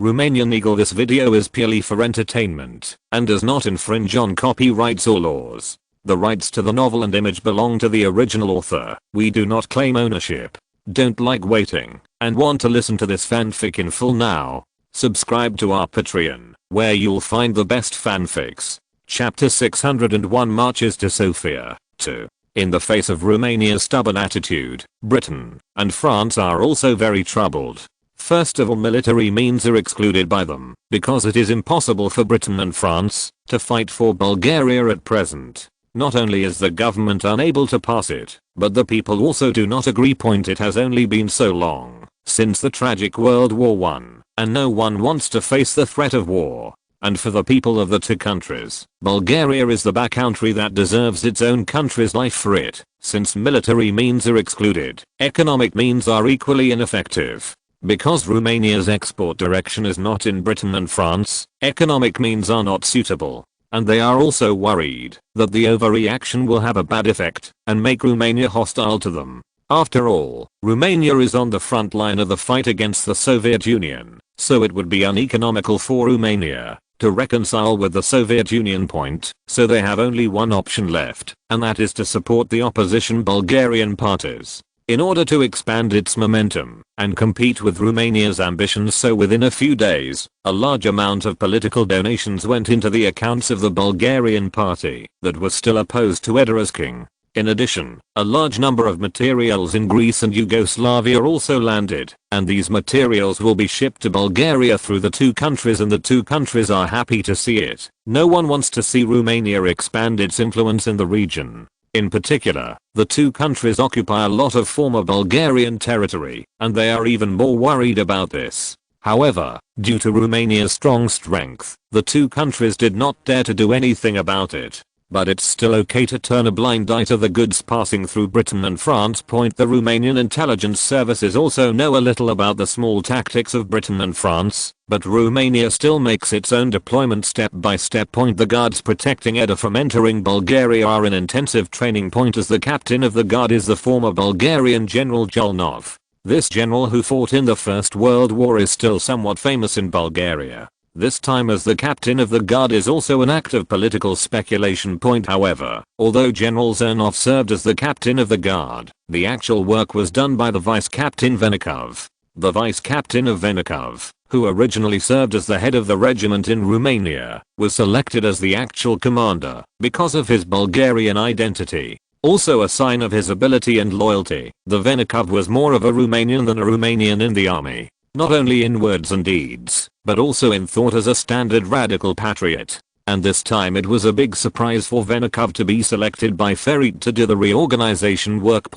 Romanian Eagle. This video is purely for entertainment and does not infringe on copyrights or laws. The rights to the novel and image belong to the original author. We do not claim ownership. Don't like waiting and want to listen to this fanfic in full now? Subscribe to our Patreon, where you'll find the best fanfics. Chapter 601 Marches to Sofia. 2. In the face of Romania's stubborn attitude, Britain and France are also very troubled. First of all, military means are excluded by them, because it is impossible for Britain and France to fight for Bulgaria at present. Not only is the government unable to pass it, but the people also do not agree. It has only been so long since the tragic World War I, and no one wants to face the threat of war. And for the people of the two countries, Bulgaria is the backcountry that deserves its own country's life for it. Since military means are excluded, economic means are equally ineffective. Because Romania's export direction is not in Britain and France, economic means are not suitable. And they are also worried that the overreaction will have a bad effect and make Romania hostile to them. After all, Romania is on the front line of the fight against the Soviet Union, so it would be uneconomical for Romania to reconcile with the Soviet Union. So they have only one option left, and that is to support the opposition Bulgarian parties in order to expand its momentum and compete with Romania's ambitions. So within a few days, a large amount of political donations went into the accounts of the Bulgarian party that was still opposed to Edel as king. In addition, a large number of materials in Greece and Yugoslavia also landed, and these materials will be shipped to Bulgaria through the two countries, and the two countries are happy to see it. No one wants to see Romania expand its influence in the region. In particular, the two countries occupy a lot of former Bulgarian territory, and they are even more worried about this. However, due to Romania's strong strength, the two countries did not dare to do anything about it. But it's still okay to turn a blind eye to the goods passing through Britain and France. The Romanian intelligence services also know a little about the small tactics of Britain and France, but Romania still makes its own deployment step by step. The guards protecting Edel from entering Bulgaria are in intensive training. As the captain of the guard is the former Bulgarian General Julnov. This general, who fought in the First World War, is still somewhat famous in Bulgaria. This time as the captain of the guard is also an act of political speculation. However, although General Zernov served as the captain of the guard, the actual work was done by the vice captain Venikov. The vice captain of Venikov, who originally served as the head of the regiment in Romania, was selected as the actual commander because of his Bulgarian identity. Also a sign of his ability and loyalty, the Venikov was more of a Romanian than a Romanian in the army. Not only in words and deeds, but also in thought as a standard radical patriot. And this time it was a big surprise for Venikov to be selected by Ferit to do the reorganization work.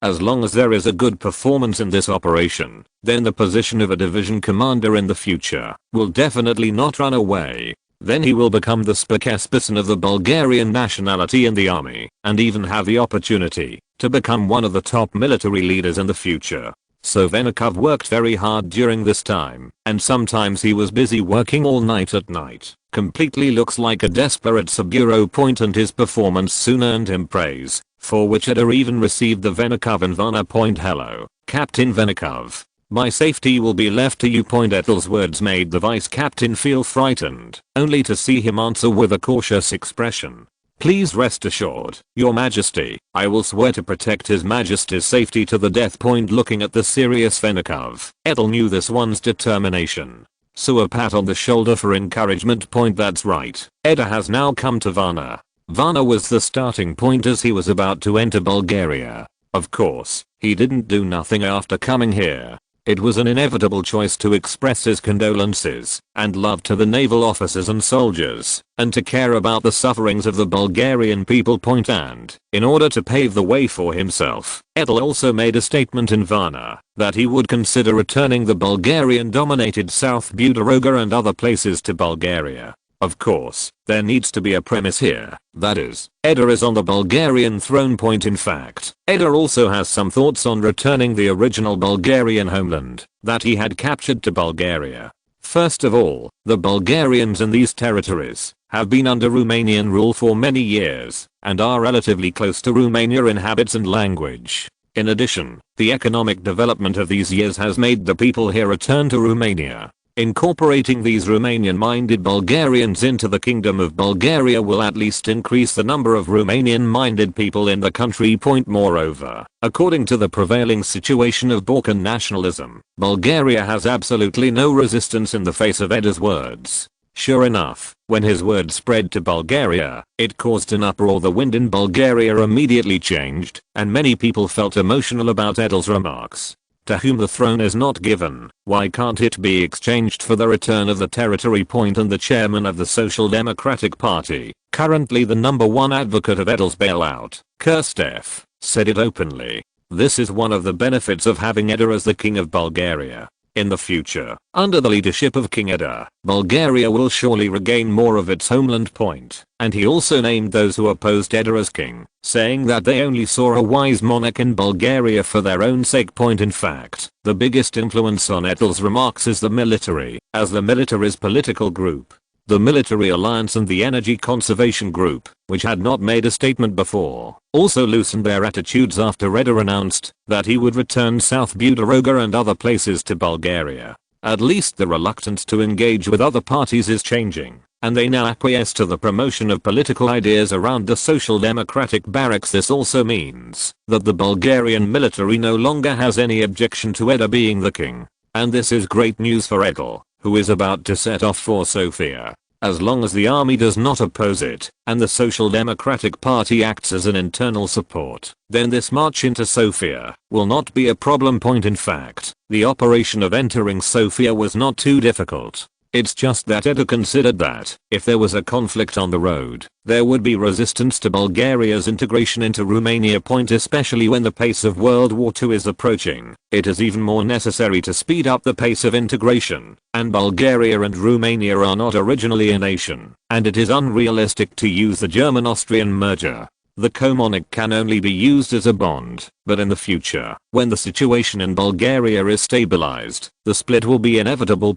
As long as there is a good performance in this operation, then the position of a division commander in the future will definitely not run away. Then he will become the spokesperson of the Bulgarian nationality in the army, and even have the opportunity to become one of the top military leaders in the future. So Venikov worked very hard during this time, and sometimes he was busy working all night at night. Completely looks like a desperate Saburo. And his performance soon earned him praise, for which Edel even received the Venikov and Varna. Hello, Captain Venikov. My safety will be left to you. Edel's words made the vice captain feel frightened, only to see him answer with a cautious expression. Please rest assured, Your Majesty, I will swear to protect His Majesty's safety to the death. Looking at the serious Venikov, Edel knew this one's determination. So a pat on the shoulder for encouragement. That's right, Edel has now come to Varna. Varna was the starting point as he was about to enter Bulgaria. Of course, he didn't do nothing after coming here. It was an inevitable choice to express his condolences and love to the naval officers and soldiers, and to care about the sufferings of the Bulgarian people. And, in order to pave the way for himself, Edel also made a statement in Varna that he would consider returning the Bulgarian-dominated South Budaroga and other places to Bulgaria. Of course, there needs to be a premise here, that is, Edel is on the Bulgarian throne. In fact, Edel also has some thoughts on returning the original Bulgarian homeland that he had captured to Bulgaria. First of all, the Bulgarians in these territories have been under Romanian rule for many years and are relatively close to Romania in habits and language. In addition, the economic development of these years has made the people here return to Romania. Incorporating these Romanian-minded Bulgarians into the Kingdom of Bulgaria will at least increase the number of Romanian-minded people in the country. Moreover, according to the prevailing situation of Balkan nationalism, Bulgaria has absolutely no resistance in the face of Edel's words. Sure enough, when his words spread to Bulgaria, it caused an uproar. The wind in Bulgaria immediately changed, and many people felt emotional about Edel's remarks. To whom the throne is not given, why can't it be exchanged for the return of the territory? And the chairman of the Social Democratic Party, currently the #1 advocate of Edel's bailout, Kirstev, said it openly. This is one of the benefits of having Edel as the king of Bulgaria. In the future, under the leadership of King Edel, Bulgaria will surely regain more of its homeland. And he also named those who opposed Edel as king, saying that they only saw a wise monarch in Bulgaria for their own sake. In fact, the biggest influence on Edel's remarks is the military, as the military's political group, the Military Alliance and the Energy Conservation Group, which had not made a statement before, also loosened their attitudes after Edel announced that he would return South Budaroga and other places to Bulgaria. At least the reluctance to engage with other parties is changing, and they now acquiesce to the promotion of political ideas around the Social Democratic barracks. This also means that the Bulgarian military no longer has any objection to Edel being the king. And this is great news for Edel, who is about to set off for Sofia. As long as the army does not oppose it, and the Social Democratic Party acts as an internal support, then this march into Sofia will not be a problem. In fact, the operation of entering Sofia was not too difficult. It's just that Edel considered that, if there was a conflict on the road, there would be resistance to Bulgaria's integration into Romania. Especially when the pace of World War II is approaching, it is even more necessary to speed up the pace of integration, and Bulgaria and Romania are not originally a nation, and it is unrealistic to use the German-Austrian merger. The co-monarch can only be used as a bond, but in the future, when the situation in Bulgaria is stabilized, the split will be inevitable.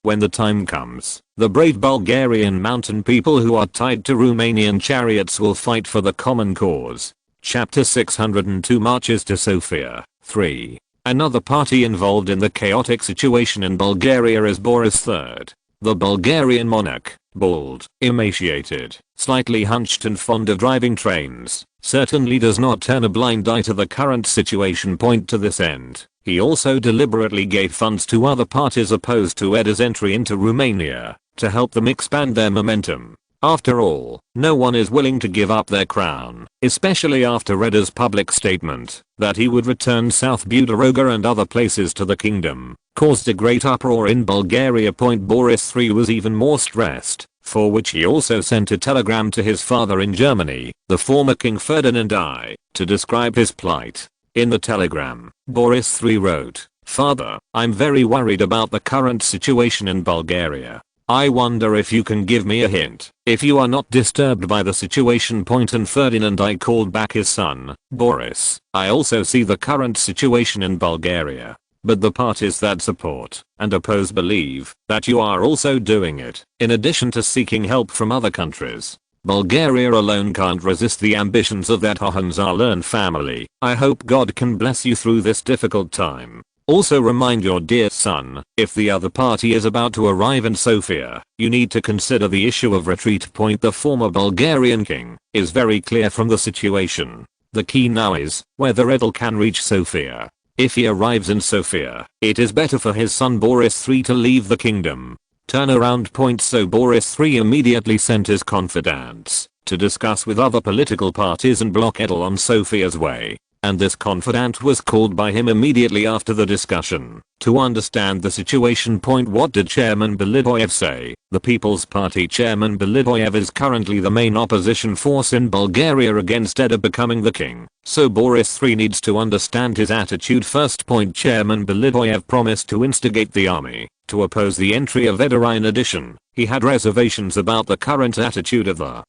When the time comes, the brave Bulgarian mountain people who are tied to Romanian chariots will fight for the common cause. Chapter 602 Marches to Sofia. 3. Another party involved in the chaotic situation in Bulgaria is Boris III. The Bulgarian monarch, bald, emaciated, slightly hunched and fond of driving trains, certainly does not turn a blind eye to the current situation. To this end, he also deliberately gave funds to other parties opposed to Edel's entry into Romania, to help them expand their momentum. After all, no one is willing to give up their crown, especially after Edel's public statement that he would return South Budaroga and other places to the kingdom, caused a great uproar in Bulgaria. Boris III was even more stressed, for which he also sent a telegram to his father in Germany, the former King Ferdinand I, to describe his plight. In the telegram, Boris III wrote, "Father, I'm very worried about the current situation in Bulgaria. I wonder if you can give me a hint, if you are not disturbed by the situation." And Ferdinand I called back his son, Boris, "I also see the current situation in Bulgaria. But the parties that support and oppose believe that you are also doing it, in addition to seeking help from other countries. Bulgaria alone can't resist the ambitions of that Hohenzollern family. I hope God can bless you through this difficult time. Also remind your dear son, if the other party is about to arrive in Sofia, you need to consider the issue of retreat." The former Bulgarian king is very clear from the situation. The key now is whether Edel can reach Sofia. If he arrives in Sofia, it is better for his son Boris III to leave the kingdom. Turnaround point. So Boris III immediately sent his confidants to discuss with other political parties and block Edel on Sofia's way. And this confidant was called by him immediately after the discussion to understand the situation. What did Chairman Beliboyev say? The People's Party Chairman Beliboyev is currently the main opposition force in Bulgaria against Edel becoming the king, so Boris III needs to understand his attitude first. Chairman Beliboyev promised to instigate the army to oppose the entry of Edel. In addition, he had reservations about the current attitude of the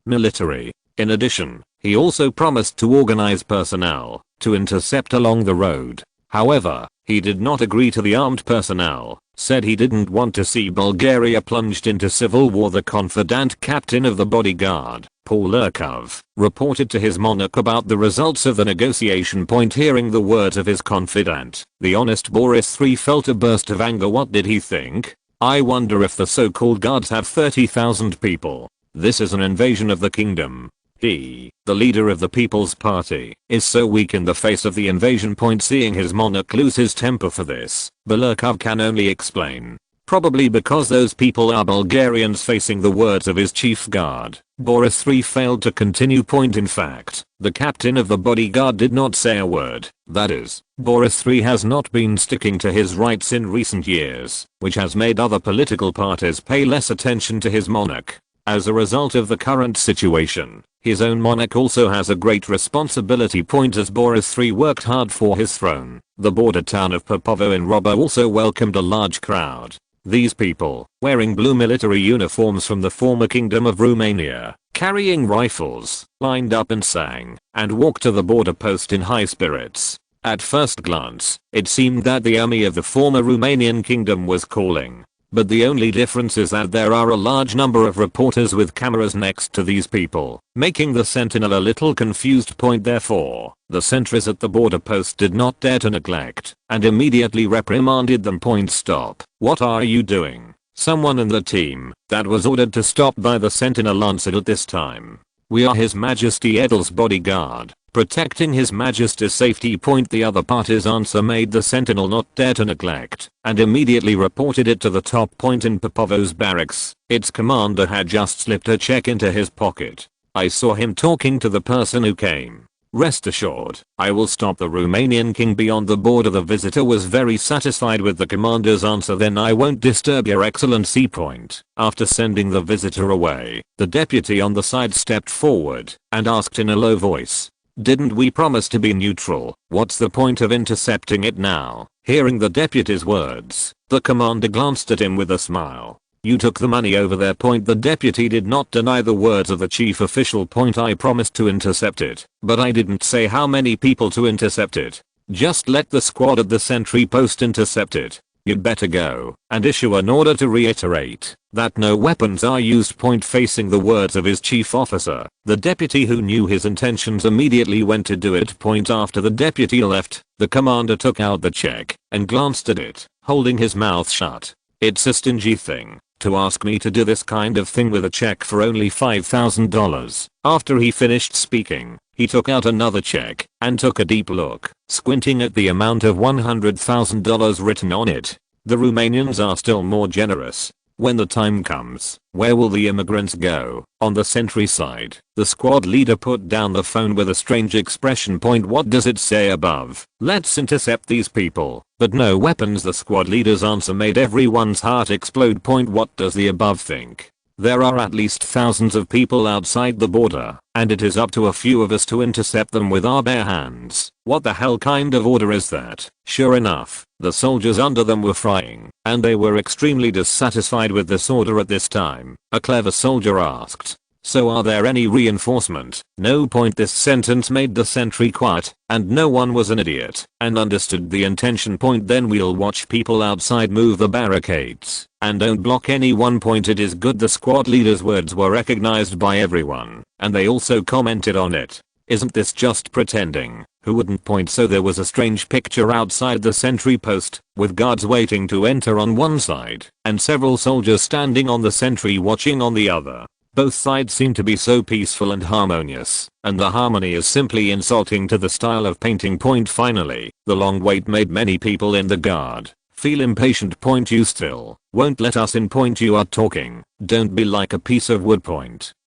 military. In addition, he also promised to organize personnel to intercept along the road. However, He did not agree to the armed personnel, said he didn't want to see Bulgaria plunged into civil war. The confidant captain of the bodyguard, Paul Lurkov, reported to his monarch about the results of the negotiation. Hearing the words of his confidant, the honest Boris III felt a burst of anger. What did he think? I wonder if the so-called guards have 30,000 people. This is an invasion of the kingdom. He, the leader of the People's Party, is so weak in the face of the invasion. Seeing his monarch lose his temper for this, Lurkov can only explain. Probably because those people are Bulgarians. Facing the words of his chief guard, Boris III failed to continue. In fact, the captain of the bodyguard did not say a word. That is, Boris III has not been sticking to his rights in recent years, which has made other political parties pay less attention to his monarch. As a result of the current situation, his own monarch also has a great responsibility. As Boris III worked hard for his throne, the border town of Popovo in Robo also welcomed a large crowd. These people, wearing blue military uniforms from the former Kingdom of Romania, carrying rifles, lined up and sang, and walked to the border post in high spirits. At first glance, it seemed that the army of the former Romanian Kingdom was calling. But the only difference is that there are a large number of reporters with cameras next to these people, making the sentinel a little confused. Therefore, the sentries at the border post did not dare to neglect, and immediately reprimanded them. Stop. What are you doing? Someone in the team that was ordered to stop by the sentinel answered at this time. We are His Majesty Edel's bodyguard, protecting His Majesty's safety. The other party's answer made the sentinel not dare to neglect, and immediately reported it to the top point in Popovo's barracks. Its commander had just slipped a check into his pocket. I saw him talking to the person who came. Rest assured, I will stop the Romanian king beyond the border. The visitor was very satisfied with the commander's answer. Then I won't disturb your excellency. After sending the visitor away, the deputy on the side stepped forward and asked in a low voice, "Didn't we promise to be neutral? What's the point of intercepting it now?" Hearing the deputy's words, the commander glanced at him with a smile. "You took the money over there." The deputy did not deny the words of the chief official. "I promised to intercept it, but I didn't say how many people to intercept it. Just let the squad at the sentry post intercept it. You'd better go and issue an order to reiterate that no weapons are used." Facing the words of his chief officer, the deputy, who knew his intentions, immediately went to do it. After the deputy left, the commander took out the check and glanced at it, holding his mouth shut. "It's a stingy thing to ask me to do this kind of thing with a check for only $5,000. After he finished speaking, he took out another check and took a deep look, squinting at the amount of $100,000 written on it. The Romanians are still more generous. When the time comes, where will the immigrants go? On the sentry side, the squad leader put down the phone with a strange expression. What does it say above? Let's intercept these people, but no weapons. The squad leader's answer made everyone's heart explode. What does the above think? There are at least thousands of people outside the border, and it is up to a few of us to intercept them with our bare hands. What the hell kind of order is that? Sure enough, the soldiers under them were frying, and they were extremely dissatisfied with this order. At this time, a clever soldier asked, "So are there any reinforcement?" No. This sentence made the sentry quiet, and no one was an idiot and understood the intention. Then we'll watch people outside move the barricades and don't block anyone. It is good the squad leader's words were recognized by everyone, and they also commented on it. Isn't this just pretending? Who wouldn't? So there was a strange picture outside the sentry post, with guards waiting to enter on one side, and several soldiers standing on the sentry watching on the other. Both sides seem to be so peaceful and harmonious, and the harmony is simply insulting to the style of painting. Finally, the long wait made many people in the guard feel impatient. You still won't let us in. You are talking. Don't be like a piece of wood.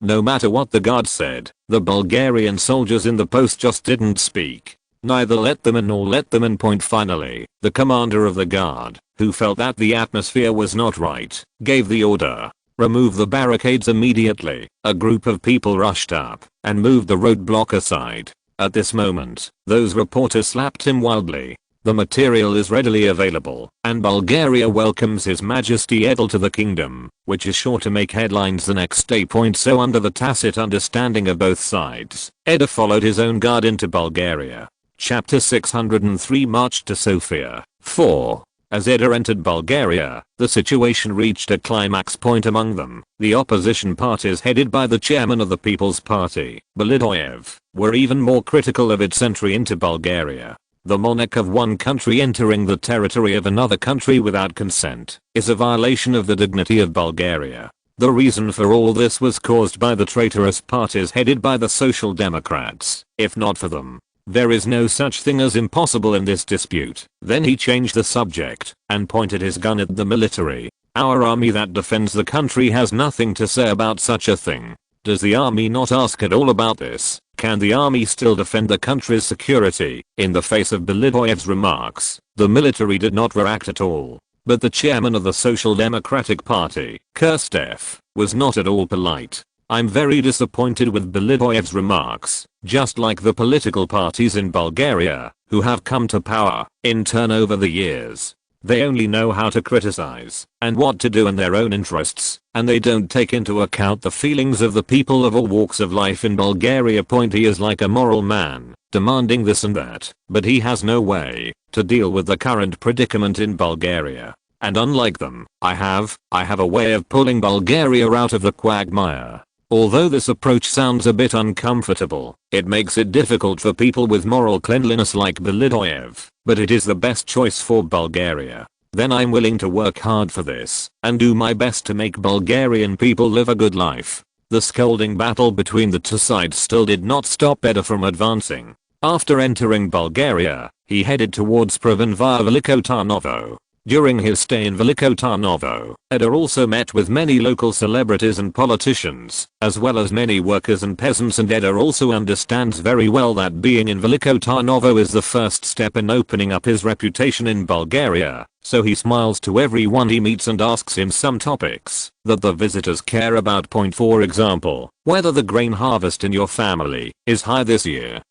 No matter what the guard said, the Bulgarian soldiers in the post just didn't speak. Neither let them in nor let them in. Finally, the commander of the guard, who felt that the atmosphere was not right, gave the order. Remove the barricades immediately. A group of people rushed up and moved the roadblock aside. At this moment, those reporters slapped him wildly. The material is readily available, and Bulgaria welcomes His Majesty Edel to the kingdom, which is sure to make headlines the next day. So under the tacit understanding of both sides, Edel followed his own guard into Bulgaria. Chapter 603 March to Sofia. 4. As Edel entered Bulgaria, the situation reached a climax point among them. The opposition parties headed by the chairman of the People's Party, Belitoyev, were even more critical of its entry into Bulgaria. The monarch of one country entering the territory of another country without consent is a violation of the dignity of Bulgaria. The reason for all this was caused by the traitorous parties headed by the Social Democrats. If not for them, there is no such thing as impossible in this dispute. Then he changed the subject and pointed his gun at the military. Our army that defends the country has nothing to say about such a thing. Does the army not ask at all about this? Can the army still defend the country's security? In the face of Belitoyev's remarks, the military did not react at all. But the chairman of the Social Democratic Party, Kirstev, was not at all polite. I'm very disappointed with Belitoyev's remarks, just like the political parties in Bulgaria, who have come to power, in turn over the years. They only know how to criticize and what to do in their own interests, and they don't take into account the feelings of the people of all walks of life in Bulgaria. He is like a moral man, demanding this and that, but he has no way to deal with the current predicament in Bulgaria. And unlike them, I have a way of pulling Bulgaria out of the quagmire. Although this approach sounds a bit uncomfortable, it makes it difficult for people with moral cleanliness like Belitoyev, but it is the best choice for Bulgaria. Then I'm willing to work hard for this and do my best to make Bulgarian people live a good life. The scolding battle between the two sides still did not stop Edel from advancing. After entering Bulgaria, he headed towards Previn via Veliko Tarnovo. During his stay in Veliko Tarnovo, Edel also met with many local celebrities and politicians, as well as many workers and peasants, and Edel also understands very well that being in Veliko Tarnovo is the first step in opening up his reputation in Bulgaria, so he smiles to everyone he meets and asks him some topics that the visitors care about. For example, whether the grain harvest in your family is high this year,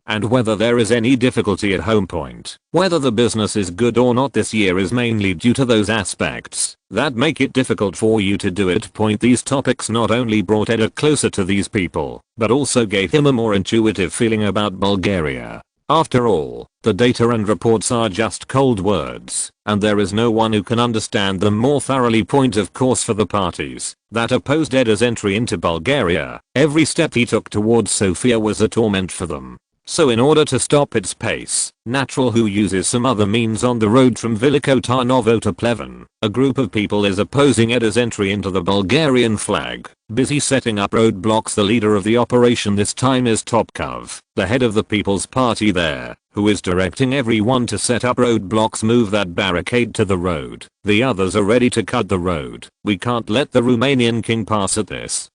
and whether there is any difficulty at home. Whether the business is good or not this year is mainly due to those aspects that make it difficult for you to do it. These topics not only brought Edel closer to these people, but also gave him a more intuitive feeling about Bulgaria. After all, the data and reports are just cold words, and there is no one who can understand them more thoroughly. Of course, for the parties that opposed Edel's entry into Bulgaria, every step he took towards Sofia was a torment for them. So in order to stop its pace, Natural, who uses some other means on the road from Veliko Tarnovo to Pleven, a group of people is opposing Edel's entry into the Bulgarian flag, busy setting up roadblocks. The leader of the operation this time is Topkov, the head of the People's Party there, who is directing everyone to set up roadblocks. Move that barricade to the road. The others are ready to cut the road. We can't let the Romanian king pass at this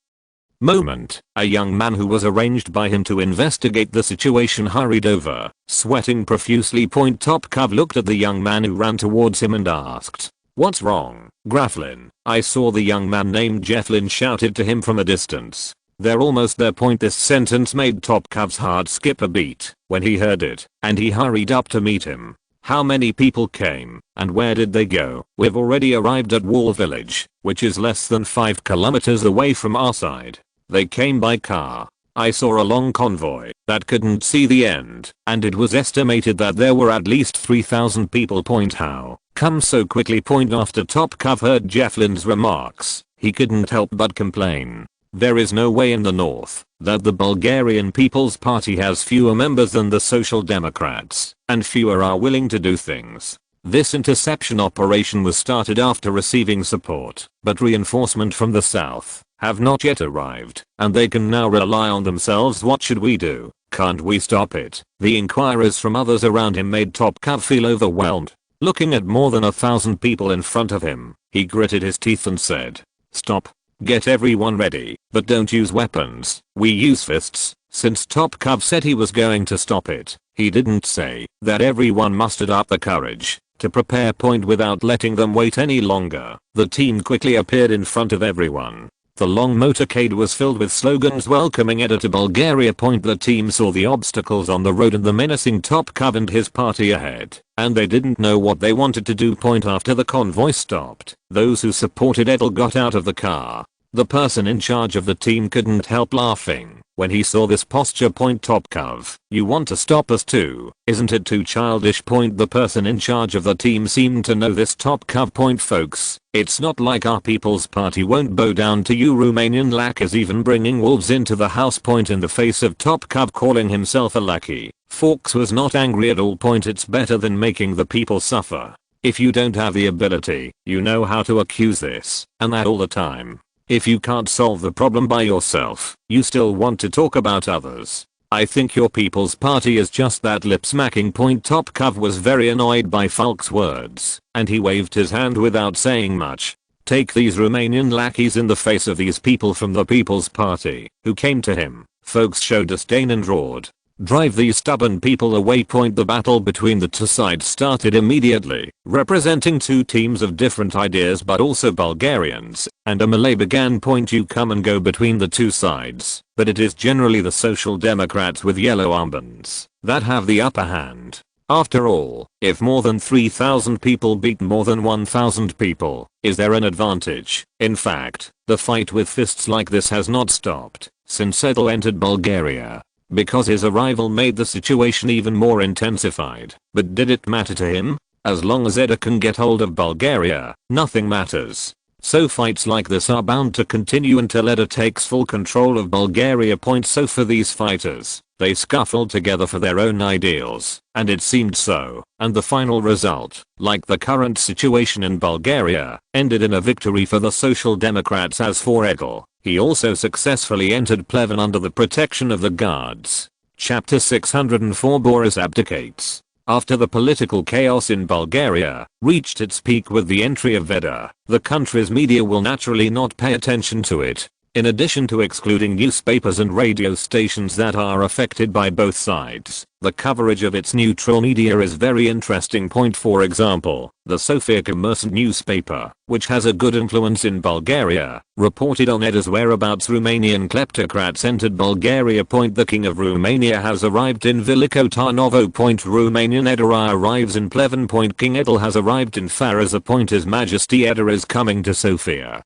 moment. A young man who was arranged by him to investigate the situation hurried over, sweating profusely. Topkov looked at the young man who ran towards him and asked, "What's wrong, Graflin?" I saw the young man named Jefflin shouted to him from a distance. "They're almost there." This sentence made Topkov's heart skip a beat when he heard it, and he hurried up to meet him. "How many people came, and where did they go?" "We've already arrived at Wall Village, which is less than 5 kilometers away from our side. They came by car. I saw a long convoy that couldn't see the end, and it was estimated that there were at least 3,000 people. How come so quickly?" After Topkov heard Jefflin's remarks, he couldn't help but complain. There is no way in the north that the Bulgarian People's Party has fewer members than the Social Democrats, and fewer are willing to do things. This interception operation was started after receiving support, but reinforcement from the south have not yet arrived, and they can now rely on themselves. What should we do? Can't we stop it? The inquiries from others around him made Topkov feel overwhelmed. Looking at more than 1,000 people in front of him, he gritted his teeth and said, "Stop. Get everyone ready, but don't use weapons. We use fists." Since Topkov said he was going to stop it, he didn't say that everyone mustered up the courage to prepare. Without letting them wait any longer, the team quickly appeared in front of everyone. The long motorcade was filled with slogans welcoming Edel to Bulgaria. The team saw the obstacles on the road and the menacing Topkov and his party ahead, and they didn't know what they wanted to do. After the convoy stopped, those who supported Edel got out of the car. The person in charge of the team couldn't help laughing when he saw this posture. Topkov, you want to stop us too, isn't it too childish? The person in charge of the team seemed to know this. Topkov. Folks, it's not like our people's party won't bow down to you Romanian lackeys, even bringing wolves into the house. In the face of Topkov calling himself a lackey, Fawkes was not angry at all. It's better than making the people suffer. If you don't have the ability, you know how to accuse this, and that all the time. If you can't solve the problem by yourself, you still want to talk about others. I think your people's party is just that lip-smacking. Topkov was very annoyed by Falk's words, and he waved his hand without saying much. Take these Romanian lackeys in the face of these people from the People's Party, who came to him. Folks showed disdain and roared. Drive these stubborn people away. The battle between the two sides started immediately. Representing two teams of different ideas but also Bulgarians and a Malay began. You come and go between the two sides, but it is generally the Social Democrats with yellow armbands that have the upper hand. After all, if more than 3,000 people beat more than 1,000 people, is there an advantage? In fact, the fight with fists like this has not stopped since Edel entered Bulgaria. Because his arrival made the situation even more intensified. But did it matter to him? As long as Edel can get hold of Bulgaria, nothing matters. So fights like this are bound to continue until Edel takes full control of Bulgaria. So for these fighters, they scuffled together for their own ideals, and it seemed so, and the final result, like the current situation in Bulgaria, ended in a victory for the Social Democrats. As for Edel, he also successfully entered Pleven under the protection of the guards. Chapter 604 Boris abdicates. After the political chaos in Bulgaria reached its peak with the entry of Edel, the country's media will naturally not pay attention to it. In addition to excluding newspapers and radio stations that are affected by both sides, the coverage of its neutral media is very interesting. For example, the Sofia Commercial newspaper, which has a good influence in Bulgaria, reported on Edel's whereabouts. Romanian kleptocrats entered Bulgaria. The King of Romania has arrived in Veliko Tarnovo. Romanian Edel arrives in Pleven. King Edel has arrived in Faraza. His Majesty Edel is coming to Sofia,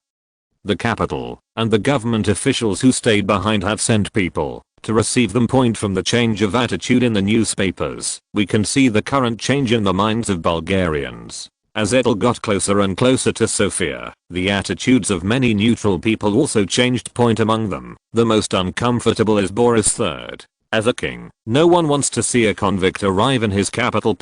the capital, and the government officials who stayed behind have sent people to receive them. From the change of attitude in the newspapers, we can see the current change in the minds of Bulgarians. As Edel got closer and closer to Sofia, the attitudes of many neutral people also changed. Among them, the most uncomfortable is Boris III. As a king, no one wants to see a convict arrive in his capital.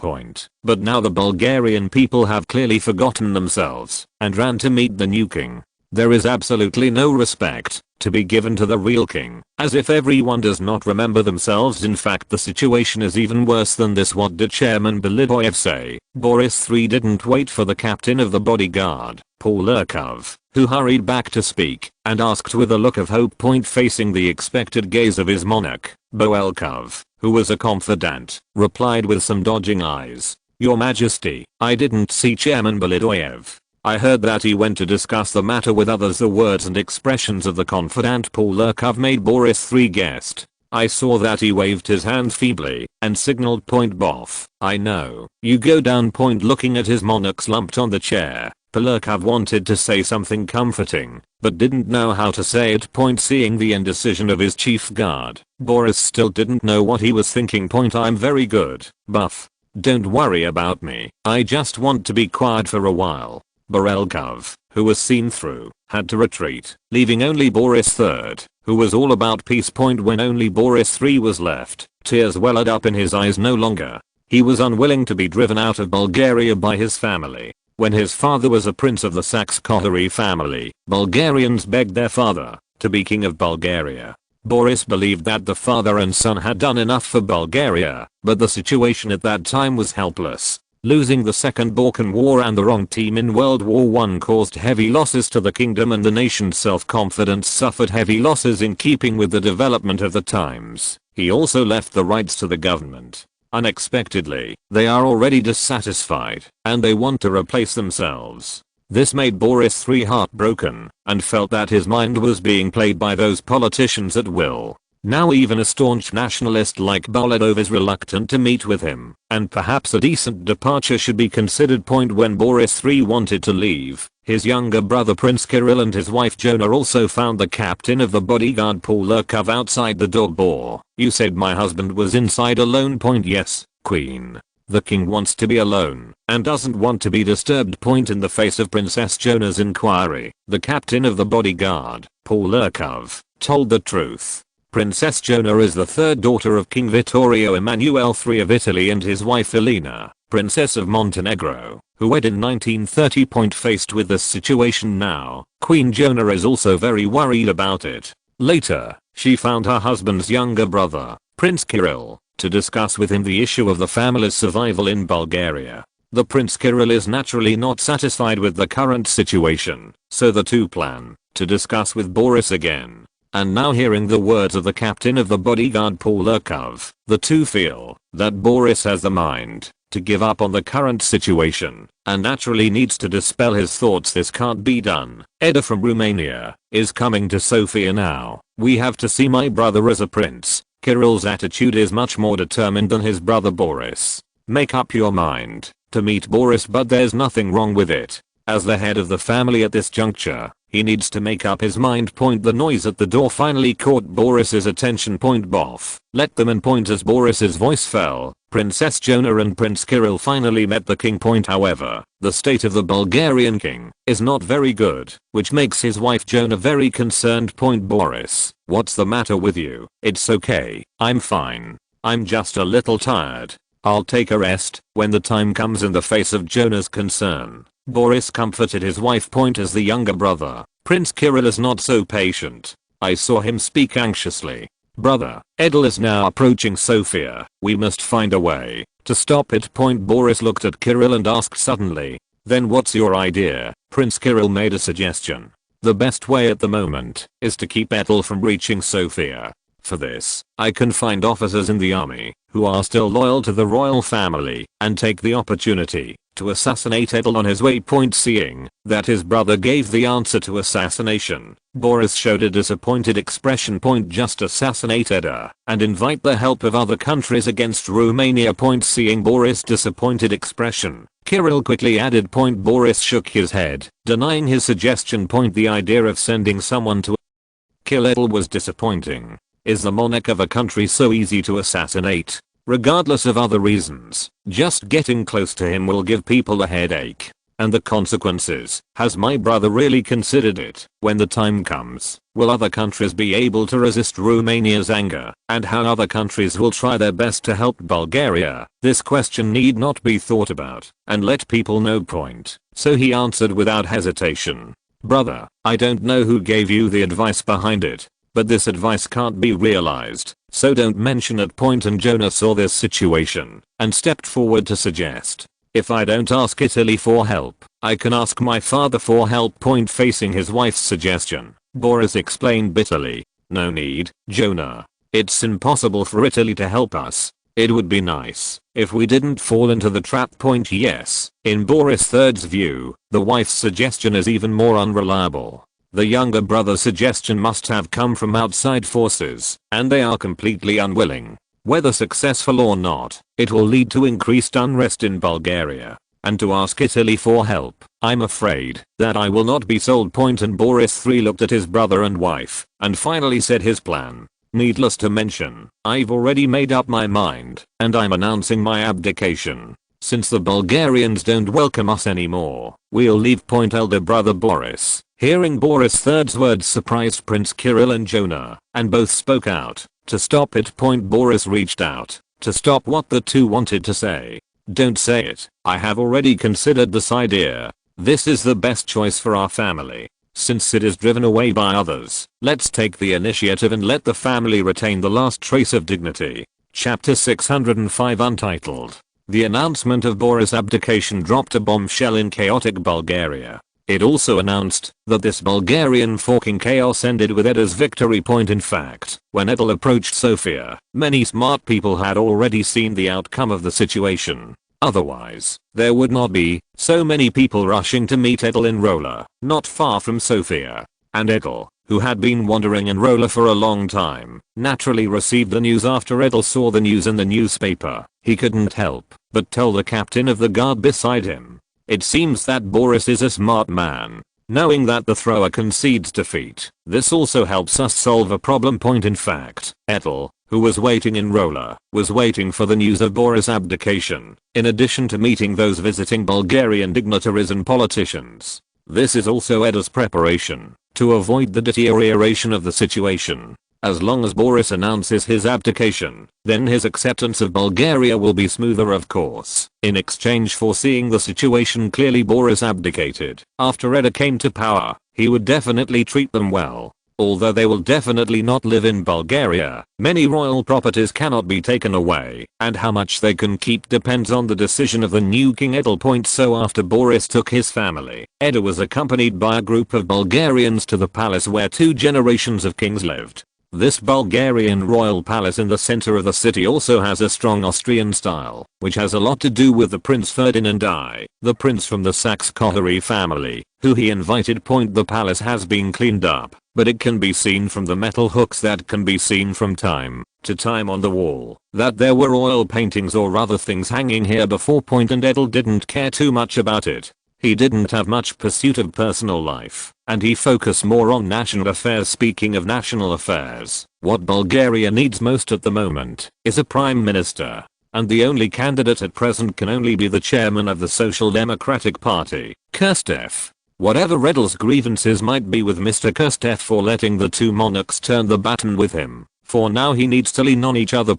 But now the Bulgarian people have clearly forgotten themselves and ran to meet the new king. There is absolutely no respect to be given to the real king, as if everyone does not remember themselves. In fact, the situation is even worse than this. What did Chairman Belyayev say? Boris III didn't wait for the captain of the bodyguard, Paul Lurkov, who hurried back to speak and asked with a look of hope. Facing the expected gaze of his monarch, Boelkov, who was a confidant, replied with some dodging eyes, "Your Majesty, I didn't see Chairman Belyayev. I heard that he went to discuss the matter with others." The words and expressions of the confidant Paul Lurkov made Boris III guessed. "I saw that he waved his hand feebly and signaled boff. I know. You go down." Looking at his monarch slumped on the chair, Polurkov wanted to say something comforting, but didn't know how to say it. Seeing the indecision of his chief guard, Boris still didn't know what he was thinking. "I'm very good, Buff. Don't worry about me. I just want to be quiet for a while." Borelkov, who was seen through, had to retreat, leaving only Boris III, who was all about peace. When only Boris III was left, tears welled up in his eyes. No longer. He was unwilling to be driven out of Bulgaria by his family. When his father was a prince of the Saxe-Coterie family, Bulgarians begged their father to be king of Bulgaria. Boris believed that the father and son had done enough for Bulgaria, but the situation at that time was helpless. Losing the Second Balkan War and the wrong team in World War I caused heavy losses to the kingdom, and the nation's self-confidence suffered heavy losses in keeping with the development of the times. He also left the rights to the government. Unexpectedly, they are already dissatisfied, and they want to replace themselves. This made Boris III heartbroken, and felt that his mind was being played by those politicians at will. Now even a staunch nationalist like Boledov is reluctant to meet with him, and perhaps a decent departure should be considered. When Boris III wanted to leave, His younger brother Prince Kirill and his wife Jonah also found the captain of the bodyguard Paul Lurkov outside the door. You said my husband was inside alone. Yes, Queen. The king wants to be alone and doesn't want to be disturbed. In the face of Princess Jonah's inquiry, the captain of the bodyguard, Paul Lurkov, told the truth. Princess Jonah is the third daughter of King Vittorio Emanuele III of Italy and his wife Elena, Princess of Montenegro, who wed in 1930. Faced with this situation now, Queen Jonah is also very worried about it. Later, she found her husband's younger brother, Prince Kirill, to discuss with him the issue of the family's survival in Bulgaria. The Prince Kirill is naturally not satisfied with the current situation, so the two plan to discuss with Boris again. And now hearing the words of the captain of the bodyguard Paul Lurkov, the two feel that Boris has the mind to give up on the current situation and naturally needs to dispel his thoughts. This can't be done. Edel from Romania is coming to Sofia now. We have to see my brother as a prince. Kirill's attitude is much more determined than his brother Boris. Make up your mind to meet Boris, but there's nothing wrong with it. As the head of the family at this juncture, he needs to make up his mind. The noise at the door finally caught Boris's attention. Boff. Let them in. As Boris's voice fell, Princess Jonah and Prince Kirill finally met the king. However, the state of the Bulgarian king is not very good, which makes his wife Jonah very concerned. Boris, what's the matter with you? It's okay, I'm fine. I'm just a little tired. I'll take a rest when the time comes. In the face of Jonah's concern, Boris comforted his wife. As the younger brother, Prince Kirill is not so patient. I saw him speak anxiously. Brother, Edel is now approaching Sofia. We must find a way to stop it. Boris looked at Kirill and asked suddenly, then what's your idea? Prince Kirill made a suggestion. The best way at the moment is to keep Edel from reaching Sofia. For this, I can find officers in the army who are still loyal to the royal family and take the opportunity to assassinate Edel on his way. Seeing that his brother gave the answer to assassination, Boris showed a disappointed expression. Just assassinate Edel and invite the help of other countries against Romania. Seeing Boris' disappointed expression, Kirill quickly added. Boris shook his head, denying his suggestion. The idea of sending someone to kill Edel was disappointing. Is the monarch of a country so easy to assassinate? Regardless of other reasons, just getting close to him will give people a headache. And the consequences, has my brother really considered it? When the time comes, will other countries be able to resist Romania's anger? And how other countries will try their best to help Bulgaria? This question need not be thought about and let people know. So he answered without hesitation. Brother, I don't know who gave you the advice behind it, but this advice can't be realized, so don't mention it. And Jonah saw this situation and stepped forward to suggest, if I don't ask Italy for help, I can ask my father for help. Facing his wife's suggestion, Boris explained bitterly, no need, Jonah. It's impossible for Italy to help us. It would be nice if we didn't fall into the trap. Yes, in Boris III's view, the wife's suggestion is even more unreliable. The younger brother's suggestion must have come from outside forces, and they are completely unwilling. Whether successful or not, it will lead to increased unrest in Bulgaria. And to ask Italy for help, I'm afraid that I will not be sold. And Boris III looked at his brother and wife, and finally said his plan. Needless to mention, I've already made up my mind, and I'm announcing my abdication. Since the Bulgarians don't welcome us anymore, we'll leave. Elder brother Boris, hearing Boris III's words, surprised Prince Kirill and Jonah, and both spoke out to stop it. Boris reached out to stop what the two wanted to say. Don't say it, I have already considered this idea. This is the best choice for our family. Since it is driven away by others, let's take the initiative and let the family retain the last trace of dignity. Chapter 605 Untitled. The announcement of Boris' abdication dropped a bombshell in chaotic Bulgaria. It also announced that this Bulgarian forking chaos ended with Edel's victory. In fact, when Edel approached Sofia, many smart people had already seen the outcome of the situation. Otherwise, there would not be so many people rushing to meet Edel in Rola, not far from Sofia. And Edel, who had been wandering in Rola for a long time, naturally received the news. After Edel saw the news in the newspaper, he couldn't help but tell the captain of the guard beside him. It seems that Boris is a smart man. Knowing that the thrower concedes defeat, this also helps us solve a problem. In fact, Edel, who was waiting in Rola, was waiting for the news of Boris' abdication, in addition to meeting those visiting Bulgarian dignitaries and politicians. This is also Edel's preparation to avoid the deterioration of the situation. As long as Boris announces his abdication, then his acceptance of Bulgaria will be smoother, of course. In exchange for seeing the situation clearly, Boris abdicated. After Edel came to power, he would definitely treat them well. Although they will definitely not live in Bulgaria, many royal properties cannot be taken away, and how much they can keep depends on the decision of the new king Edel. So after Boris took his family, Edel was accompanied by a group of Bulgarians to the palace where 2 generations of kings lived. This Bulgarian royal palace in the center of the city also has a strong Austrian style, which has a lot to do with the Prince Ferdinand I, the prince from the Saxe-Coburg family, who he invited. The palace has been cleaned up, but it can be seen from the metal hooks that can be seen from time to time on the wall that there were oil paintings or other things hanging here before. And Edel didn't care too much about it. He didn't have much pursuit of personal life, and he focused more on national affairs. Speaking of national affairs, what Bulgaria needs most at the moment is a prime minister, and the only candidate at present can only be the chairman of the Social Democratic Party, Kirstev. Whatever Edel's grievances might be with Mr. Kirstev for letting the 2 monarchs turn the baton with him, for now he needs to lean on each other.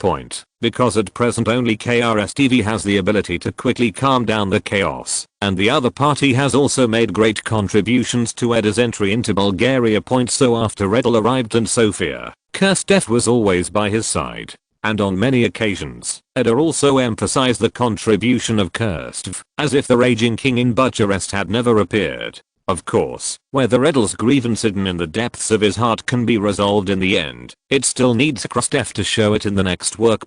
Because at present only KRSTV has the ability to quickly calm down the chaos, and the other party has also made great contributions to Edel's entry into Bulgaria. So after Edel arrived in Sofia, Kirstev was always by his side, and on many occasions, Edel also emphasized the contribution of Kirstev, as if the raging king in Bucharest had never appeared. Of course, whether Edel's grievance hidden in the depths of his heart can be resolved in the end, it still needs Kirstev to show it in the next work.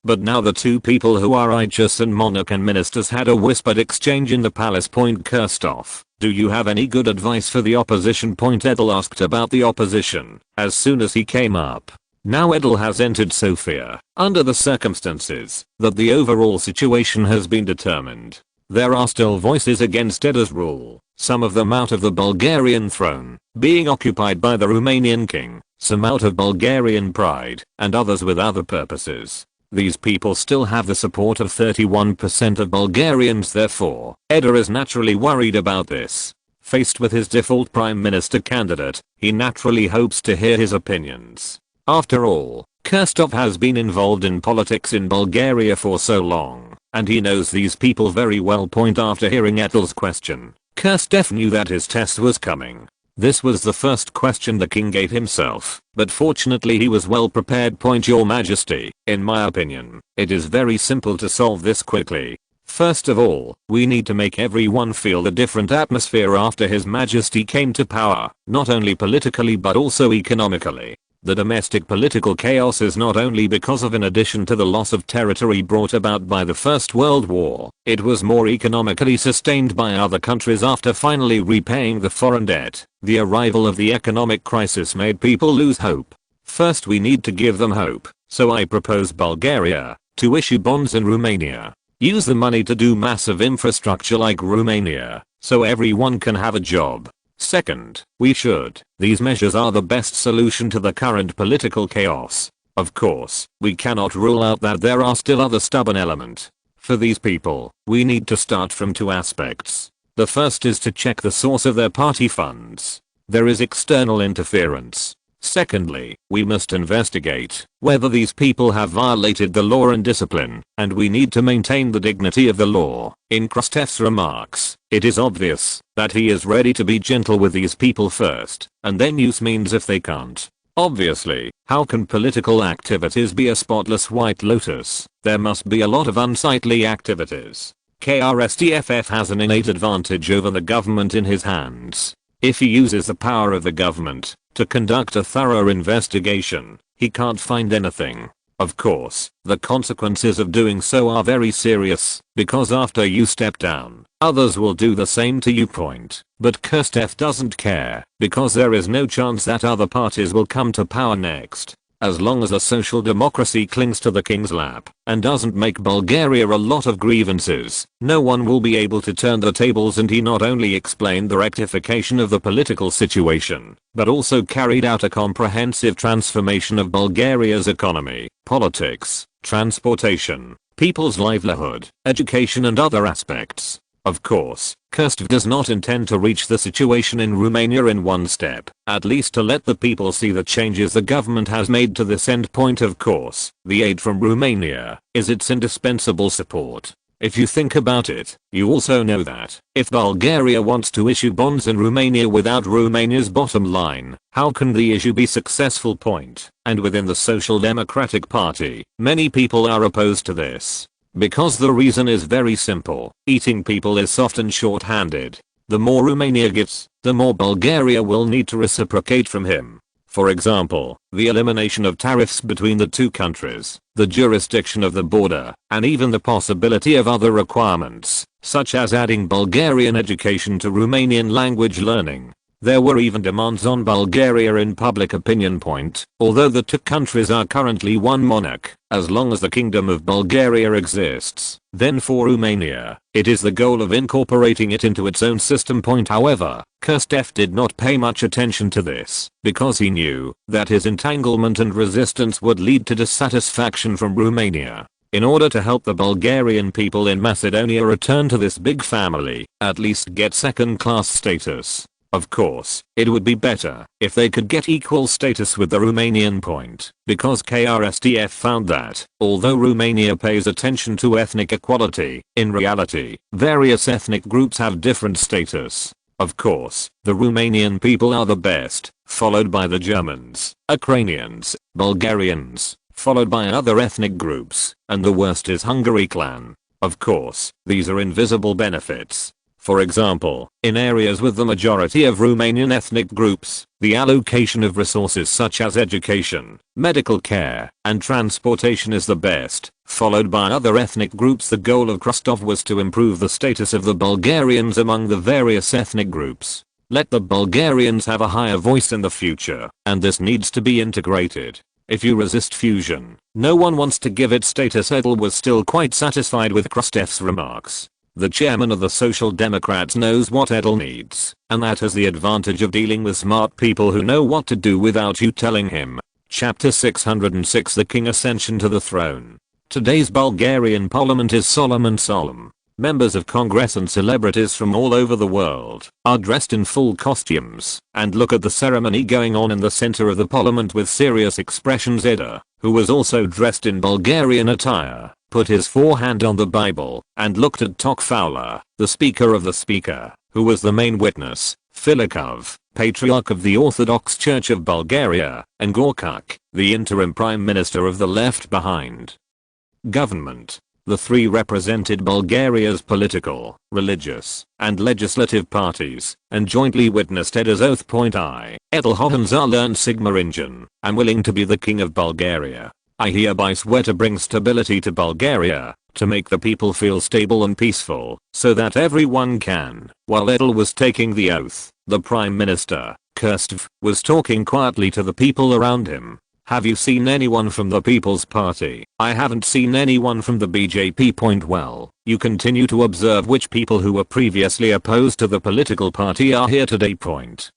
But now the 2 people who are righteous and monarch and ministers had a whispered exchange in the palace. Kirstev, do you have any good advice for the opposition? Edel asked about the opposition as soon as he came up. Now Edel has entered Sofia, under the circumstances that the overall situation has been determined. There are still voices against Edel's rule, some of them out of the Bulgarian throne, being occupied by the Romanian king, some out of Bulgarian pride, and others with other purposes. These people still have the support of 31% of Bulgarians. Therefore, Edel is naturally worried about this. Faced with his default prime minister candidate, he naturally hopes to hear his opinions. After all, Kirstev has been involved in politics in Bulgaria for so long, and he knows these people very well. After hearing Edel's question, Kirstev knew that his test was coming. This was the first question the king gave himself, but fortunately he was well prepared. Your Majesty, in my opinion, it is very simple to solve this quickly. First of all, we need to make everyone feel the different atmosphere after His Majesty came to power, not only politically but also economically. The domestic political chaos is not only because of, in addition to the loss of territory brought about by the First World War, it was more economically sustained by other countries after finally repaying the foreign debt. The arrival of the economic crisis made people lose hope. First we need to give them hope, so I propose Bulgaria to issue bonds in Romania. Use the money to do massive infrastructure like Romania, so everyone can have a job. Second, we should. These measures are the best solution to the current political chaos. Of course, we cannot rule out that there are still other stubborn elements. For these people, we need to start from 2 aspects. The first is to check the source of their party funds. There is external interference. Secondly, we must investigate whether these people have violated the law and discipline, and we need to maintain the dignity of the law. In Kirstev's remarks, it is obvious that he is ready to be gentle with these people first, and then use means if they can't. Obviously, how can political activities be a spotless white lotus? There must be a lot of unsightly activities. KRSTFF has an innate advantage over the government in his hands. If he uses the power of the government to conduct a thorough investigation, he can't find anything. Of course, the consequences of doing so are very serious, because after you step down, others will do the same to you. But Kirstev doesn't care, because there is no chance that other parties will come to power next. As long as a social democracy clings to the king's lap and doesn't make Bulgaria a lot of grievances, no one will be able to turn the tables. And he not only explained the rectification of the political situation, but also carried out a comprehensive transformation of Bulgaria's economy, politics, transportation, people's livelihood, education and other aspects. Of course, Kirstev does not intend to reach the situation in Romania in one step, at least to let the people see the changes the government has made to this end point. Of course, the aid from Romania is its indispensable support. If you think about it, you also know that if Bulgaria wants to issue bonds in Romania without Romania's bottom line, how can the issue be successful? And within the Social Democratic Party, many people are opposed to this. Because the reason is very simple: eating people is soft and short-handed. The more Romania gives, the more Bulgaria will need to reciprocate from him. For example, the elimination of tariffs between the two countries, the jurisdiction of the border, and even the possibility of other requirements, such as adding Bulgarian education to Romanian language learning. There were even demands on Bulgaria in public opinion. Although the two countries are currently one monarch, as long as the Kingdom of Bulgaria exists, then for Romania, it is the goal of incorporating it into its own system. However, Kirstev did not pay much attention to this, because he knew that his entanglement and resistance would lead to dissatisfaction from Romania. In order to help the Bulgarian people in Macedonia return to this big family, at least get second-class status. Of course, it would be better if they could get equal status with the Romanian because KRSTF found that, although Romania pays attention to ethnic equality, in reality, various ethnic groups have different status. Of course, the Romanian people are the best, followed by the Germans, Ukrainians, Bulgarians, followed by other ethnic groups, and the worst is Hungary clan. Of course, these are invisible benefits. For example, in areas with the majority of Romanian ethnic groups, the allocation of resources such as education, medical care, and transportation is the best, followed by other ethnic groups. The goal of Kirstev was to improve the status of the Bulgarians among the various ethnic groups. Let the Bulgarians have a higher voice in the future, and this needs to be integrated. If you resist fusion, no one wants to give it status. Edel was still quite satisfied with Kirstev's remarks. The chairman of the Social Democrats knows what Edel needs, and that has the advantage of dealing with smart people who know what to do without you telling him. Chapter 606: The King Ascension to the Throne. Today's Bulgarian parliament is solemn and solemn. Members of Congress and celebrities from all over the world are dressed in full costumes and look at the ceremony going on in the center of the parliament with serious expressions. Edel, who was also dressed in Bulgarian attire, put his forehand on the Bible and looked at Tok Fowler, the speaker of the speaker, who was the main witness, Filikov, Patriarch of the Orthodox Church of Bulgaria, and Gorkuk, the interim prime minister of the Left Behind government. The three represented Bulgaria's political, religious, and legislative parties, and jointly witnessed Edel's oath. I, Edel Hohenzollern Sigma Ingen, am willing to be the king of Bulgaria. I hereby swear to bring stability to Bulgaria, to make the people feel stable and peaceful, so that everyone can. While Edel was taking the oath, the Prime Minister, Kirstev, was talking quietly to the people around him. Have you seen anyone from the People's Party? I haven't seen anyone from the BJP. Well, you continue to observe which people who were previously opposed to the political party are here today.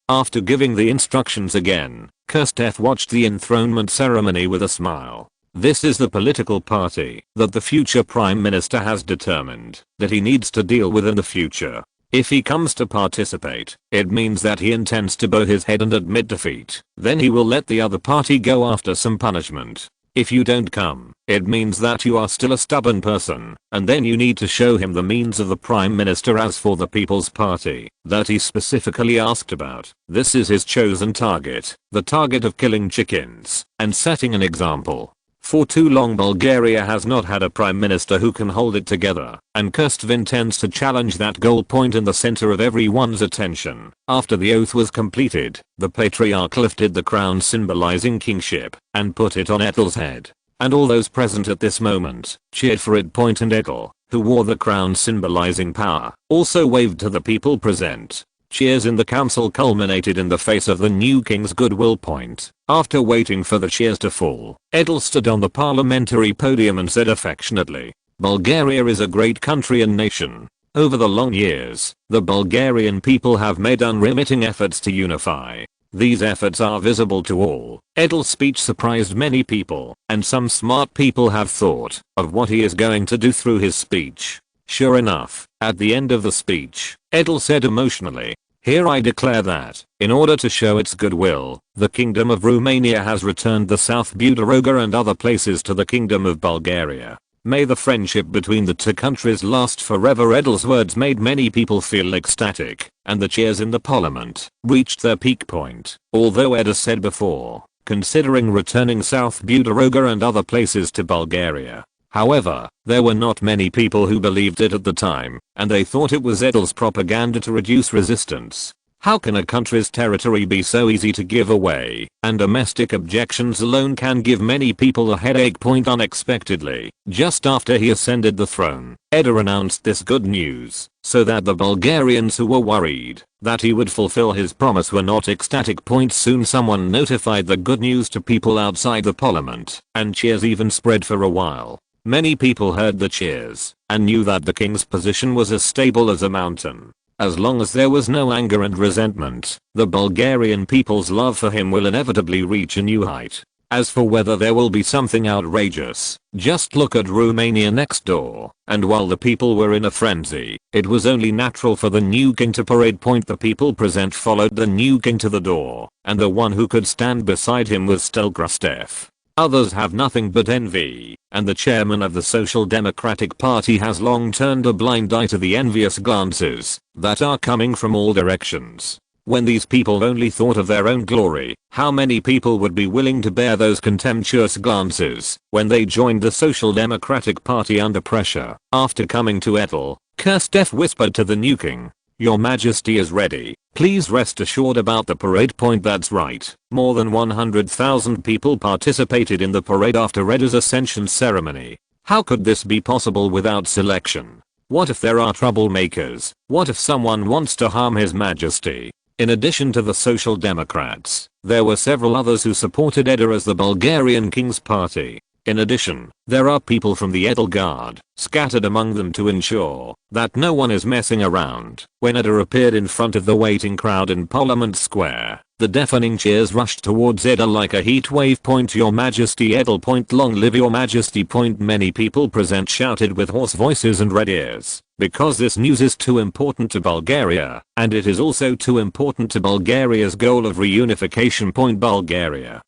After giving the instructions again, Kirstev watched the enthronement ceremony with a smile. This is the political party that the future prime minister has determined that he needs to deal with in the future. If he comes to participate, it means that he intends to bow his head and admit defeat. Then he will let the other party go after some punishment. If you don't come, it means that you are still a stubborn person, and then you need to show him the means of the prime minister. As for the People's Party that he specifically asked about, this is his chosen target, the target of killing chickens and setting an example. For too long Bulgaria has not had a prime minister who can hold it together, and Kirstev intends to challenge that goal. In the center of everyone's attention, after the oath was completed, the patriarch lifted the crown symbolizing kingship and put it on Edel's head. And all those present at this moment cheered for it. And Edel, who wore the crown symbolizing power, also waved to the people present. Cheers in the council culminated in the face of the new king's goodwill point. After waiting for the cheers to fall, Edel stood on the parliamentary podium and said affectionately, "Bulgaria is a great country and nation. Over the long years, the Bulgarian people have made unremitting efforts to unify. These efforts are visible to all." Edel's speech surprised many people, and some smart people have thought of what he is going to do through his speech. Sure enough, at the end of the speech, Edel said emotionally, "Here I declare that, in order to show its goodwill, the Kingdom of Romania has returned the South Budaroga and other places to the Kingdom of Bulgaria. May the friendship between the two countries last forever." Edel's words made many people feel ecstatic, and the cheers in the parliament reached their peak point. Although Edel said before, considering returning South Budaroga and other places to Bulgaria. However, there were not many people who believed it at the time, and they thought it was Edel's propaganda to reduce resistance. How can a country's territory be so easy to give away, and domestic objections alone can give many people a headache? Unexpectedly, just after he ascended the throne, Edel announced this good news, so that the Bulgarians who were worried that he would fulfill his promise were not ecstatic. Soon someone notified the good news to people outside the parliament, and cheers even spread for a while. Many people heard the cheers, and knew that the king's position was as stable as a mountain. As long as there was no anger and resentment, the Bulgarian people's love for him will inevitably reach a new height. As for whether there will be something outrageous, just look at Romania next door, and while the people were in a frenzy, it was only natural for the new king to parade. The people present followed the new king to the door, and the one who could stand beside him was still Grustev. Others have nothing but envy, and the chairman of the Social Democratic Party has long turned a blind eye to the envious glances that are coming from all directions. When these people only thought of their own glory, how many people would be willing to bear those contemptuous glances when they joined the Social Democratic Party under pressure? After coming to Edel, Grustev whispered to the new king, "Your Majesty is ready. Please rest assured about the parade." That's right. More than 100,000 people participated in the parade after Edel's ascension ceremony. How could this be possible without selection? What if there are troublemakers? What if someone wants to harm His Majesty? In addition to the Social Democrats, there were several others who supported Edel as the Bulgarian King's party. In addition, there are people from the Edel Guard scattered among them to ensure that no one is messing around. When Edel appeared in front of the waiting crowd in Parliament Square, the deafening cheers rushed towards Edel like a heat wave. "Your Majesty Edel." "Long live your Majesty." Many people present shouted with hoarse voices and red ears, because this news is too important to Bulgaria, and it is also too important to Bulgaria's goal of reunification. Bulgaria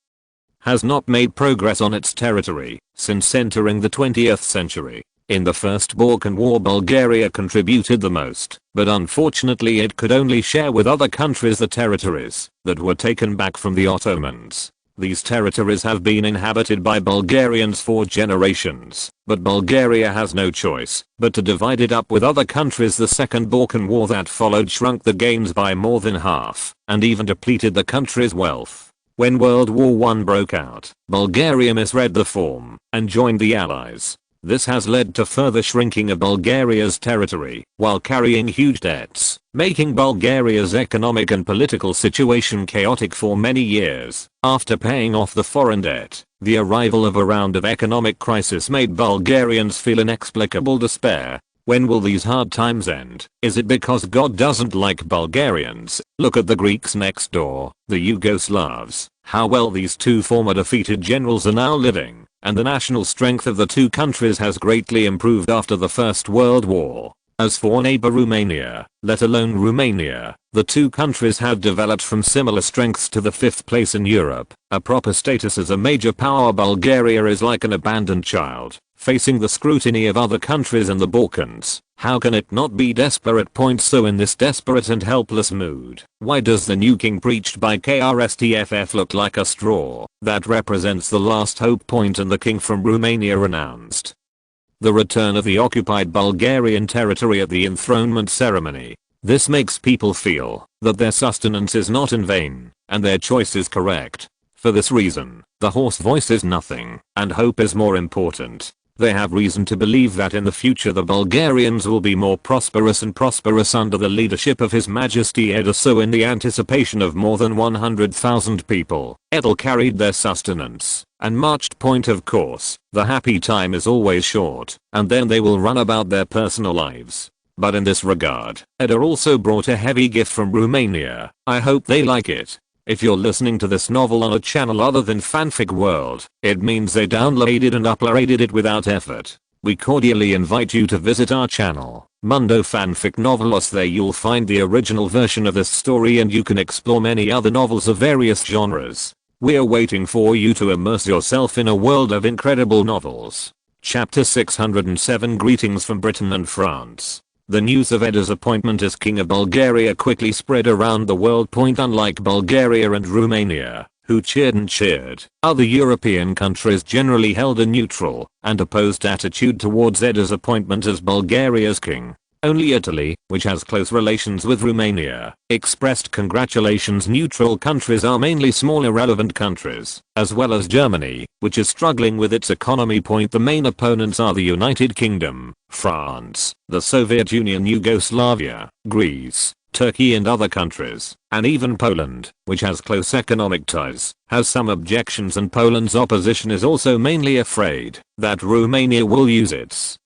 has not made progress on its territory since entering the 20th century. In the First Balkan War, Bulgaria contributed the most, but unfortunately it could only share with other countries the territories that were taken back from the Ottomans. These territories have been inhabited by Bulgarians for generations, but Bulgaria has no choice but to divide it up with other countries. The Second Balkan War that followed shrunk the gains by more than half, and even depleted the country's wealth. When World War I broke out, Bulgaria misread the form and joined the Allies. This has led to further shrinking of Bulgaria's territory while carrying huge debts, making Bulgaria's economic and political situation chaotic for many years. After paying off the foreign debt, the arrival of a round of economic crisis made Bulgarians feel inexplicable despair. When will these hard times end? Is it because God doesn't like Bulgarians? Look at the Greeks next door, the Yugoslavs, how well these two former defeated generals are now living, and the national strength of the two countries has greatly improved after the First World War. As for neighbor Romania, let alone Romania, the two countries have developed from similar strengths to the 5th place in Europe, a proper status as a major power. Bulgaria is like an abandoned child, facing the scrutiny of other countries in the Balkans. How can it not be desperate? So in this desperate and helpless mood, why does the new king preached by Krstff look like a straw that represents the last hope? And the king from Romania announced the return of the occupied Bulgarian territory at the enthronement ceremony. This makes people feel that their sustenance is not in vain, and their choice is correct. For this reason, the hoarse voice is nothing, and hope is more important. They have reason to believe that in the future the Bulgarians will be more prosperous and prosperous under the leadership of His Majesty Edel. So in the anticipation of more than 100,000 people, Edel carried their sustenance and marched. Point of course, the happy time is always short, and then they will run about their personal lives. But in this regard, Edel also brought a heavy gift from Romania. I hope they like it. If you're listening to this novel on a channel other than Fanfic World, it means they downloaded and uploaded it without effort. We cordially invite you to visit our channel, Mundo Fanfic Novelos. There you'll find the original version of this story and you can explore many other novels of various genres. We're waiting for you to immerse yourself in a world of incredible novels. Chapter 607 Greetings from Britain and France. The news of Edel's appointment as King of Bulgaria quickly spread around the world. Unlike Bulgaria and Romania, who cheered, other European countries generally held a neutral and opposed attitude towards Edel's appointment as Bulgaria's king. Only Italy, which has close relations with Romania, expressed congratulations. Neutral countries are mainly small irrelevant countries, as well as Germany, which is struggling with its economy. The main opponents are the United Kingdom, France, the Soviet Union, Yugoslavia, Greece, Turkey and other countries, and even Poland, which has close economic ties, has some objections, and Poland's opposition is also mainly afraid that Romania will use its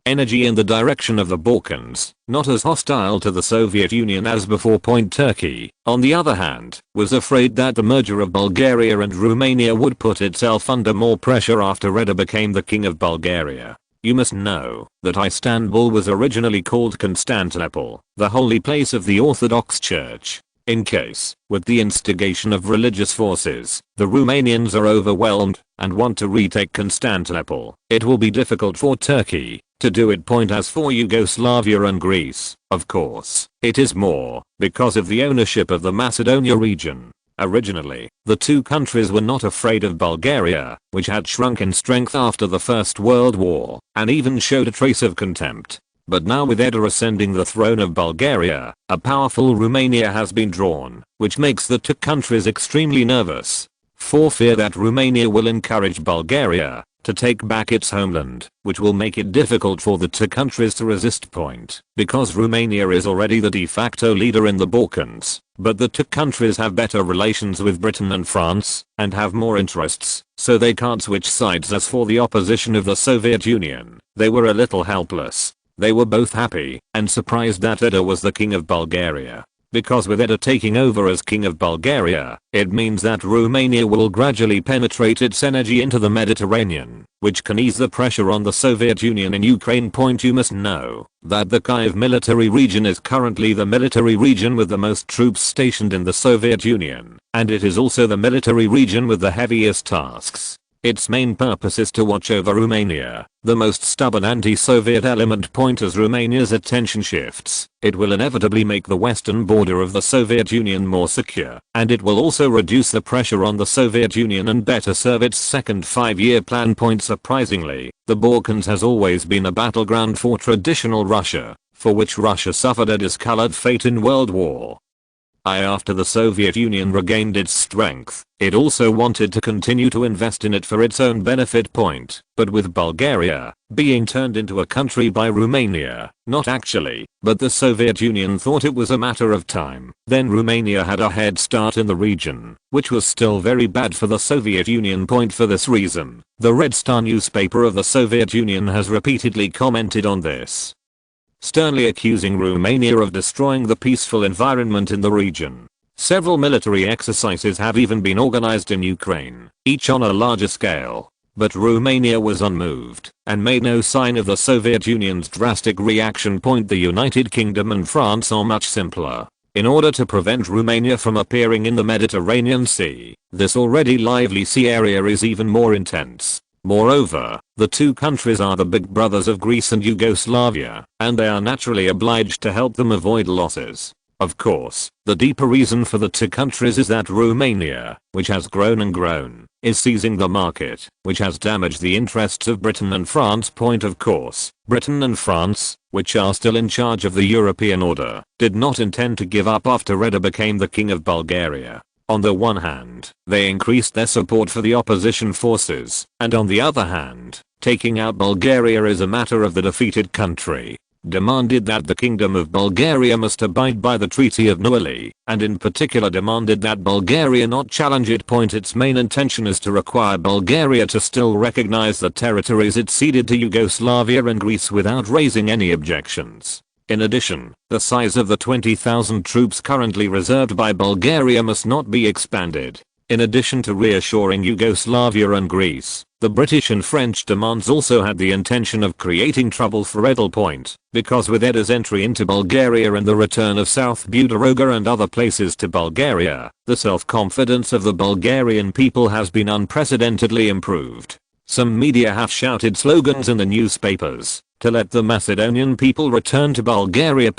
energy in the direction of the Balkans, not as hostile to the Soviet Union as before. Turkey, on the other hand, was afraid that the merger of Bulgaria and Romania would put itself under more pressure after Edel became the king of Bulgaria. You must know that Istanbul was originally called Constantinople, the holy place of the Orthodox Church. In case, with the instigation of religious forces, the Romanians are overwhelmed and want to retake Constantinople, it will be difficult for Turkey to do it. As for Yugoslavia and Greece, of course, it is more because of the ownership of the Macedonia region. Originally, the two countries were not afraid of Bulgaria, which had shrunk in strength after the First World War, and even showed a trace of contempt. But now with Edel ascending the throne of Bulgaria, a powerful Romania has been drawn, which makes the two countries extremely nervous, for fear that Romania will encourage Bulgaria to take back its homeland, which will make it difficult for the two countries to resist. Because Romania is already the de facto leader in the Balkans, but the two countries have better relations with Britain and France, and have more interests, so they can't switch sides. As for the opposition of the Soviet Union, they were a little helpless. They were both happy and surprised that Edel was the king of Bulgaria. Because with Edel taking over as king of Bulgaria, it means that Romania will gradually penetrate its energy into the Mediterranean, which can ease the pressure on the Soviet Union in Ukraine. You must know that the Kiev military region is currently the military region with the most troops stationed in the Soviet Union, and it is also the military region with the heaviest tasks. Its main purpose is to watch over Romania, the most stubborn anti-Soviet element. As Romania's attention shifts, it will inevitably make the western border of the Soviet Union more secure, and it will also reduce the pressure on the Soviet Union and better serve its second five-year plan. Surprisingly, the Balkans has always been a battleground for traditional Russia, for which Russia suffered a discolored fate in World War I. After the Soviet Union regained its strength, it also wanted to continue to invest in it for its own benefit. But with Bulgaria being turned into a country by Romania, not actually, but the Soviet Union thought it was a matter of time, then Romania had a head start in the region, which was still very bad for the Soviet Union. For this reason, the Red Star newspaper of the Soviet Union has repeatedly commented on this, sternly accusing Romania of destroying the peaceful environment in the region. Several military exercises have even been organized in Ukraine, each on a larger scale. But Romania was unmoved and made no sign of the Soviet Union's drastic reaction. The United Kingdom and France are much simpler. In order to prevent Romania from appearing in the Mediterranean Sea, this already lively sea area is even more intense. Moreover, the two countries are the big brothers of Greece and Yugoslavia, and they are naturally obliged to help them avoid losses. Of course, the deeper reason for the two countries is that Romania, which has grown and grown, is seizing the market, which has damaged the interests of Britain and France. Of course, Britain and France, which are still in charge of the European order, did not intend to give up after Edel became the king of Bulgaria. On the one hand, they increased their support for the opposition forces, and on the other hand, taking out Bulgaria is a matter of the defeated country, demanded that the Kingdom of Bulgaria must abide by the Treaty of Neuilly, and in particular demanded that Bulgaria not challenge it. Its main intention is to require Bulgaria to still recognize the territories it ceded to Yugoslavia and Greece without raising any objections. In addition, the size of the 20,000 troops currently reserved by Bulgaria must not be expanded. In addition to reassuring Yugoslavia and Greece, the British and French demands also had the intention of creating trouble for Edel Point, because with Eda's entry into Bulgaria and the return of South Budaroga and other places to Bulgaria, the self-confidence of the Bulgarian people has been unprecedentedly improved. Some media have shouted slogans in the newspapers to let the Macedonian people return to Bulgaria.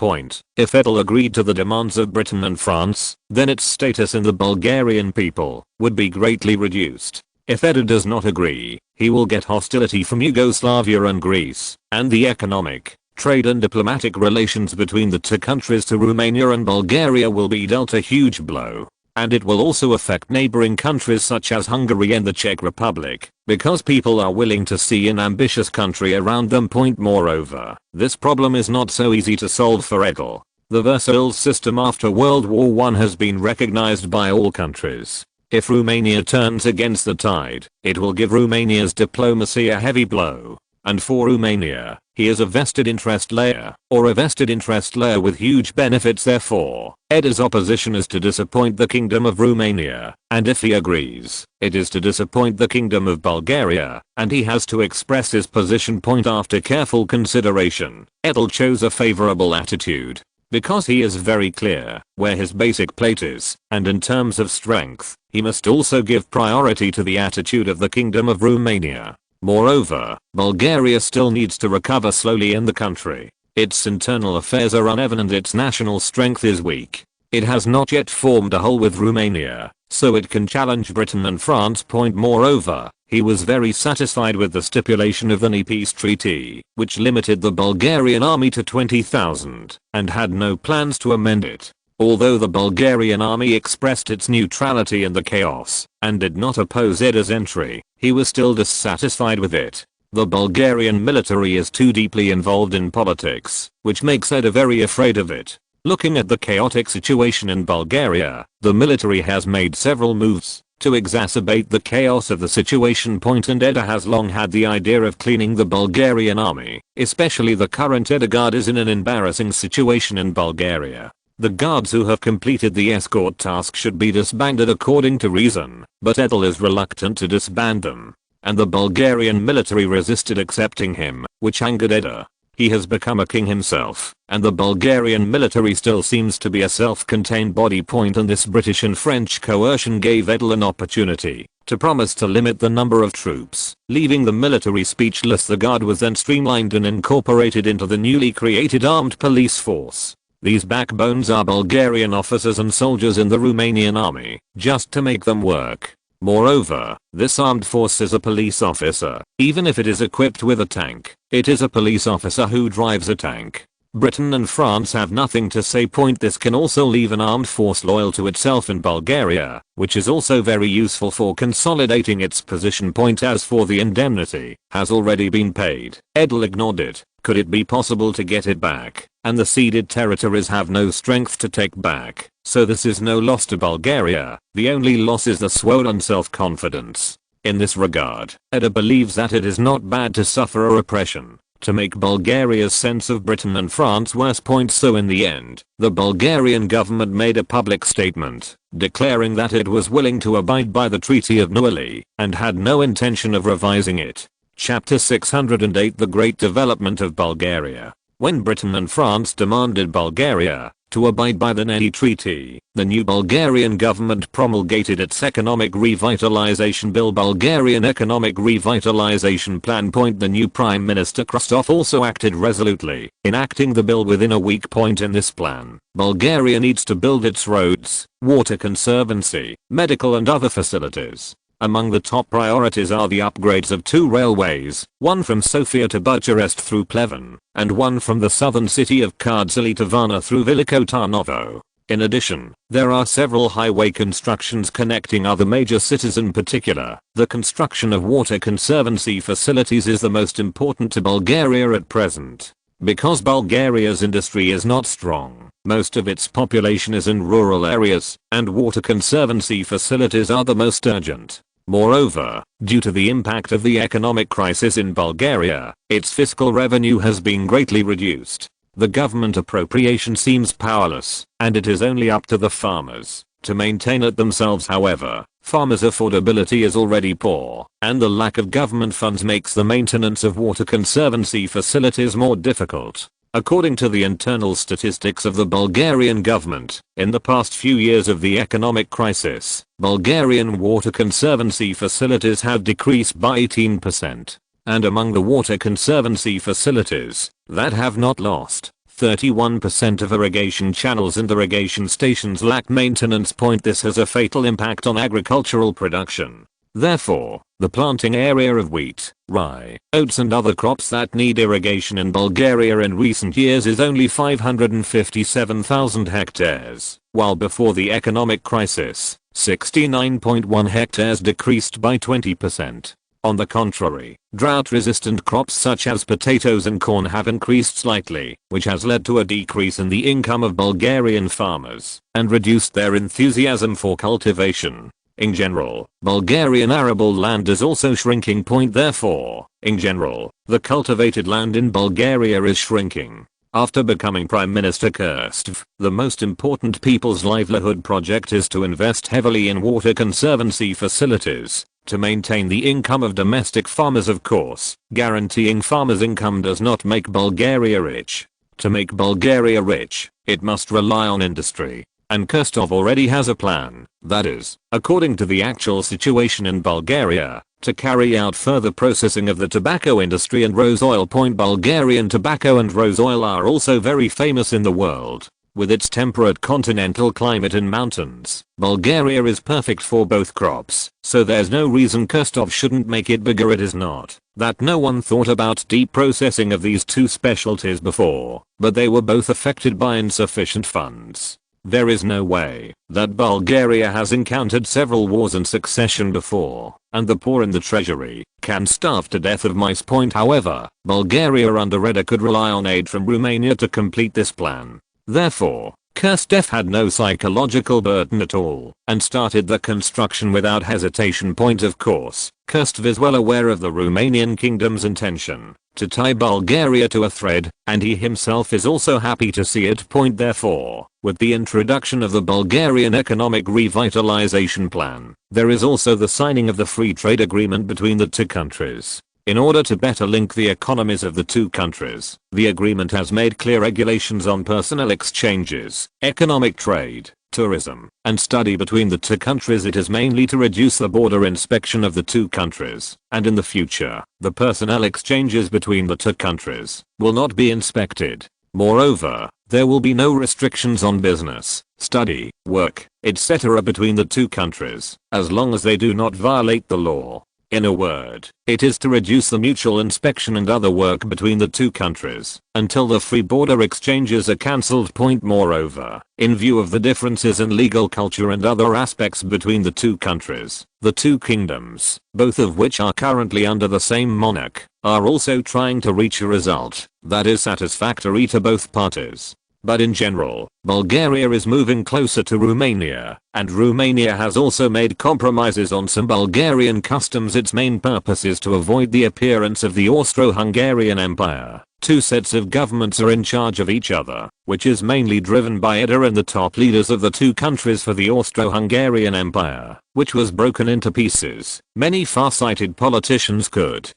If Edel agreed to the demands of Britain and France, then its status in the Bulgarian people would be greatly reduced. If Edel does not agree, he will get hostility from Yugoslavia and Greece, and the economic, trade and diplomatic relations between the two countries to Romania and Bulgaria will be dealt a huge blow. And it will also affect neighboring countries such as Hungary and the Czech Republic, because people are willing to see an ambitious country around them. Moreover, this problem is not so easy to solve for Edel. The Versailles system after World War I has been recognized by all countries. If Romania turns against the tide, it will give Romania's diplomacy a heavy blow. And for Romania, he is a vested interest layer, or a vested interest layer with huge benefits. Therefore, Edel's opposition is to disappoint the Kingdom of Romania, and if he agrees, it is to disappoint the Kingdom of Bulgaria, and he has to express his position. After careful consideration, Edel chose a favorable attitude, because he is very clear where his basic plate is, and in terms of strength, he must also give priority to the attitude of the Kingdom of Romania. Moreover, Bulgaria still needs to recover slowly in the country. Its internal affairs are uneven and its national strength is weak. It has not yet formed a whole with Romania, so it can challenge Britain and France. Moreover, he was very satisfied with the stipulation of the peace treaty, which limited the Bulgarian army to 20,000, and had no plans to amend it. Although the Bulgarian army expressed its neutrality in the chaos, and did not oppose Eda's entry, he was still dissatisfied with it. The Bulgarian military is too deeply involved in politics, which makes Eda very afraid of it. Looking at the chaotic situation in Bulgaria, the military has made several moves to exacerbate the chaos of the situation. And Eda has long had the idea of cleaning the Bulgarian army, especially the current Eda Guard is in an embarrassing situation in Bulgaria. The guards who have completed the escort task should be disbanded according to reason, but Edel is reluctant to disband them, and the Bulgarian military resisted accepting him, which angered Eda. He has become a king himself, and the Bulgarian military still seems to be a self-contained body. And this British and French coercion gave Edel an opportunity to promise to limit the number of troops, leaving the military speechless. The guard was then streamlined and incorporated into the newly created armed police force. These backbones are Bulgarian officers and soldiers in the Romanian army, just to make them work. Moreover, this armed force is a police officer. Even if it is equipped with a tank, it is a police officer who drives a tank. Britain and France have nothing to say. This can also leave an armed force loyal to itself in Bulgaria, which is also very useful for consolidating its position. As for the indemnity, has already been paid. Edel ignored it. Could it be possible to get it back? And the ceded territories have no strength to take back, so this is no loss to Bulgaria. The only loss is the swollen self-confidence. In this regard, Eda believes that it is not bad to suffer a repression to make Bulgaria's sense of Britain and France worse. So in the end, the Bulgarian government made a public statement, declaring that it was willing to abide by the Treaty of Neuilly, and had no intention of revising it. Chapter 608 The Great Development of Bulgaria. When Britain and France demanded Bulgaria to abide by the Neuilly Treaty, the new Bulgarian government promulgated its Economic Revitalization Bill, Bulgarian Economic Revitalization Plan. The new Prime Minister Kristov also acted resolutely, enacting the bill within a week. In this plan, Bulgaria needs to build its roads, water conservancy, medical and other facilities. Among the top priorities are the upgrades of 2 railways, one from Sofia to Bucharest through Pleven, and one from the southern city of Cardzili to Varna through Veliko Tarnovo. In addition, there are several highway constructions connecting other major cities. In particular, the construction of water conservancy facilities is the most important to Bulgaria at present. Because Bulgaria's industry is not strong, most of its population is in rural areas, and water conservancy facilities are the most urgent. Moreover, due to the impact of the economic crisis in Bulgaria, its fiscal revenue has been greatly reduced. The government appropriation seems powerless, and it is only up to the farmers to maintain it themselves. However, farmers' affordability is already poor, and the lack of government funds makes the maintenance of water conservancy facilities more difficult. According to the internal statistics of the Bulgarian government, in the past few years of the economic crisis, Bulgarian water conservancy facilities have decreased by 18%. And among the water conservancy facilities that have not lost, 31% of irrigation channels and irrigation stations lack maintenance. This has a fatal impact on agricultural production. Therefore, the planting area of wheat, rye, oats and other crops that need irrigation in Bulgaria in recent years is only 557,000 hectares, while before the economic crisis, 69.1 hectares decreased by 20%. On the contrary, drought-resistant crops such as potatoes and corn have increased slightly, which has led to a decrease in the income of Bulgarian farmers and reduced their enthusiasm for cultivation. In general, Bulgarian arable land is also shrinking. Therefore, in general, the cultivated land in Bulgaria is shrinking. After becoming Prime Minister Kirstev, the most important people's livelihood project is to invest heavily in water conservancy facilities to maintain the income of domestic farmers. Of course, guaranteeing farmers' income does not make Bulgaria rich. To make Bulgaria rich, it must rely on industry. And Kirstev already has a plan, that is, according to the actual situation in Bulgaria, to carry out further processing of the tobacco industry and rose oil. Bulgarian tobacco and rose oil are also very famous in the world. With its temperate continental climate and mountains, Bulgaria is perfect for both crops, so there's no reason Kirstev shouldn't make it bigger. It is not that no one thought about deep processing of these two specialties before, but they were both affected by insufficient funds. There is no way that Bulgaria has encountered several wars in succession before, and the poor in the treasury can starve to death of mice. However, Bulgaria under Edel could rely on aid from Romania to complete this plan. Therefore, Kirstev had no psychological burden at all and started the construction without hesitation. Of course, Kirstev is well aware of the Romanian kingdom's intention to tie Bulgaria to a thread, and he himself is also happy to see it. Therefore, with the introduction of the Bulgarian economic revitalization plan, there is also the signing of the free trade agreement between the two countries. In order to better link the economies of the two countries, the agreement has made clear regulations on personnel exchanges, economic trade, tourism, and study between the two countries. It is mainly to reduce the border inspection of the two countries, and in the future, the personnel exchanges between the two countries will not be inspected. Moreover, there will be no restrictions on business, study, work, etc. between the two countries, as long as they do not violate the law. In a word, it is to reduce the mutual inspection and other work between the two countries until the free border exchanges are cancelled. Moreover, in view of the differences in legal culture and other aspects between the two countries, the two kingdoms, both of which are currently under the same monarch, are also trying to reach a result that is satisfactory to both parties. But in general, Bulgaria is moving closer to Romania, and Romania has also made compromises on some Bulgarian customs. Its main purpose is to avoid the appearance of the Austro-Hungarian Empire. Two sets of governments are in charge of each other, which is mainly driven by Edel and the top leaders of the two countries. For the Austro-Hungarian Empire, which was broken into pieces, many far-sighted politicians could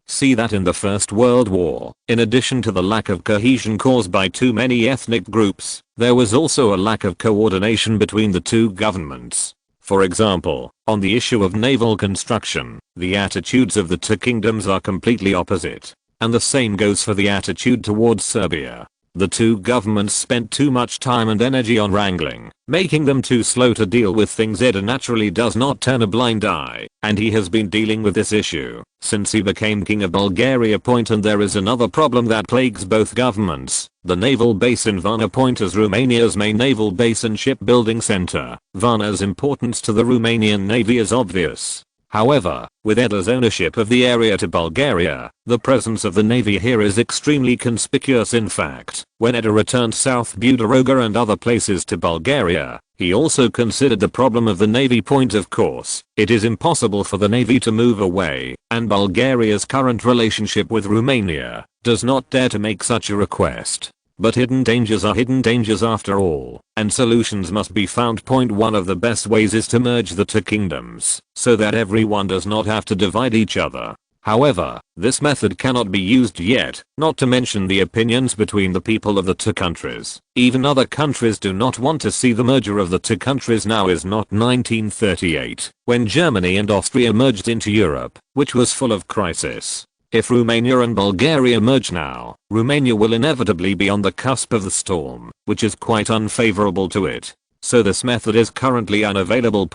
see that in the First World War, in addition to the lack of cohesion caused by too many ethnic groups, there was also a lack of coordination between the two governments. For example, on the issue of naval construction, the attitudes of the two kingdoms are completely opposite. And the same goes for the attitude towards Serbia. The two governments spent too much time and energy on wrangling, making them too slow to deal with things. Edel naturally does not turn a blind eye, and he has been dealing with this issue since he became king of Bulgaria. And there is another problem that plagues both governments. The naval base in Varna is Romania's main naval base and shipbuilding center. Varna's importance to the Romanian Navy is obvious. However, with Edel's ownership of the area to Bulgaria, the presence of the Navy here is extremely conspicuous. In fact, when Edel returned South Budaroga and other places to Bulgaria, he also considered the problem of the Navy. Of course, it is impossible for the Navy to move away, and Bulgaria's current relationship with Romania does not dare to make such a request. But hidden dangers are hidden dangers after all, and solutions must be found. One of the best ways is to merge the two kingdoms, so that everyone does not have to divide each other. However, this method cannot be used yet, not to mention the opinions between the people of the two countries. Even other countries do not want to see the merger of the two countries. Now is not 1938, when Germany and Austria merged into Europe, which was full of crisis. If Romania and Bulgaria merge now, Romania will inevitably be on the cusp of the storm, which is quite unfavorable to it. So this method is currently unavailable.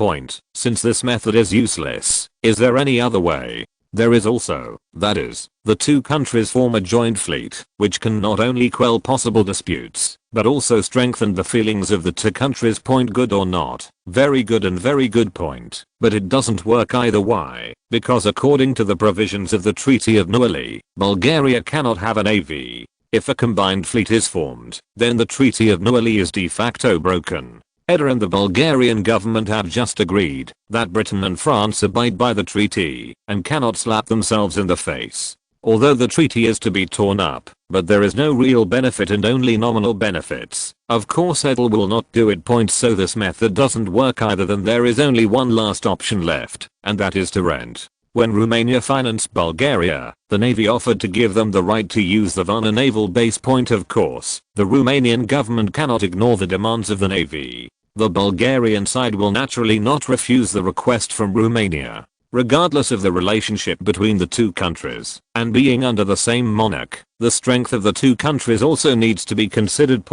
Since this method is useless, is there any other way? There is also, that is, the two countries form a joint fleet, which can not only quell possible disputes, but also strengthen the feelings of the two countries. Good or not, very good and very good point, but it doesn't work either. Why? Because according to the provisions of the Treaty of Neuilly, Bulgaria cannot have a navy. If a combined fleet is formed, then the Treaty of Neuilly is de facto broken. Edel and the Bulgarian government have just agreed that Britain and France abide by the treaty and cannot slap themselves in the face. Although the treaty is to be torn up, but there is no real benefit and only nominal benefits. Of course Edel will not do it. So this method doesn't work either. Then there is only one last option left, and that is to rent. When Romania financed Bulgaria, the Navy offered to give them the right to use the Varna naval base. Of course, the Romanian government cannot ignore the demands of the Navy. The Bulgarian side will naturally not refuse the request from Romania. Regardless of the relationship between the two countries, and being under the same monarch, the strength of the two countries also needs to be considered.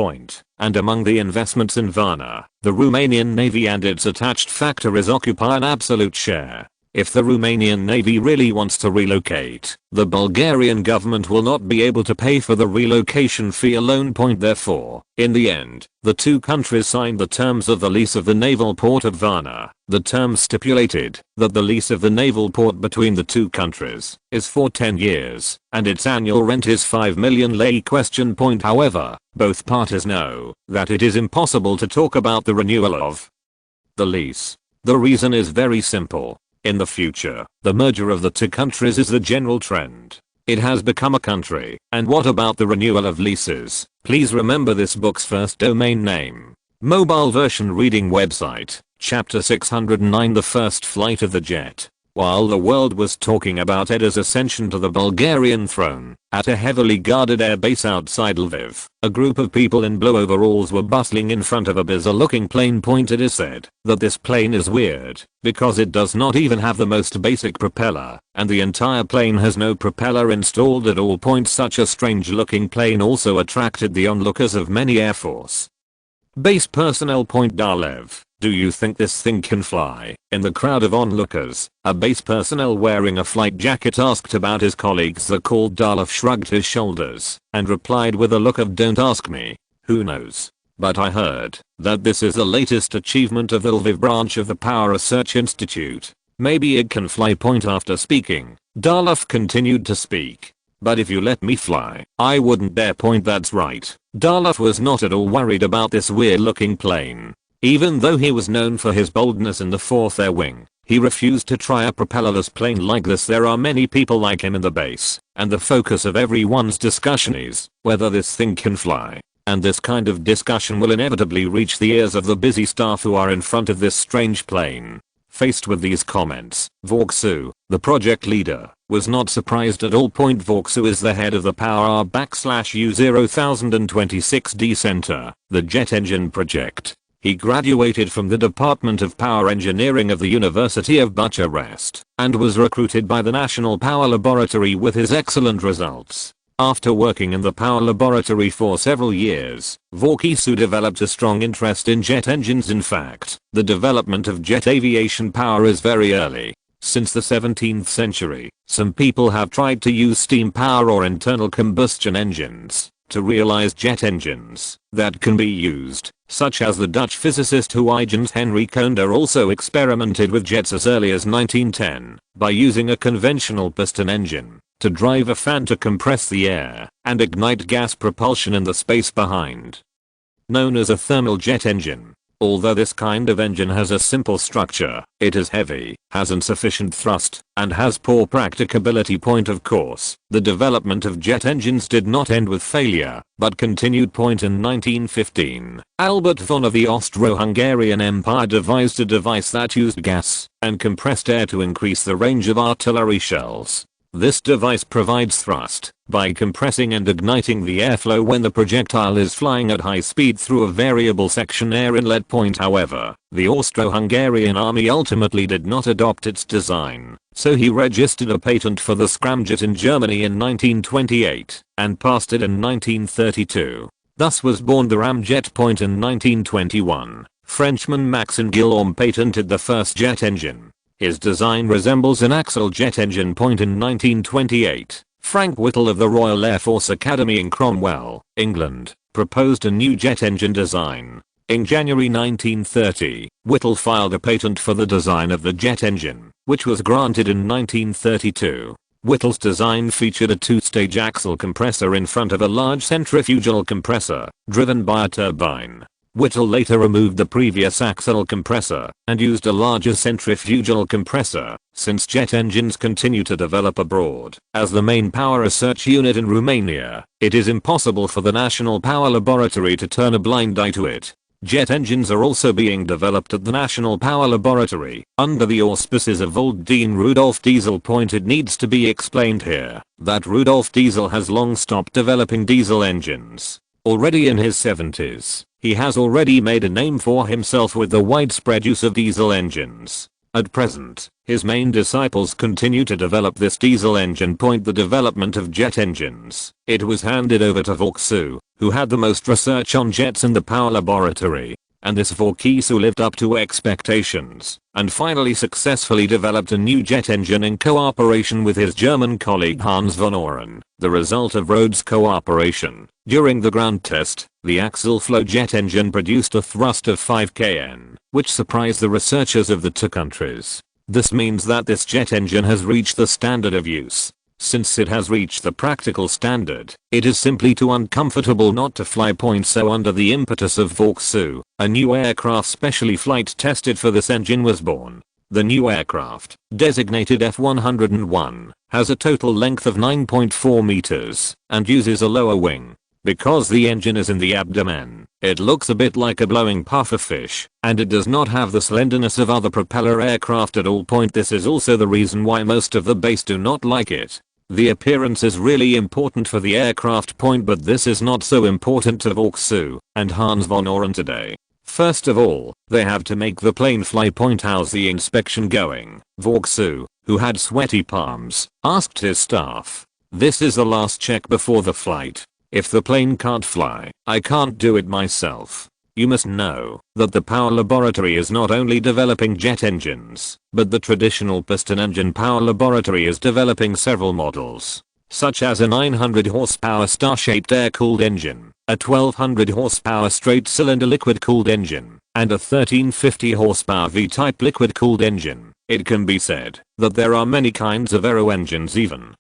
And among the investments in Varna, the Romanian Navy and its attached factories occupy an absolute share. If the Romanian Navy really wants to relocate, the Bulgarian government will not be able to pay for the relocation fee alone. Therefore, in the end, the two countries signed the terms of the lease of the naval port of Varna. The terms stipulated that the lease of the naval port between the two countries is for 10 years, and its annual rent is 5 million lei. However, both parties know that it is impossible to talk about the renewal of the lease. The reason is very simple. In the future, the merger of the two countries is the general trend. It has become a country, and what about the renewal of leases? Please remember this book's first domain name. Mobile version reading website, chapter 609, The First Flight of the Jet. While the world was talking about Edel's ascension to the Bulgarian throne, at a heavily guarded airbase outside Lviv, a group of people in blue overalls were bustling in front of a bizarre looking plane. It is said that this plane is weird, because it does not even have the most basic propeller, and the entire plane has no propeller installed at all. Such a strange looking plane also attracted the onlookers of many Air Force base personnel. Darlev, do you think this thing can fly? In the crowd of onlookers, a base personnel wearing a flight jacket asked about his colleagues. The called Darlev shrugged his shoulders and replied with a look of "Don't ask me. Who knows? But I heard that this is the latest achievement of the Lviv branch of the Power Research Institute. Maybe it can fly." After speaking, Darlev continued to speak. "But if you let me fly, I wouldn't dare." That's right. Darlev was not at all worried about this weird looking plane. Even though he was known for his boldness in the 4th Air Wing, he refused to try a propellerless plane like this. There are many people like him in the base, and the focus of everyone's discussion is whether this thing can fly. And this kind of discussion will inevitably reach the ears of the busy staff who are in front of this strange plane. Faced with these comments, Vorksu, the project leader, was not surprised at all. Vorksu is the head of the Power R/U0026D Center, the jet engine project. He graduated from the Department of Power Engineering of the University of Bucharest and was recruited by the National Power Laboratory with his excellent results. After working in the power laboratory for several years, Vorkisu developed a strong interest in jet engines. In fact, the development of jet aviation power is very early. Since the 17th century, some people have tried to use steam power or internal combustion engines to realize jet engines that can be used, such as the Dutch physicist Huygens Henry Koender also experimented with jets as early as 1910 by using a conventional piston engine to drive a fan to compress the air and ignite gas propulsion in the space behind. Known as a thermal jet engine. Although this kind of engine has a simple structure, it is heavy, has insufficient thrust, and has poor practicability. Of course, the development of jet engines did not end with failure, but continued. In 1915, Albert von of the Austro-Hungarian Empire devised a device that used gas and compressed air to increase the range of artillery shells. This device provides thrust by compressing and igniting the airflow when the projectile is flying at high speed through a variable section air inlet. However, the Austro-Hungarian army ultimately did not adopt its design, so he registered a patent for the scramjet in Germany in 1928 and passed it in 1932. Thus was born the ramjet. In 1921, Frenchman Maxime Guillaume patented the first jet engine. His design resembles an axial jet engine. In 1928, Frank Whittle of the Royal Air Force Academy in Cromwell, England, proposed a new jet engine design. In January 1930, Whittle filed a patent for the design of the jet engine, which was granted in 1932. Whittle's design featured a two-stage axial compressor in front of a large centrifugal compressor, driven by a turbine. Whittle later removed the previous axial compressor and used a larger centrifugal compressor. Since jet engines continue to develop abroad as the main power research unit in Romania, it is impossible for the National Power Laboratory to turn a blind eye to it. Jet engines are also being developed at the National Power Laboratory under the auspices of old Dean Rudolf Diesel. It needs to be explained here that Rudolf Diesel has long stopped developing diesel engines. Already in his 70s, he has already made a name for himself with the widespread use of diesel engines. At present, his main disciples continue to develop this diesel engine. The development of jet engines. It was handed over to Vorkisu, who had the most research on jets in the power laboratory. And this Vorkisu lived up to expectations and finally successfully developed a new jet engine in cooperation with his German colleague Hans von Ohren, the result of Rhodes cooperation. During the ground test, the axial flow jet engine produced a thrust of 5 kN, which surprised the researchers of the two countries. This means that this jet engine has reached the standard of use. Since it has reached the practical standard, it is simply too uncomfortable not to fly. So under the impetus of Vorkisu, a new aircraft specially flight tested for this engine was born. The new aircraft, designated F-101, has a total length of 9.4 meters and uses a lower wing. Because the engine is in the abdomen, it looks a bit like a blowing pufferfish, and it does not have the slenderness of other propeller aircraft at all. This is also the reason why most of the base do not like it. The appearance is really important for the aircraft. But this is not so important to Vorkisu and Hans von Ohren today. First of all, they have to make the plane fly. How's the inspection going? Vorkisu, who had sweaty palms, asked his staff. This is the last check before the flight. If the plane can't fly, I can't do it myself. You must know that the power laboratory is not only developing jet engines, but the traditional piston engine power laboratory is developing several models, such as a 900 horsepower star-shaped air-cooled engine, a 1200 horsepower straight-cylinder liquid-cooled engine, and a 1350 horsepower V-type liquid-cooled engine. It can be said that there are many kinds of aero engines even.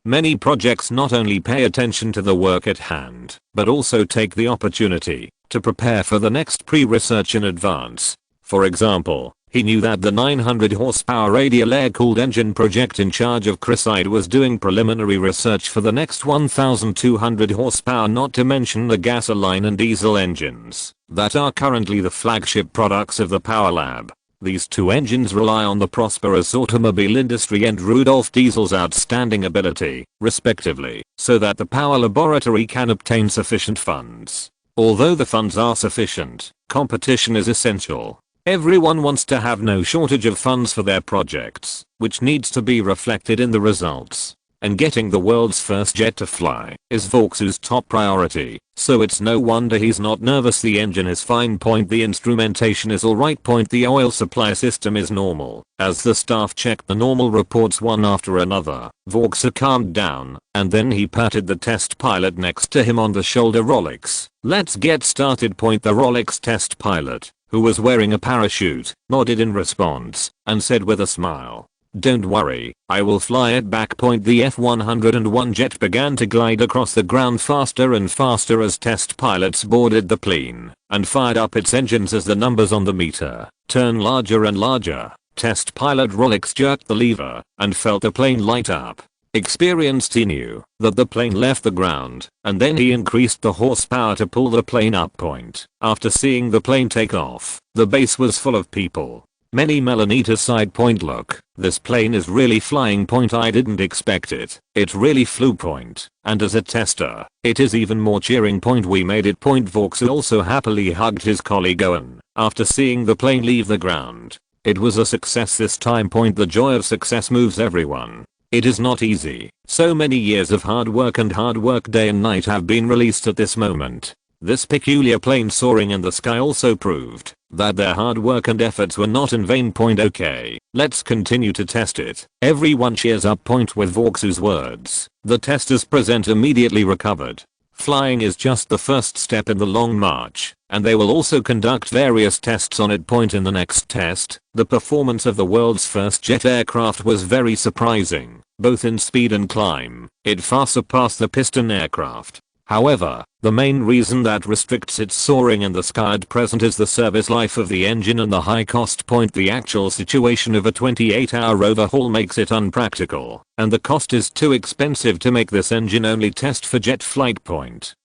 Many projects not only pay attention to the work at hand, but also take the opportunity to prepare for the next pre-research in advance. For example, he knew that the 900 horsepower radial air-cooled engine project in charge of Chris Ide was doing preliminary research for the next 1200 horsepower, not to mention the gasoline and diesel engines that are currently the flagship products of the Power Lab. These two engines rely on the prosperous automobile industry and Rudolf Diesel's outstanding ability, respectively, so that the Power Laboratory can obtain sufficient funds. Although the funds are sufficient, competition is essential. Everyone wants to have no shortage of funds for their projects, which needs to be reflected in the results. and getting the world's first jet to fly is Vauxhall's top priority, so it's no wonder he's not nervous. The engine is fine. The instrumentation is alright. The oil supply system is normal. As the staff checked the normal reports one after another, Vauxhall calmed down, and then he patted the test pilot next to him on the shoulder. Rolex, let's get started. The Rolex test pilot, who was wearing a parachute, nodded in response, and said with a smile, "Don't worry, I will fly it back." The F-101 jet began to glide across the ground faster and faster as test pilots boarded the plane and fired up its engines as the numbers on the meter turned larger and larger. Test pilot Rolex jerked the lever and felt the plane light up. Experienced, he knew that the plane left the ground, and then he increased the horsepower to pull the plane up. After seeing the plane take off, the base was full of people. Many Melanita sighed. Look, this plane is really flying. I didn't expect it. It really flew. And as a tester, it is even more cheering. We made it. Vauxhall also happily hugged his colleague Owen after seeing the plane leave the ground. It was a success this time. The joy of success moves everyone. It is not easy. So many years of hard work day and night have been released at this moment. This peculiar plane soaring in the sky also proved that their hard work and efforts were not in vain. Okay, let's continue to test it. Everyone cheers up. With Vauxhall's words, the testers present immediately recovered. Flying is just the first step in the long march, and they will also conduct various tests on it. In the next test, the performance of the world's first jet aircraft was very surprising, both in speed and climb. It far surpassed the piston aircraft. However, the main reason that restricts its soaring in the sky at present is the service life of the engine and the high cost. The actual situation of a 28-hour overhaul makes it unpractical, and the cost is too expensive to make this engine only test for jet flight.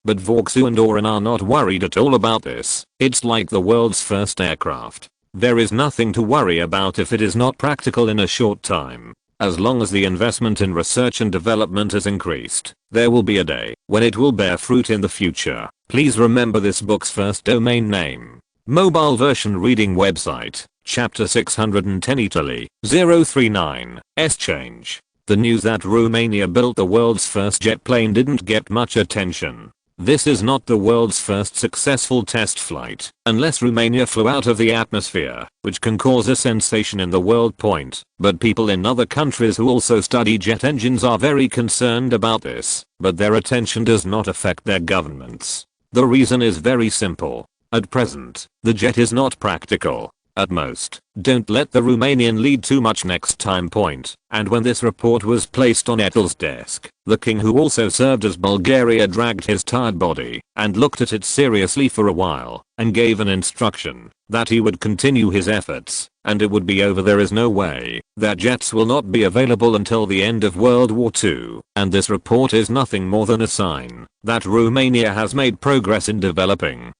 But Vauxhall and Oren are not worried at all about this. It's like the world's first aircraft. There is nothing to worry about if it is not practical in a short time. As long as the investment in research and development has increased, there will be a day when it will bear fruit in the future. Please remember this book's first domain name. Mobile version reading website, chapter 610 Italy, 039, S-change. The news that Romania built the world's first jet plane didn't get much attention. This is not the world's first successful test flight, unless Romania flew out of the atmosphere, which can cause a sensation in the world. But people in other countries who also study jet engines are very concerned about this, but their attention does not affect their governments. The reason is very simple. At present, the jet is not practical. At most, don't let the Romanian lead too much next time. And when this report was placed on Edel's desk, the king, who also served as Bulgaria, dragged his tired body and looked at it seriously for a while and gave an instruction that he would continue his efforts and it would be over. There is no way that jets will not be available until the end of World War II, and this report is nothing more than a sign that Romania has made progress in developing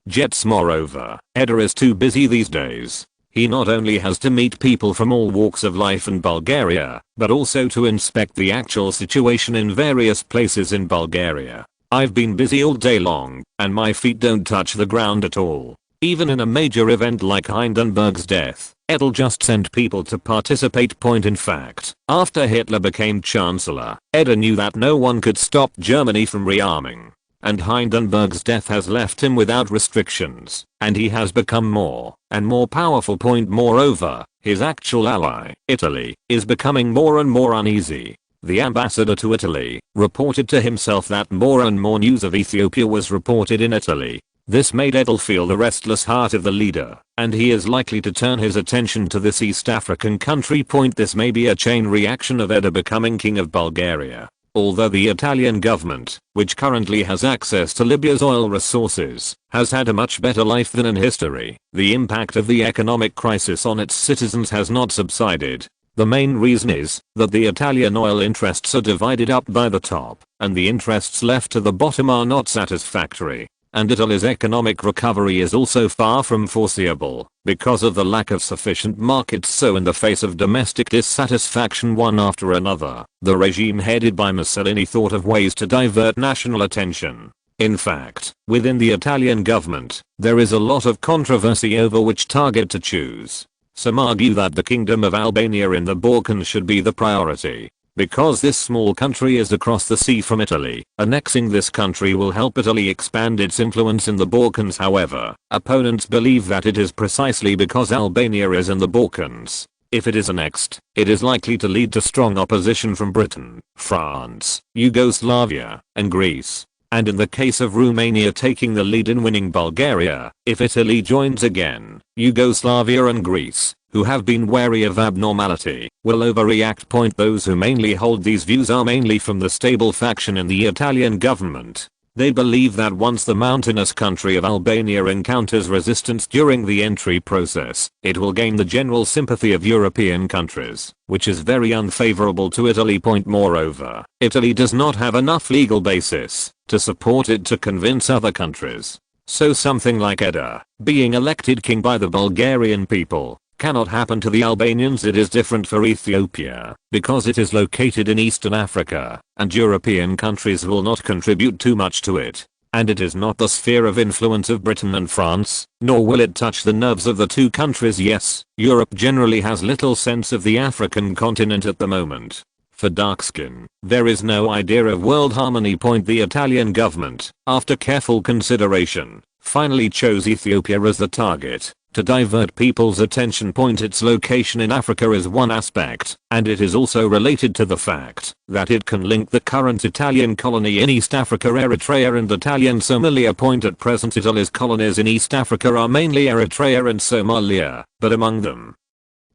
jets. Moreover, Edel is too busy these days. He not only has to meet people from all walks of life in Bulgaria, but also to inspect the actual situation in various places in Bulgaria. I've been busy all day long, and my feet don't touch the ground at all. Even in a major event like Hindenburg's death, Edel just sent people to participate. In fact, after Hitler became chancellor, Edel knew that no one could stop Germany from rearming. And Hindenburg's death has left him without restrictions, and he has become more and more powerful. Moreover, his actual ally, Italy, is becoming more and more uneasy. The ambassador to Italy reported to himself that more and more news of Ethiopia was reported in Italy. This made Edel feel the restless heart of the leader, and he is likely to turn his attention to this East African country. This may be a chain reaction of Edel becoming king of Bulgaria. Although the Italian government, which currently has access to Libya's oil resources, has had a much better life than in history, the impact of the economic crisis on its citizens has not subsided. The main reason is that the Italian oil interests are divided up by the top, and the interests left to the bottom are not satisfactory. And Italy's economic recovery is also far from foreseeable because of the lack of sufficient markets. So in the face of domestic dissatisfaction one after another, the regime headed by Mussolini thought of ways to divert national attention. In fact, within the Italian government, there is a lot of controversy over which target to choose. Some argue that the Kingdom of Albania in the Balkans should be the priority. Because this small country is across the sea from Italy, annexing this country will help Italy expand its influence in the Balkans. However, opponents believe that it is precisely because Albania is in the Balkans. If it is annexed, it is likely to lead to strong opposition from Britain, France, Yugoslavia, and Greece. And in the case of Romania taking the lead in winning Bulgaria, if Italy joins again, Yugoslavia and Greece, who have been wary of abnormality, will overreact. Those who mainly hold these views are mainly from the stable faction in the Italian government. They believe that once the mountainous country of Albania encounters resistance during the entry process, it will gain the general sympathy of European countries, which is very unfavorable to Italy. Moreover, Italy does not have enough legal basis to support it to convince other countries. So something like Eda being elected king by the Bulgarian people cannot happen to the Albanians. It is different for Ethiopia, because it is located in Eastern Africa, and European countries will not contribute too much to it. And it is not the sphere of influence of Britain and France, nor will it touch the nerves of the two countries. Yes, Europe generally has little sense of the African continent at the moment. For dark skin, there is no idea of world harmony. The Italian government, after careful consideration, finally chose Ethiopia as the target to divert people's attention. Its location in Africa is one aspect, and it is also related to the fact that it can link the current Italian colony in East Africa, Eritrea and Italian Somalia. At present Italy's colonies in East Africa are mainly Eritrea and Somalia, but among them,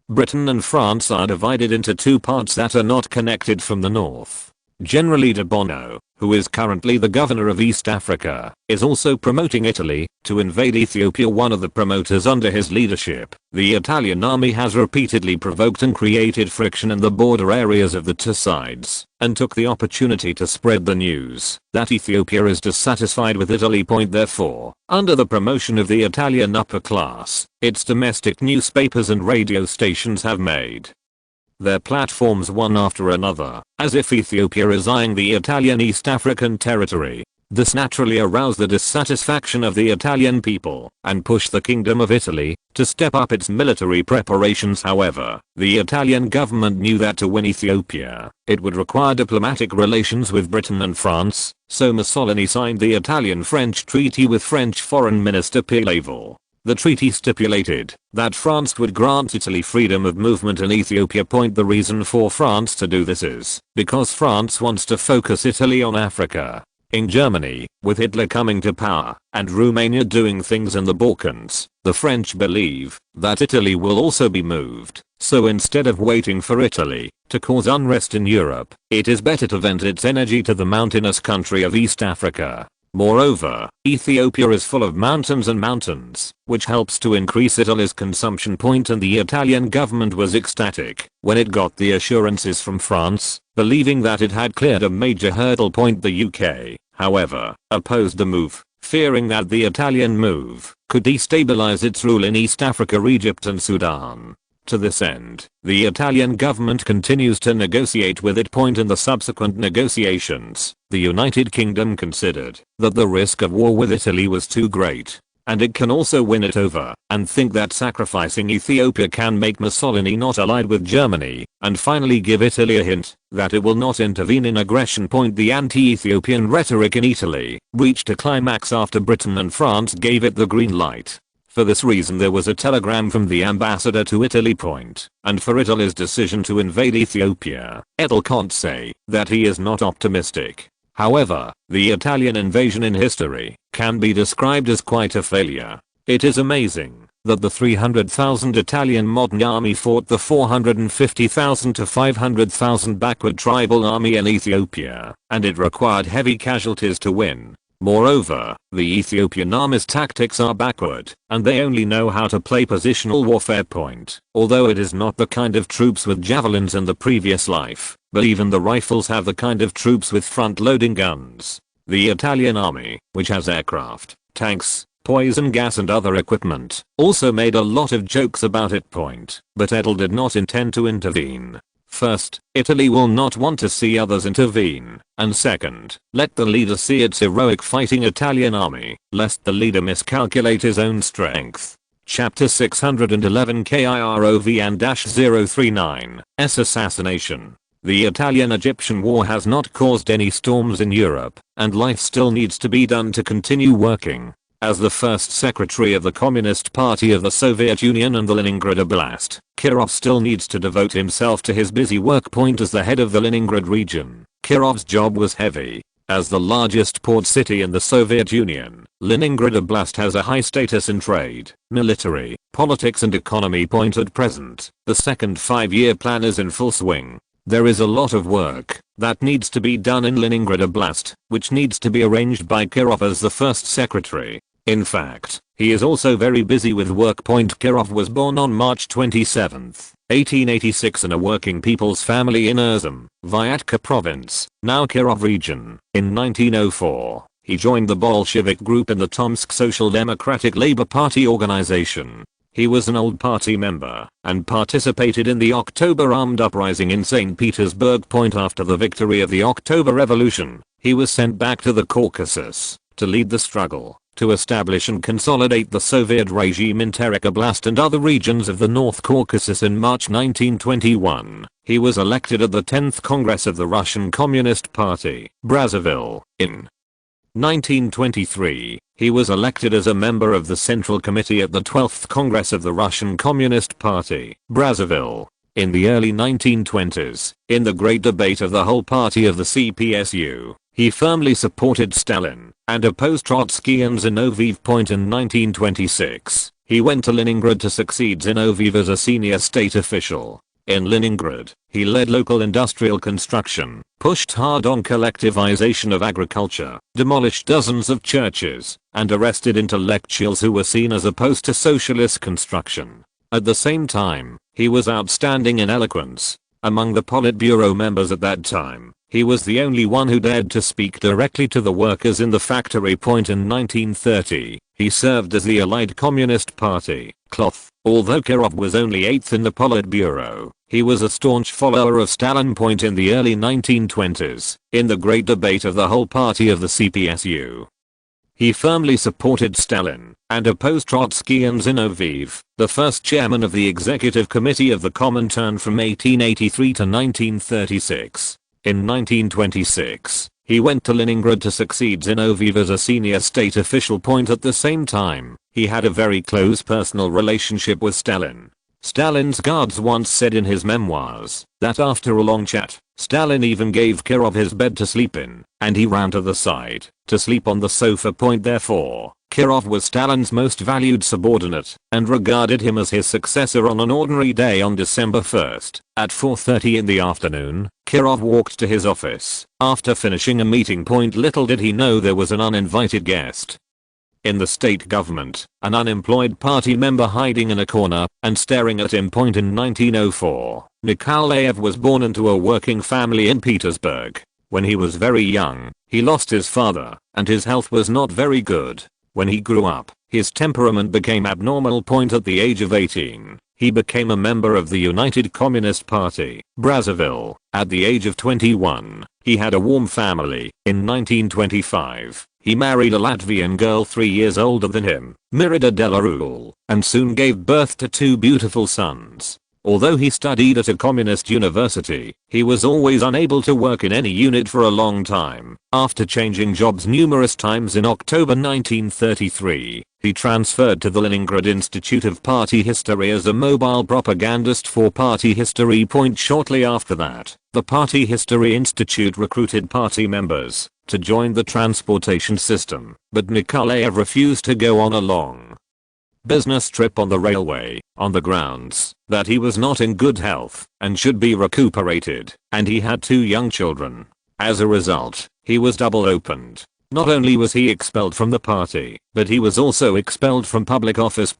Britain and France are divided into two parts that are not connected from the north. Generally de Bono, who is currently the governor of East Africa, is also promoting Italy to invade Ethiopia. One of the promoters under his leadership, the Italian army has repeatedly provoked and created friction in the border areas of the two sides, and took the opportunity to spread the news that Ethiopia is dissatisfied with Italy. Therefore, under the promotion of the Italian upper class, its domestic newspapers and radio stations have made their platforms one after another, as if Ethiopia is eyeing the Italian East African territory. This naturally aroused the dissatisfaction of the Italian people and pushed the Kingdom of Italy to step up its military preparations. However, the Italian government knew that to win Ethiopia, it would require diplomatic relations with Britain and France, so Mussolini signed the Italian-French treaty with French Foreign Minister Ploiesti. The treaty stipulated that France would grant Italy freedom of movement in Ethiopia. The reason for France to do this is because France wants to focus Italy on Africa. In Germany, with Hitler coming to power, and Romania doing things in the Balkans, the French believe that Italy will also be moved. So instead of waiting for Italy to cause unrest in Europe, it is better to vent its energy to the mountainous country of East Africa. Moreover, Ethiopia is full of mountains, which helps to increase Italy's consumption. And the Italian government was ecstatic when it got the assurances from France, believing that it had cleared a major hurdle. The UK, however, opposed the move, fearing that the Italian move could destabilize its rule in East Africa, Egypt and Sudan. To this end, the Italian government continues to negotiate with it. In the subsequent negotiations, the United Kingdom considered that the risk of war with Italy was too great, and it can also win it over, and think that sacrificing Ethiopia can make Mussolini not allied with Germany, and finally give Italy a hint that it will not intervene in aggression. The anti-Ethiopian rhetoric in Italy reached a climax after Britain and France gave it the green light. For this reason there was a telegram from the ambassador to Italy. And for Italy's decision to invade Ethiopia, Edel can't say that he is not optimistic. However, the Italian invasion in history can be described as quite a failure. It is amazing that the 300,000 Italian modern army fought the 450,000 to 500,000 backward tribal army in Ethiopia, and it required heavy casualties to win. Moreover, the Ethiopian army's tactics are backward, and they only know how to play positional warfare. Although it is not the kind of troops with javelins in the previous life, but even the rifles have the kind of troops with front-loading guns. The Italian army, which has aircraft, tanks, poison gas and other equipment, also made a lot of jokes about it. But Edel did not intend to intervene. First, Italy will not want to see others intervene, and second, let the leader see its heroic fighting Italian army, lest the leader miscalculate his own strength. Chapter 611 KIROVN-039, S Assassination. The Italian-Egyptian War has not caused any storms in Europe, and life still needs to be done to continue working. As the first secretary of the Communist Party of the Soviet Union and the Leningrad Oblast, Kirov still needs to devote himself to his busy work point as the head of the Leningrad region. Kirov's job was heavy. As the largest port city in the Soviet Union, Leningrad Oblast has a high status in trade, military, politics and economy point at present. The second 5-year plan is in full swing. There is a lot of work that needs to be done in Leningrad Oblast, which needs to be arranged by Kirov as the first secretary. In fact, he is also very busy with work point. Kirov was born on March 27, 1886 in a working people's family in Urzum, Vyatka province, now Kirov region. In 1904, he joined the Bolshevik group in the Tomsk Social Democratic Labor Party organization. He was an old party member and participated in the October armed uprising in St. Petersburg. After the victory of the October Revolution, he was sent back to the Caucasus to lead the struggle to establish and consolidate the Soviet regime in Terek Oblast and other regions of the North Caucasus. In March 1921, he was elected at the 10th Congress of the Russian Communist Party, Brazzaville. In 1923, he was elected as a member of the Central Committee at the 12th Congress of the Russian Communist Party, Brazzaville. In the early 1920s, in the great debate of the whole party of the CPSU, he firmly supported Stalin and opposed Trotsky and Zinoviev. In 1926, he went to Leningrad to succeed Zinoviev as a senior state official. In Leningrad, he led local industrial construction, pushed hard on collectivization of agriculture, demolished dozens of churches, and arrested intellectuals who were seen as opposed to socialist construction. At the same time, he was outstanding in eloquence. Among the Politburo members at that time, he was the only one who dared to speak directly to the workers in the factory. In 1930, he served as the Allied Communist Party, Cloth. Although Kirov was only 8th in the Politburo, he was a staunch follower of Stalin. In the early 1920s, in the great debate of the whole party of the CPSU, he firmly supported Stalin and opposed Trotsky and Zinoviev, the first chairman of the Executive Committee of the Comintern from 1883 to 1936. In 1926, he went to Leningrad to succeed Zinoviev as a senior state official. At the same time, he had a very close personal relationship with Stalin. Stalin's guards once said in his memoirs that after a long chat, Stalin even gave Kirov his bed to sleep in, and he ran to the side to sleep on the sofa. Therefore, Kirov was Stalin's most valued subordinate and regarded him as his successor. On an ordinary day on December 1st, at 4:30 in the afternoon, Kirov walked to his office after finishing a meeting. Little did he know there was an uninvited guest in the state government, an unemployed party member hiding in a corner and staring at him. In 1904, Nikolaev was born into a working family in Petersburg. When he was very young, he lost his father, and his health was not very good. When he grew up, his temperament became abnormal. At the age of 18, he became a member of the United Communist Party, Brazzaville. At the age of 21, he had a warm family. In 1925, he married a Latvian girl 3 years older than him, Mirida Delarul, and soon gave birth to 2 beautiful sons. Although he studied at a communist university, he was always unable to work in any unit for a long time. After changing jobs numerous times, in October 1933, he transferred to the Leningrad Institute of Party History as a mobile propagandist for Party History. Shortly after that, the Party History Institute recruited party members to join the transportation system, but Nikolaev refused to go on a long business trip on the railway, on the grounds that he was not in good health and should be recuperated, and he had 2 young children. As a result, he was double opened. Not only was he expelled from the party, but he was also expelled from public office.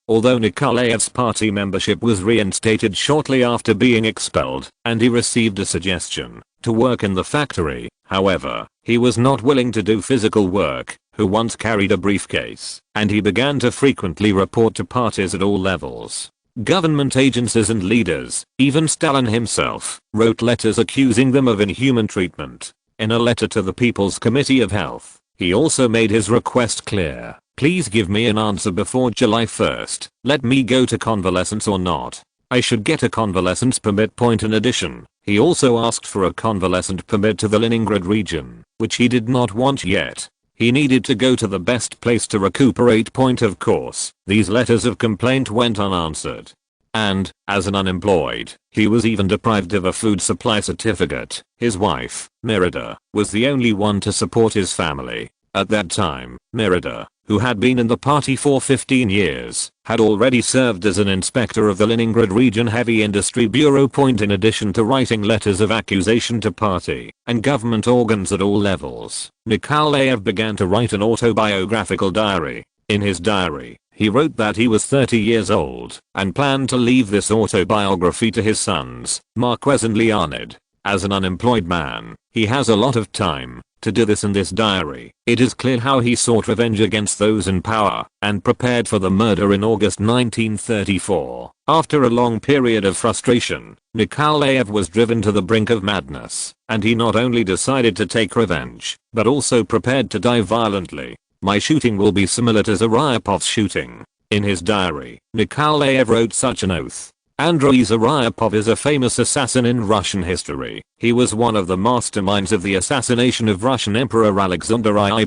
Although Nikolaev's party membership was reinstated shortly after being expelled, and he received a suggestion to work in the factory, however, he was not willing to do physical work, who once carried a briefcase, and he began to frequently report to parties at all levels. Government agencies and leaders, even Stalin himself, wrote letters accusing them of inhuman treatment. In a letter to the People's Committee of Health, he also made his request clear: please give me an answer before July 1st, let me go to convalescence or not. I should get a convalescence permit. In addition, he also asked for a convalescent permit to the Leningrad region, which he did not want yet. He needed to go to the best place to recuperate. Of course, these letters of complaint went unanswered. And, as an unemployed, he was even deprived of a food supply certificate. His wife, Mirada, was the only one to support his family. At that time, Mirada, who had been in the party for 15 years, had already served as an inspector of the Leningrad Region Heavy Industry Bureau. In addition to writing letters of accusation to party and government organs at all levels, Nikolaev began to write an autobiographical diary. In his diary, he wrote that he was 30 years old and planned to leave this autobiography to his sons, Marquez and Leonid. As an unemployed man, he has a lot of time to do this. In this diary, it is clear how he sought revenge against those in power and prepared for the murder in August 1934. After a long period of frustration, Nikolaev was driven to the brink of madness, and he not only decided to take revenge, but also prepared to die violently. My shooting will be similar to Zaryapov's shooting. In his diary, Nikolaev wrote such an oath. Andrei Zaryapov is a famous assassin in Russian history. He was one of the masterminds of the assassination of Russian Emperor Alexander I.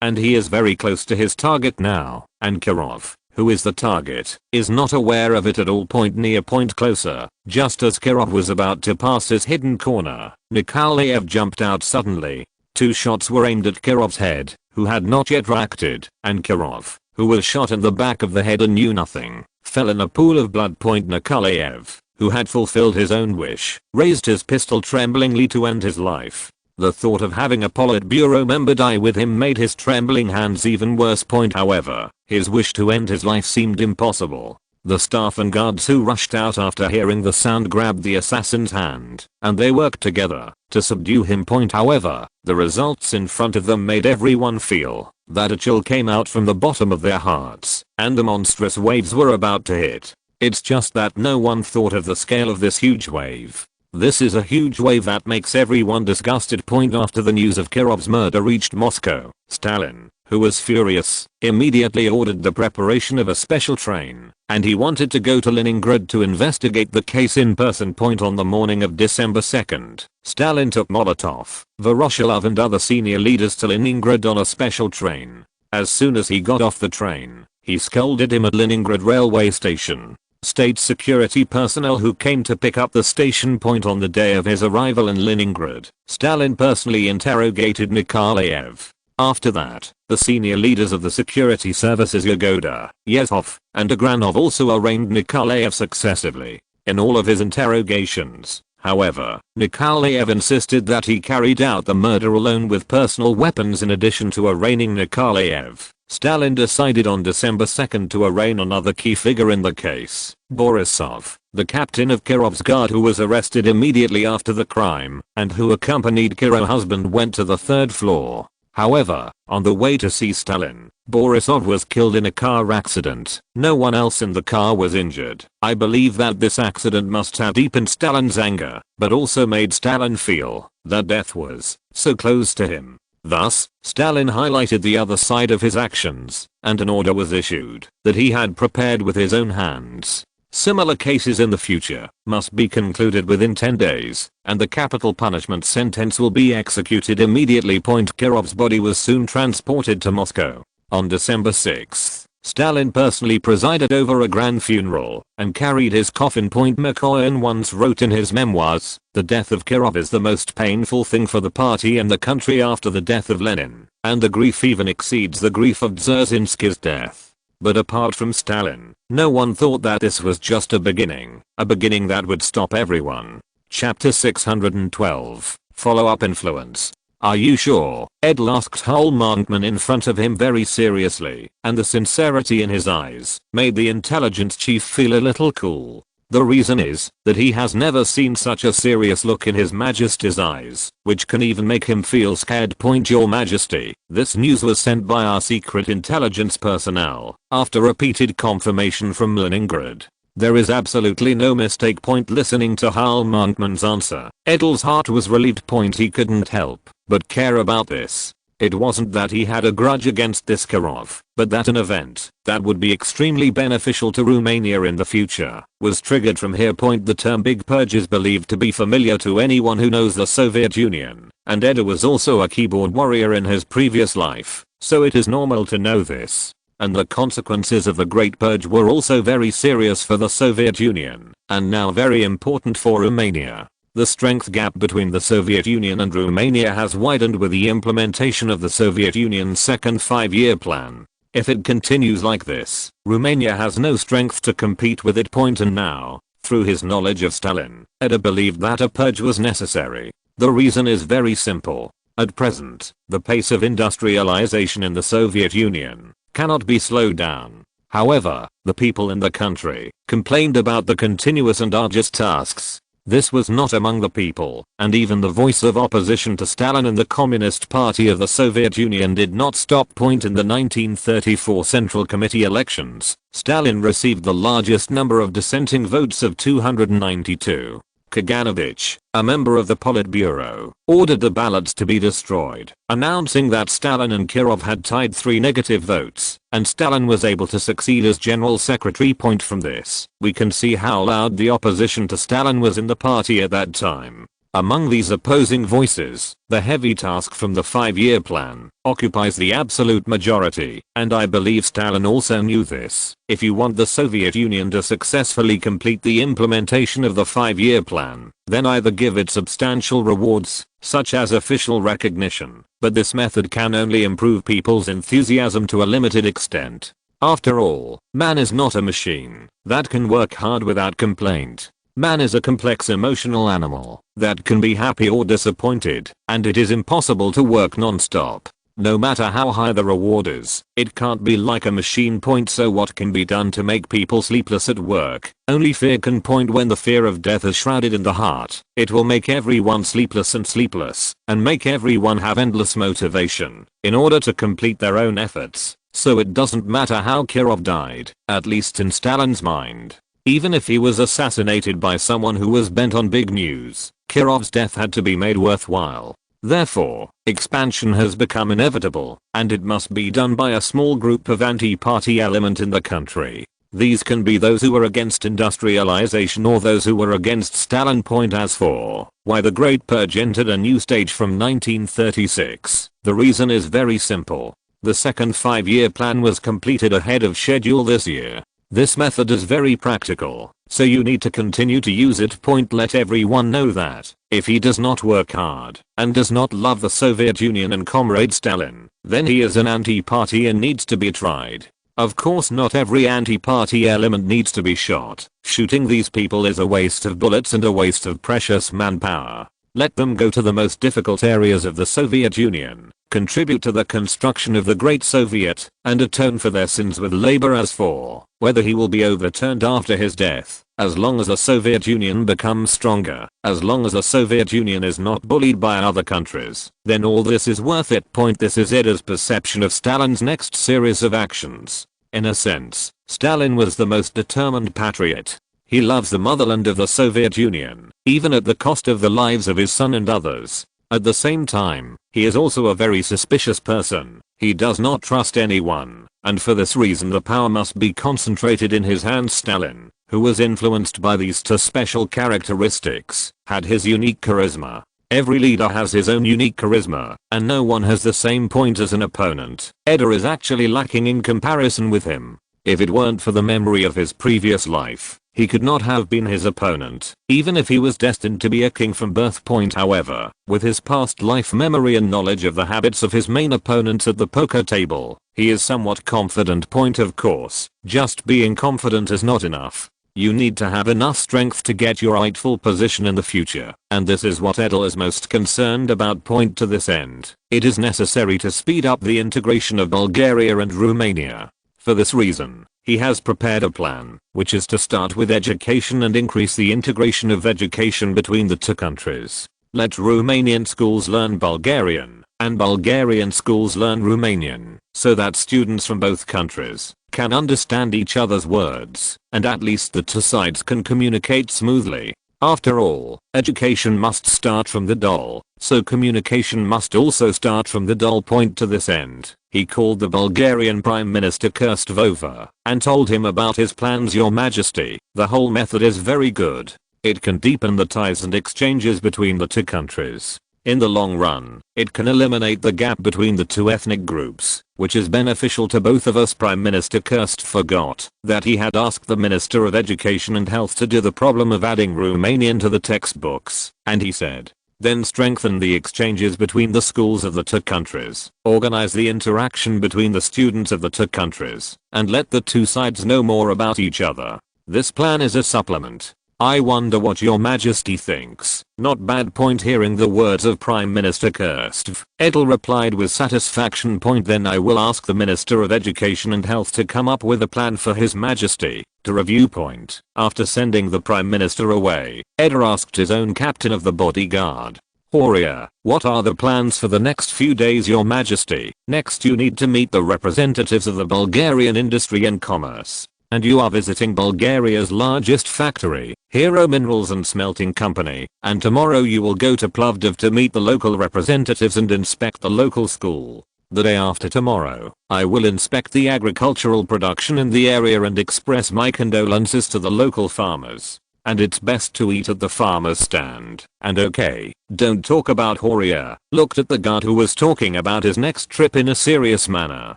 And he is very close to his target now, and Kirov, who is the target, is not aware of it at all. Near closer, just as Kirov was about to pass his hidden corner, Nikolaev jumped out suddenly. 2 shots were aimed at Kirov's head, who had not yet reacted, and Kirov, who was shot in the back of the head and knew nothing, fell in a pool of blood. Nikolaev, who had fulfilled his own wish, raised his pistol tremblingly to end his life. The thought of having a Politburo member die with him made his trembling hands even worse. However, his wish to end his life seemed impossible. The staff and guards who rushed out after hearing the sound grabbed the assassin's hand, and they worked together to subdue him. However, the results in front of them made everyone feel that a chill came out from the bottom of their hearts, and the monstrous waves were about to hit. It's just that no one thought of the scale of this huge wave. This is a huge wave that makes everyone disgusted. After the news of Kirov's murder reached Moscow, Stalin, who was furious, immediately ordered the preparation of a special train, and he wanted to go to Leningrad to investigate the case in person. On the morning of December 2nd, Stalin took Molotov, Voroshilov and other senior leaders to Leningrad on a special train. As soon as he got off the train, he scolded him at Leningrad railway station. State security personnel who came to pick up the station. On the day of his arrival in Leningrad, Stalin personally interrogated Nikolaev. After that, the senior leaders of the security services Yagoda, Yezhov, and Agranov also arraigned Nikolaev successively. In all of his interrogations, however, Nikolaev insisted that he carried out the murder alone with personal weapons. In addition to arraigning Nikolaev, Stalin decided on December 2nd to arraign another key figure in the case, Borisov, the captain of Kirov's guard who was arrested immediately after the crime, and who accompanied Kirov's husband went to the 3rd floor. However, on the way to see Stalin, Borisov was killed in a car accident. No one else in the car was injured. I believe that this accident must have deepened Stalin's anger, but also made Stalin feel that death was so close to him. Thus, Stalin highlighted the other side of his actions, and an order was issued that he had prepared with his own hands. Similar cases in the future must be concluded within 10 days, and the capital punishment sentence will be executed immediately. Kirov's body was soon transported to Moscow. On December 6th, Stalin personally presided over a grand funeral and carried his coffin. Mikoyan once wrote in his memoirs, "The death of Kirov is the most painful thing for the party and the country after the death of Lenin, and the grief even exceeds the grief of Dzerzhinsky's death." But apart from Stalin, no one thought that this was just a beginning that would stop everyone. Chapter 612, Follow-up Influence. "Are you sure?" Edel asked Hohenzollern in front of him very seriously, and the sincerity in his eyes made the intelligence chief feel a little cool. The reason is that he has never seen such a serious look in his majesty's eyes, which can even make him feel scared. Your majesty, this news was sent by our secret intelligence personnel, after repeated confirmation from Leningrad. There is absolutely no mistake. Listening to Hohenzollern's answer, Edel's heart was relieved. He couldn't help but care about this. It wasn't that he had a grudge against this Kirov, but that an event that would be extremely beneficial to Romania in the future was triggered from here. The term Big Purge is believed to be familiar to anyone who knows the Soviet Union, and Edel was also a keyboard warrior in his previous life, so it is normal to know this. And the consequences of the Great Purge were also very serious for the Soviet Union, and now very important for Romania. The strength gap between the Soviet Union and Romania has widened with the implementation of the Soviet Union's second 5-year plan. If it continues like this, Romania has no strength to compete with it. And now, through his knowledge of Stalin, Edel believed that a purge was necessary. The reason is very simple. At present, the pace of industrialization in the Soviet Union cannot be slowed down. However, the people in the country complained about the continuous and arduous tasks. This was not among the people, and even the voice of opposition to Stalin and the Communist Party of the Soviet Union did not stop. In the 1934 Central Committee elections, Stalin received the largest number of dissenting votes of 292. Kaganovich, a member of the Politburo, ordered the ballots to be destroyed, announcing that Stalin and Kirov had tied 3 negative votes, and Stalin was able to succeed as general secretary. From this, we can see how loud the opposition to Stalin was in the party at that time. Among these opposing voices, the heavy task from the 5-year plan occupies the absolute majority, and I believe Stalin also knew this. If you want the Soviet Union to successfully complete the implementation of the 5-year plan, then either give it substantial rewards, such as official recognition, but this method can only improve people's enthusiasm to a limited extent. After all, man is not a machine that can work hard without complaint. Man is a complex emotional animal that can be happy or disappointed, and it is impossible to work non-stop. No matter how high the reward is, it can't be like a machine. So what can be done to make people sleepless at work? Only fear can. When the fear of death is shrouded in the heart, it will make everyone sleepless, and make everyone have endless motivation in order to complete their own efforts. So it doesn't matter how Kirov died, at least in Stalin's mind. Even if he was assassinated by someone who was bent on big news, Kirov's death had to be made worthwhile. Therefore, expansion has become inevitable, and it must be done by a small group of anti-party element in the country. These can be those who are against industrialization or those who were against Stalin. As for why the Great Purge entered a new stage from 1936, the reason is very simple. The second 5-year plan was completed ahead of schedule this year. This method is very practical, so you need to continue to use it. Let everyone know that, if he does not work hard, and does not love the Soviet Union and Comrade Stalin, then he is an anti-party and needs to be tried. Of course not every anti-party element needs to be shot. Shooting these people is a waste of bullets and a waste of precious manpower. Let them go to the most difficult areas of the Soviet Union, contribute to the construction of the Great Soviet, and atone for their sins with labor. As for whether he will be overturned after his death, as long as the Soviet Union becomes stronger, as long as the Soviet Union is not bullied by other countries, then all this is worth it. This is Edel's perception of Stalin's next series of actions. In a sense, Stalin was the most determined patriot. He loves the motherland of the Soviet Union, even at the cost of the lives of his son and others. At the same time, he is also a very suspicious person. He does not trust anyone, and for this reason the power must be concentrated in his hands. Stalin, who was influenced by these two special characteristics, had his unique charisma. Every leader has his own unique charisma, and no one has the same point as an opponent. Edel is actually lacking in comparison with him. If it weren't for the memory of his previous life, he could not have been his opponent, even if he was destined to be a king from birth. However, with his past life memory and knowledge of the habits of his main opponents at the poker table, he is somewhat confident. Of course, just being confident is not enough. You need to have enough strength to get your rightful position in the future, and this is what Edel is most concerned about. To this end, it is necessary to speed up the integration of Bulgaria and Romania. For this reason, he has prepared a plan, which is to start with education and increase the integration of education between the two countries. Let Romanian schools learn Bulgarian, and Bulgarian schools learn Romanian, so that students from both countries can understand each other's words, and at least the two sides can communicate smoothly. After all, education must start from the doll, so communication must also start from the doll. Point to this end, he called the Bulgarian Prime Minister Kurstvova and told him about his plans. Your Majesty, the whole method is very good. It can deepen the ties and exchanges between the two countries. In the long run, it can eliminate the gap between the two ethnic groups, which is beneficial to both of us. Prime Minister Kurst forgot that he had asked the Minister of Education and Health to do the problem of adding Romanian to the textbooks, and he said, then strengthen the exchanges between the schools of the two countries, organize the interaction between the students of the two countries, and let the two sides know more about each other. This plan is a supplement. I wonder what your Majesty thinks. Not bad. Point. Hearing the words of Prime Minister Kurstv, Edel replied with satisfaction. Point. Then I will ask the Minister of Education and Health to come up with a plan for His Majesty to review. Point. After sending the Prime Minister away, Edel asked his own captain of the bodyguard, Horia, what are the plans for the next few days? Your Majesty, next you need to meet the representatives of the Bulgarian Industry and Commerce. And you are visiting Bulgaria's largest factory, Hero Minerals and Smelting Company, and tomorrow you will go to Plovdiv to meet the local representatives and inspect the local school. The day after tomorrow, I will inspect the agricultural production in the area and express my condolences to the local farmers. And it's best to eat at the farmer's stand. And okay, don't talk about. Horia looked at the guard who was talking about his next trip in a serious manner.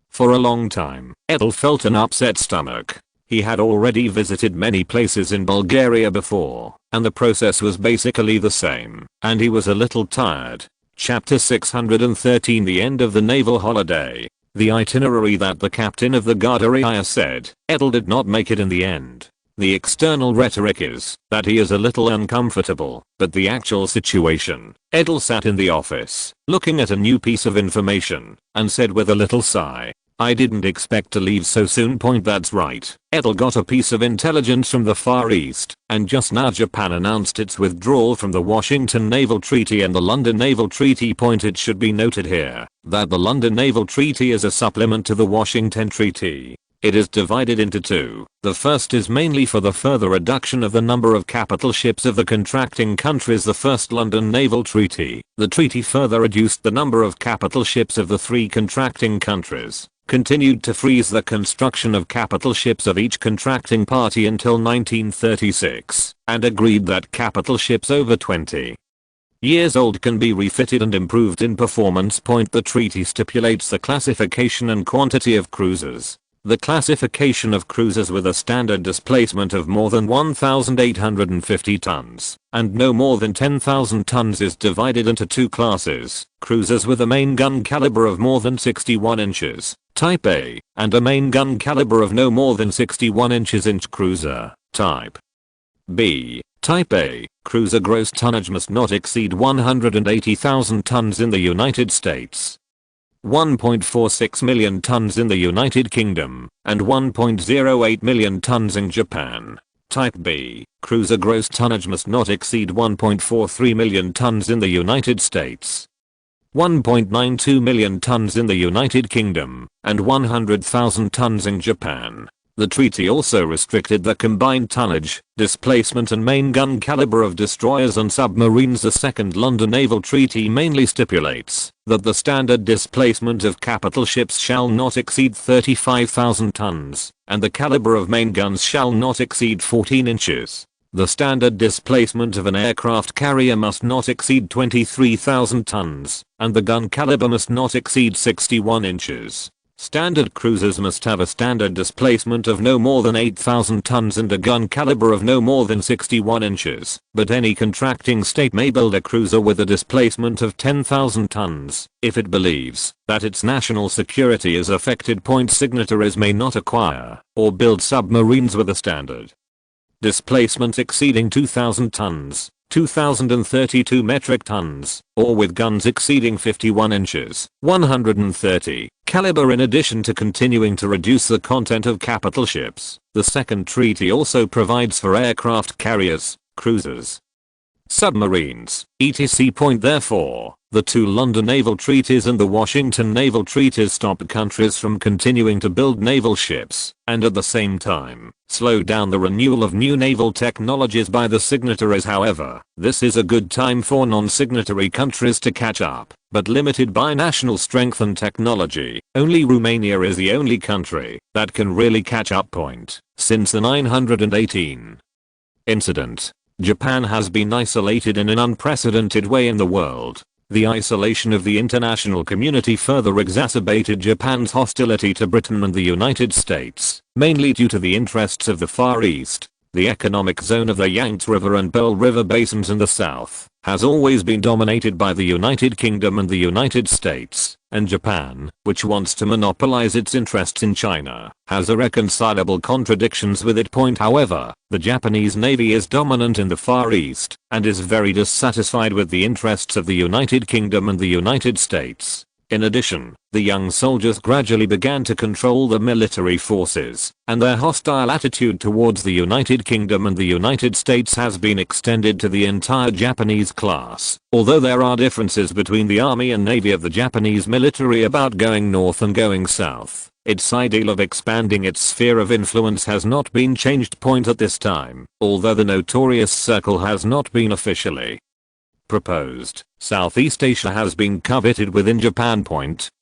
For a long time, Edel felt an upset stomach. He had already visited many places in Bulgaria before, and the process was basically the same, and he was a little tired. Chapter 613. The end of the naval holiday. The itinerary that the captain of the Guardia said, Edel did not make it in the end. The external rhetoric is that he is a little uncomfortable, but the actual situation, Edel sat in the office, looking at a new piece of information, and said with a little sigh, I didn't expect to leave so soon. Point. That's right. Edel got a piece of intelligence from the Far East, and just now Japan announced its withdrawal from the Washington Naval Treaty and the London Naval Treaty. Point. It should be noted here that the London Naval Treaty is a supplement to the Washington Treaty. It is divided into two. The first is mainly for the further reduction of the number of capital ships of the contracting countries. The first London Naval Treaty. The treaty further reduced the number of capital ships of the three contracting countries, continued to freeze the construction of capital ships of each contracting party until 1936, and agreed that capital ships over 20 years old can be refitted and improved in performance. Point. The treaty stipulates the classification and quantity of cruisers. The classification of cruisers with a standard displacement of more than 1,850 tons and no more than 10,000 tons is divided into two classes: cruisers with a main gun caliber of more than 61 inches, Type A, and a main gun caliber of no more than 61 inches. Cruiser, Type B. Type A, cruiser gross tonnage must not exceed 180,000 tons in the United States, 1.46 million tons in the United Kingdom, and 1.08 million tons in Japan. Type B, cruiser gross tonnage must not exceed 1.43 million tons in the United States, 1.92 million tons in the United Kingdom, and 100,000 tons in Japan. The treaty also restricted the combined tonnage, displacement and main gun caliber of destroyers and submarines. The Second London Naval Treaty mainly stipulates that the standard displacement of capital ships shall not exceed 35,000 tons, and the caliber of main guns shall not exceed 14 inches. The standard displacement of an aircraft carrier must not exceed 23,000 tons, and the gun caliber must not exceed 61 inches. Standard cruisers must have a standard displacement of no more than 8,000 tons and a gun caliber of no more than 61 inches, but any contracting state may build a cruiser with a displacement of 10,000 tons if it believes that its national security is affected. Signatories may not acquire or build submarines with a standard displacement exceeding 2,000 tons, 2,032 metric tons, or with guns exceeding 51 inches, 130 caliber. In addition to continuing to reduce the content of capital ships, the second treaty also provides for aircraft carriers, cruisers, submarines, etc. Therefore, The two London naval treaties and the Washington naval treaties stopped countries from continuing to build naval ships, and at the same time, slowed down the renewal of new naval technologies by the signatories. However, this is a good time for non-signatory countries to catch up, but limited by national strength and technology. Only Romania is the only country that can really catch up. Since the 918 incident, Japan has been isolated in an unprecedented way in the world. The isolation of the international community further exacerbated Japan's hostility to Britain and the United States, mainly due to the interests of the Far East. The economic zone of the Yangtze River and Pearl River basins in the south has always been dominated by the United Kingdom and the United States, and Japan, which wants to monopolize its interests in China, has irreconcilable contradictions with it. However, the Japanese Navy is dominant in the Far East and is very dissatisfied with the interests of the United Kingdom and the United States. In addition, the young soldiers gradually began to control the military forces, and their hostile attitude towards the United Kingdom and the United States has been extended to the entire Japanese class. Although there are differences between the army and navy of the Japanese military about going north and going south, its ideal of expanding its sphere of influence has not been changed. At this time, although the notorious circle has not been officially proposed, Southeast Asia has been coveted within Japan.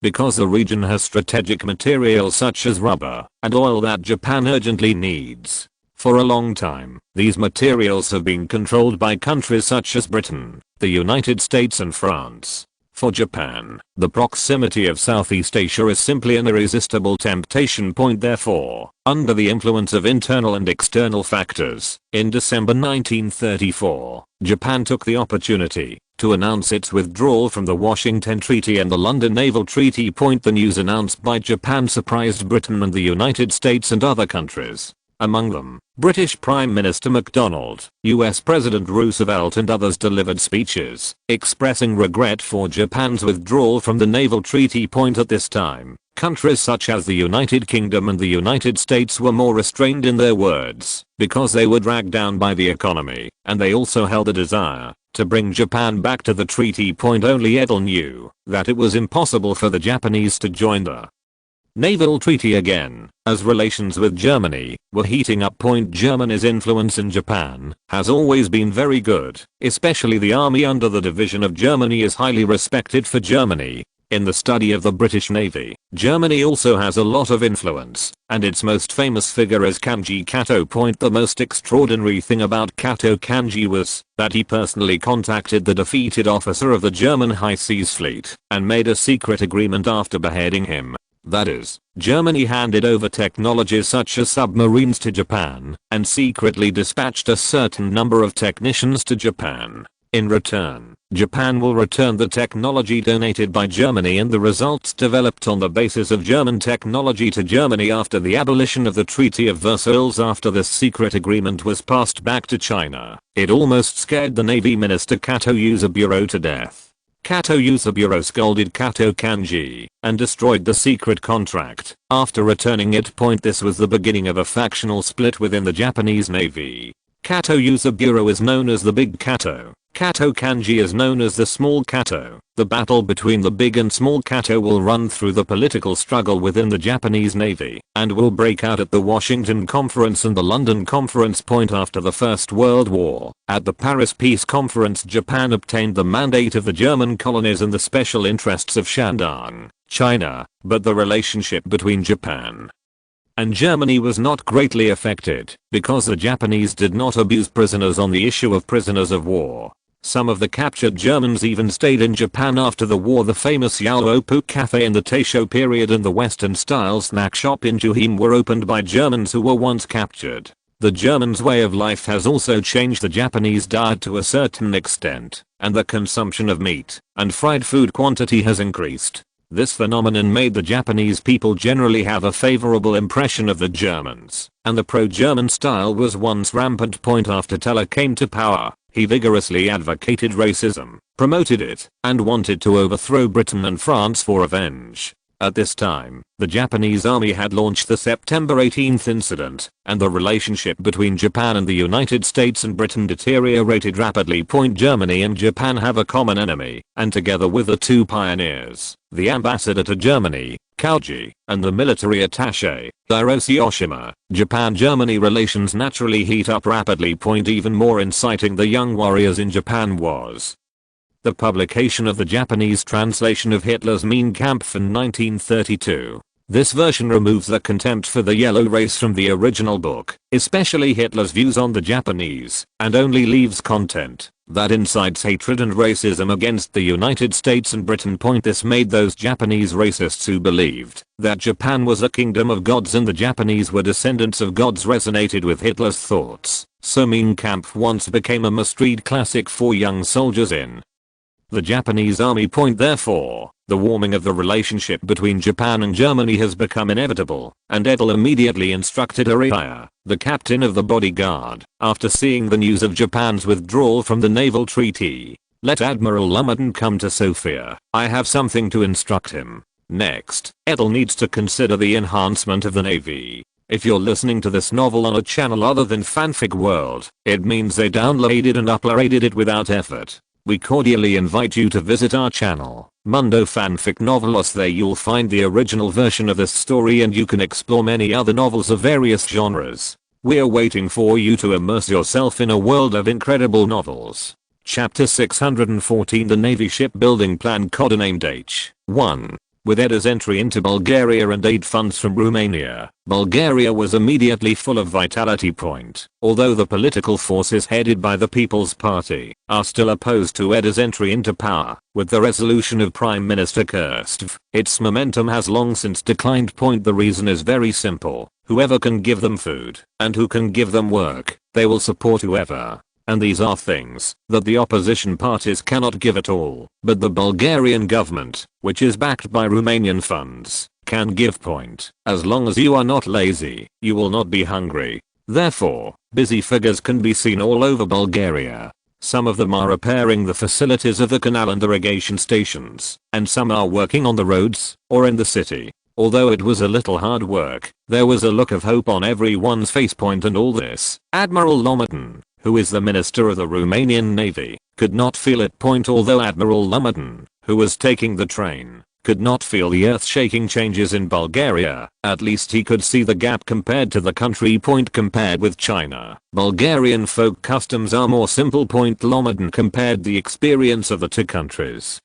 Because the region has strategic materials such as rubber and oil that Japan urgently needs. For a long time, these materials have been controlled by countries such as Britain, the United States and France. For Japan, the proximity of Southeast Asia is simply an irresistible temptation. Therefore, under the influence of internal and external factors, in December 1934, Japan took the opportunity to announce its withdrawal from the Washington Treaty and the London Naval Treaty. The news announced by Japan surprised Britain and the United States and other countries. Among them, British Prime Minister MacDonald, US President Roosevelt and others delivered speeches expressing regret for Japan's withdrawal from the naval treaty. At this time, countries such as the United Kingdom and the United States were more restrained in their words because they were dragged down by the economy, and they also held a desire to bring Japan back to the treaty. Only Edel knew that it was impossible for the Japanese to join the naval treaty again, as relations with Germany were heating up. Germany's influence in Japan has always been very good, especially the army under the division of Germany is highly respected for Germany. In the study of the British Navy, Germany also has a lot of influence, and its most famous figure is Kanji Kato. The most extraordinary thing about Kato Kanji was that he personally contacted the defeated officer of the German High Seas Fleet and made a secret agreement after beheading him. That is, Germany handed over technologies such as submarines to Japan and secretly dispatched a certain number of technicians to Japan. In return, Japan will return the technology donated by Germany and the results developed on the basis of German technology to Germany after the abolition of the Treaty of Versailles. After this secret agreement was passed back to China, it almost scared the Navy Minister Kato Yuzaburo to death. Kato Yuzaburo scolded Kato Kanji and destroyed the secret contract after returning it. This was the beginning of a factional split within the Japanese Navy. Kato Yuzaburo is known as the Big Kato. Kato Kanji is known as the Small Kato. The battle between the Big and Small Kato will run through the political struggle within the Japanese Navy and will break out at the Washington Conference and the London Conference. After the First World War, at the Paris Peace Conference, Japan obtained the mandate of the German colonies and the special interests of Shandong, China, but the relationship between Japan and Germany was not greatly affected because the Japanese did not abuse prisoners on the issue of prisoners of war. Some of the captured Germans even stayed in Japan after the war. The famous Yaopu Cafe in the Taisho period and the Western-style snack shop in Juheim were opened by Germans who were once captured. The Germans' way of life has also changed the Japanese diet to a certain extent, and the consumption of meat and fried food quantity has increased. This phenomenon made the Japanese people generally have a favorable impression of the Germans, and the pro-German style was once rampant. After Teller came to power, he vigorously advocated racism, promoted it, and wanted to overthrow Britain and France for revenge. At this time, the Japanese army had launched the September 18th incident, and the relationship between Japan and the United States and Britain deteriorated rapidly. Germany and Japan have a common enemy, and together with the two pioneers, the ambassador to Germany, Kauji, and the military attaché, Hiroshi Oshima, Japan-Germany relations naturally heat up rapidly. Even more inciting the young warriors in Japan was the publication of the Japanese translation of Hitler's Mein Kampf in 1932. This version removes the contempt for the yellow race from the original book, especially Hitler's views on the Japanese, and only leaves content that incites hatred and racism against the United States and Britain. This made those Japanese racists who believed that Japan was a kingdom of gods and the Japanese were descendants of gods resonated with Hitler's thoughts, so Mein Kampf once became a must-read classic for young soldiers in the Japanese army. Therefore, the warming of the relationship between Japan and Germany has become inevitable, and Edel immediately instructed Ariya, the captain of the bodyguard, after seeing the news of Japan's withdrawal from the naval treaty, "Let Admiral Lumberton come to Sofia. I have something to instruct him." Next, Edel needs to consider the enhancement of the navy. If you're listening to this novel on a channel other than Fanfic World, it means they downloaded and uploaded it without effort. We cordially invite you to visit our channel, Mundo Fanfic Novelos. There you'll find the original version of this story and you can explore many other novels of various genres. We're waiting for you to immerse yourself in a world of incredible novels. Chapter 614, The Navy Shipbuilding Plan, codenamed H1. With Edda's entry into Bulgaria and aid funds from Romania, Bulgaria was immediately full of vitality. Although the political forces headed by the People's Party are still opposed to Edda's entry into power, with the resolution of Prime Minister Kirstev, its momentum has long since declined. The reason is very simple: whoever can give them food, and who can give them work, they will support whoever. And these are things that the opposition parties cannot give at all, but the Bulgarian government, which is backed by Romanian funds, can give. As long as you are not lazy, you will not be hungry. Therefore, busy figures can be seen all over Bulgaria. Some of them are repairing the facilities of the canal and irrigation stations, and some are working on the roads, or in the city. Although it was a little hard work, there was a look of hope on everyone's face. And all this, Admiral Lumberton, who is the minister of the Romanian Navy, could not feel it. Although Admiral Lumberton, who was taking the train, could not feel the earth-shaking changes in Bulgaria, at least he could see the gap compared to the country. Compared with China, Bulgarian folk customs are more simple. Lumberton compared the experience of the two countries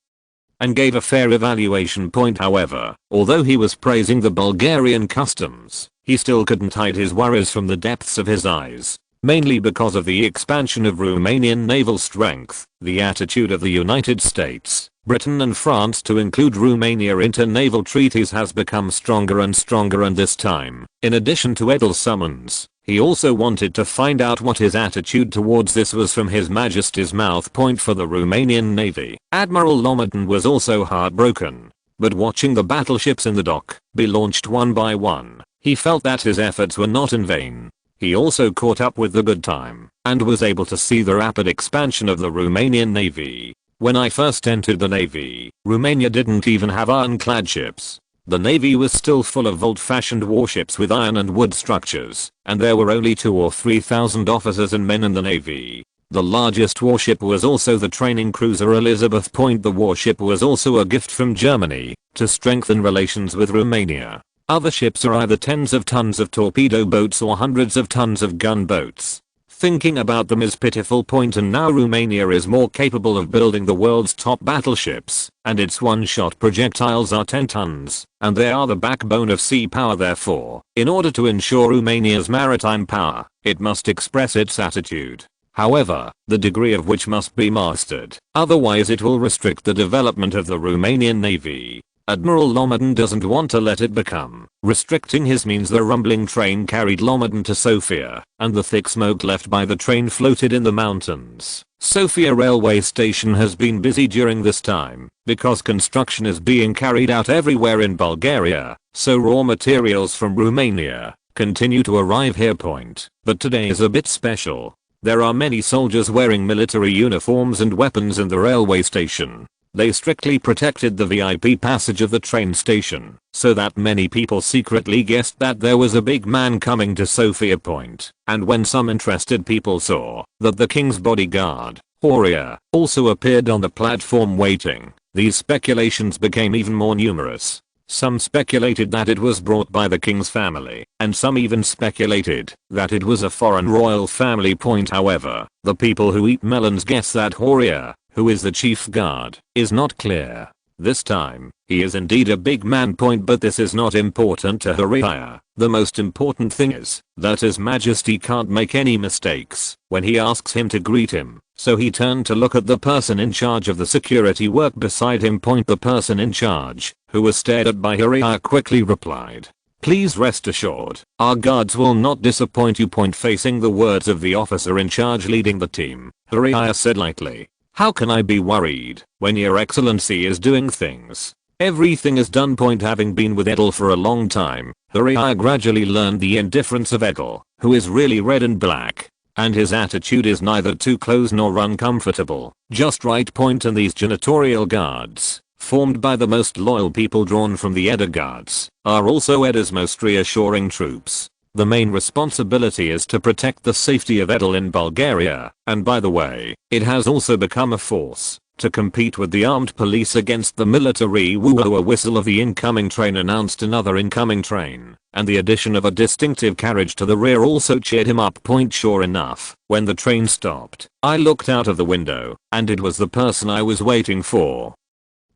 and gave a fair evaluation. However, although he was praising the Bulgarian customs, he still couldn't hide his worries from the depths of his eyes. Mainly because of the expansion of Romanian naval strength, the attitude of the United States, Britain and France to include Romania into naval treaties has become stronger and stronger. And this time, in addition to Edel's summons, he also wanted to find out what his attitude towards this was from His Majesty's mouth. For the Romanian Navy, Admiral Lumberton was also heartbroken. But watching the battleships in the dock be launched one by one, he felt that his efforts were not in vain. He also caught up with the good time, and was able to see the rapid expansion of the Romanian Navy. When I first entered the Navy, Romania didn't even have ironclad ships. The Navy was still full of old-fashioned warships with iron and wood structures, and there were only 2,000 or 3,000 officers and men in the Navy. The largest warship was also the training cruiser Elizabeth. The warship was also a gift from Germany, to strengthen relations with Romania. Other ships are either tens of tons of torpedo boats or hundreds of tons of gunboats. Thinking about them is pitiful. And now Romania is more capable of building the world's top battleships, and its one-shot projectiles are 10 tons, and they are the backbone of sea power. Therefore, in order to ensure Romania's maritime power, it must express its attitude. However, the degree of which must be mastered, otherwise it will restrict the development of the Romanian Navy. Admiral Lumberton doesn't want to let it become restricting his means. The rumbling train carried Lumberton to Sofia, and the thick smoke left by the train floated in the mountains. Sofia railway station has been busy during this time, because construction is being carried out everywhere in Bulgaria, so raw materials from Romania continue to arrive here. But today is a bit special. There are many soldiers wearing military uniforms and weapons in the railway station. They strictly protected the VIP passage of the train station, so that many people secretly guessed that there was a big man coming to Sophia Point. And when some interested people saw that the king's bodyguard, Horia, also appeared on the platform waiting, these speculations became even more numerous. Some speculated that it was brought by the king's family, and some even speculated that it was a foreign royal family. However, the people who eat melons guess that Horia, who is the chief guard, is not clear. This time, he is indeed a big man. But this is not important to Horia. The most important thing is that His Majesty can't make any mistakes when he asks him to greet him. So he turned to look at the person in charge of the security work beside him. The person in charge, who was stared at by Horia, quickly replied, "Please rest assured, our guards will not disappoint you." Facing the words of the officer in charge leading the team, Horia said lightly, "How can I be worried when Your Excellency is doing things? Everything is done." Having been with Edel for a long time, Horia gradually learned the indifference of Edel, who is really red and black. And his attitude is neither too close nor uncomfortable, just right. And these janitorial guards, formed by the most loyal people drawn from the Edda guards, are also Edda's most reassuring troops. The main responsibility is to protect the safety of Edel in Bulgaria, and by the way, it has also become a force to compete with the armed police against the military. A whistle of the incoming train announced another incoming train, and the addition of a distinctive carriage to the rear also cheered him up. Sure enough, when the train stopped, I looked out of the window, and it was the person I was waiting for.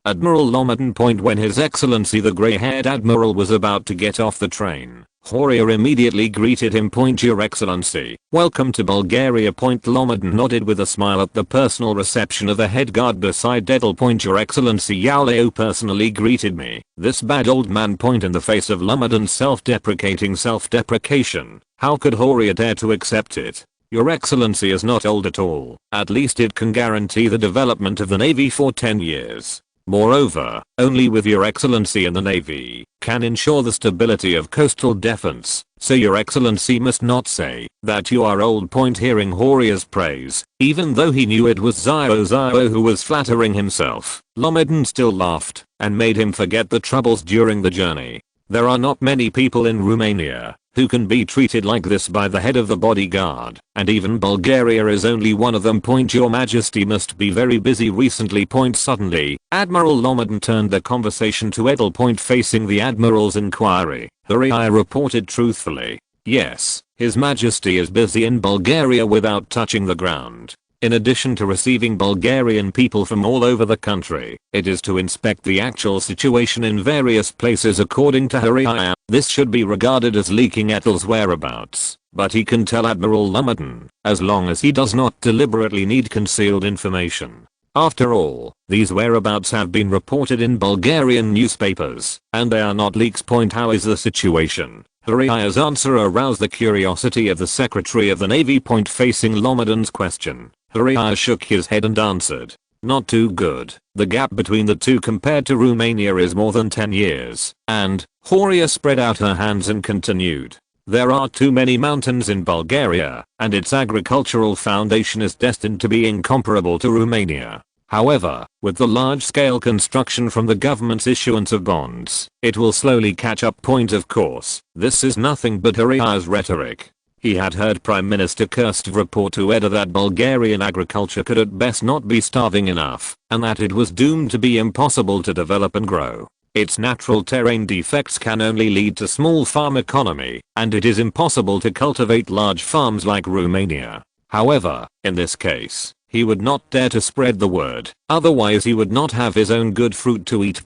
Admiral Lomaden. When His Excellency the grey-haired admiral was about to get off the train, Horia immediately greeted him. Your Excellency, welcome to Bulgaria. Lomaden nodded with a smile at the personal reception of the head guard beside Edel. Your Excellency Yauleo personally greeted me. This bad old man. In the face of Lomaden's self-deprecation, how could Horia dare to accept it? Your Excellency is not old at all. At least it can guarantee the development of the Navy for 10 years. Moreover, only with Your Excellency in the Navy can ensure the stability of coastal defense, so Your Excellency must not say that you are old. Hearing Horia's praise, even though he knew it was Zio who was flattering himself, Lomaden still laughed and made him forget the troubles during the journey. There are not many people in Romania who can be treated like this by the head of the bodyguard, and even Bulgaria is only one of them. Your Majesty must be very busy recently. Suddenly, Admiral Lomaden turned the conversation to Edel. Facing the Admiral's inquiry, Horia reported truthfully, "Yes, His Majesty is busy in Bulgaria without touching the ground. In addition to receiving Bulgarian people from all over the country, it is to inspect the actual situation in various places." According to Horia, this should be regarded as leaking Edel's whereabouts, but he can tell Admiral Lomaden, as long as he does not deliberately need concealed information. After all, these whereabouts have been reported in Bulgarian newspapers, and they are not leaks. How is the situation? Horia's answer aroused the curiosity of the Secretary of the Navy. Facing Lomaden's question, Horia shook his head and answered, "Not too good. The gap between the two compared to Romania is more than 10 years, and," Horia spread out her hands and continued, "there are too many mountains in Bulgaria, and its agricultural foundation is destined to be incomparable to Romania. However, with the large-scale construction from the government's issuance of bonds, it will slowly catch up. Of course, this is nothing but Horia's rhetoric. He had heard Prime Minister Kirstov report to Edda that Bulgarian agriculture could at best not be starving enough, and that it was doomed to be impossible to develop and grow. Its natural terrain defects can only lead to small farm economy, and it is impossible to cultivate large farms like Romania. However, in this case, he would not dare to spread the word, otherwise he would not have his own good fruit to eat.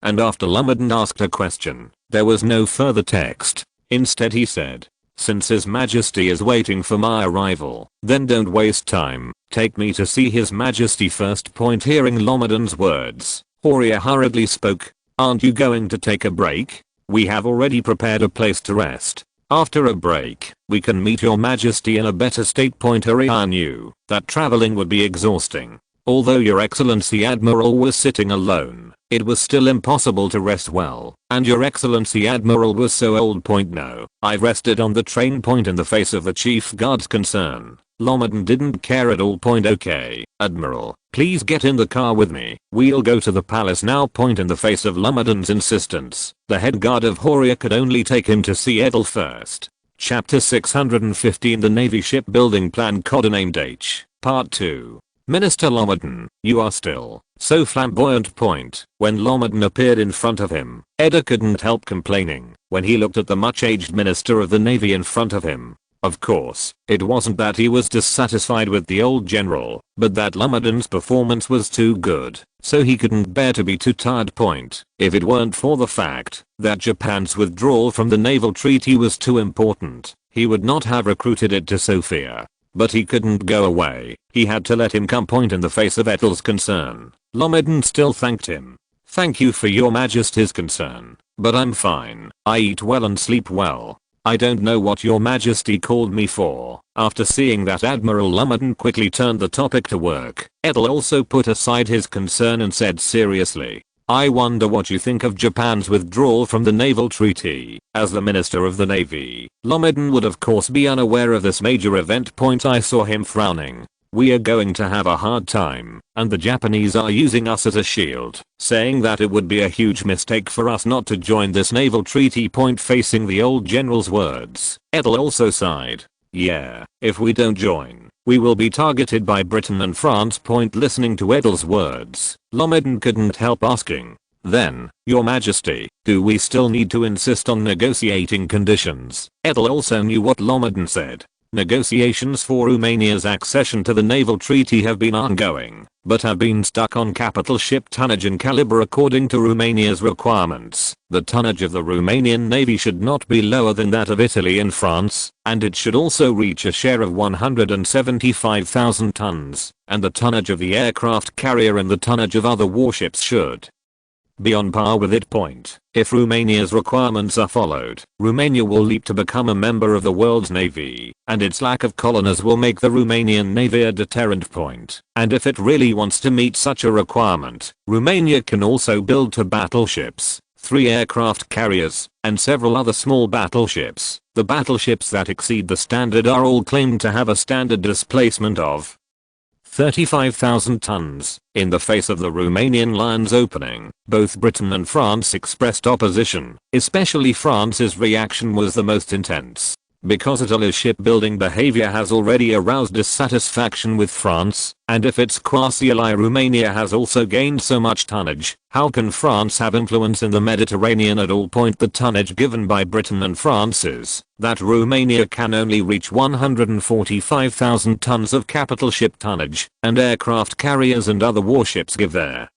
And after Lomaden asked a question, there was no further text. Instead he said, "Since His Majesty is waiting for my arrival, then don't waste time, take me to see His Majesty first." Hearing Lomaden's words, Horia hurriedly spoke, "Aren't you going to take a break? We have already prepared a place to rest. After a break, we can meet Your Majesty in a better state." Horia knew that traveling would be exhausting. Although Your Excellency Admiral was sitting alone, it was still impossible to rest well, and Your Excellency Admiral was so old. No, I've rested on the train. In the face of the chief guard's concern, Lomadin didn't care at all. Okay, Admiral, please get in the car with me. We'll go to the palace now. In the face of Lomadin's insistence, the head guard of Horia could only take him to see Edel first. Chapter 615 The Navy Shipbuilding Plan Codenamed H. Part 2. Minister Lomadin, you are still so flamboyant. When Lomadin appeared in front of him, Edda couldn't help complaining when he looked at the much-aged Minister of the Navy in front of him. Of course, it wasn't that he was dissatisfied with the old general, but that Lomadin's performance was too good, so he couldn't bear to be too tired. If it weren't for the fact that Japan's withdrawal from the naval treaty was too important, he would not have recruited it to Sofia. But he couldn't go away. He had to let him come. In the face of Edel's concern, Lomadin still thanked him. Thank you for your majesty's concern, but I'm fine. I eat well and sleep well. I don't know what your majesty called me for. After seeing that, Admiral Lomadin quickly turned the topic to work. Edel also put aside his concern and said seriously, I wonder what you think of Japan's withdrawal from the naval treaty. As the Minister of the Navy, Lomadin would of course be unaware of this major event. I saw him frowning. We are going to have a hard time, and the Japanese are using us as a shield, saying that it would be a huge mistake for us not to join this naval treaty. Facing the old general's words, Edel also sighed. Yeah, if we don't join, we will be targeted by Britain and France. Listening to Edel's words, Lomadin couldn't help asking, then, your majesty, do we still need to insist on negotiating conditions? Edel also knew what Lomadin said. Negotiations for Romania's accession to the naval treaty have been ongoing, but have been stuck on capital ship tonnage and caliber according to Romania's requirements. The tonnage of the Romanian Navy should not be lower than that of Italy and France, and it should also reach a share of 175,000 tons, and the tonnage of the aircraft carrier and the tonnage of other warships should be on par with it. If Romania's requirements are followed, Romania will leap to become a member of the world's navy, and its lack of colonies will make the Romanian navy a deterrent. And if it really wants to meet such a requirement, Romania can also build 2 battleships, 3 aircraft carriers, and several other small battleships. The battleships that exceed the standard are all claimed to have a standard displacement of 35,000 tons. In the face of the Romanian lines opening, both Britain and France expressed opposition. Especially France's reaction was the most intense, because Italy's shipbuilding behavior has already aroused dissatisfaction with France, and if its quasi-ally Romania has also gained so much tonnage, how can France have influence in the Mediterranean at all? The tonnage given by Britain and France is that Romania can only reach 145,000 tons of capital ship tonnage, and aircraft carriers and other warships give their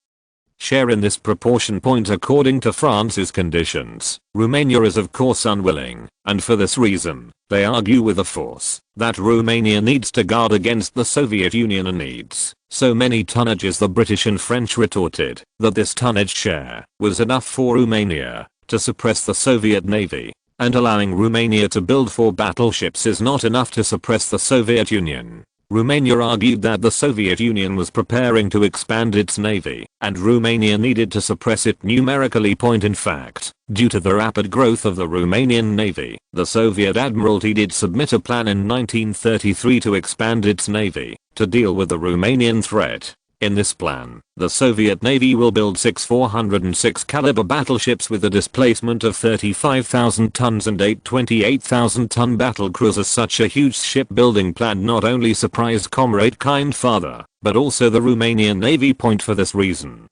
share in this proportion. According to France's conditions, Romania is of course unwilling, and for this reason, they argue with a force that Romania needs to guard against the Soviet Union and needs so many tonnages. The British and French retorted that this tonnage share was enough for Romania to suppress the Soviet Navy, and allowing Romania to build 4 battleships is not enough to suppress the Soviet Union. Romania argued that the Soviet Union was preparing to expand its navy, and Romania needed to suppress it numerically. In fact, due to the rapid growth of the Romanian navy, the Soviet Admiralty did submit a plan in 1933 to expand its navy to deal with the Romanian threat. In this plan, the Soviet Navy will build 6 406 caliber battleships with a displacement of 35,000 tons and 8 28,000-ton battle cruisers. Such a huge shipbuilding plan not only surprised Comrade Kindfather, but also the Romanian Navy. For this reason,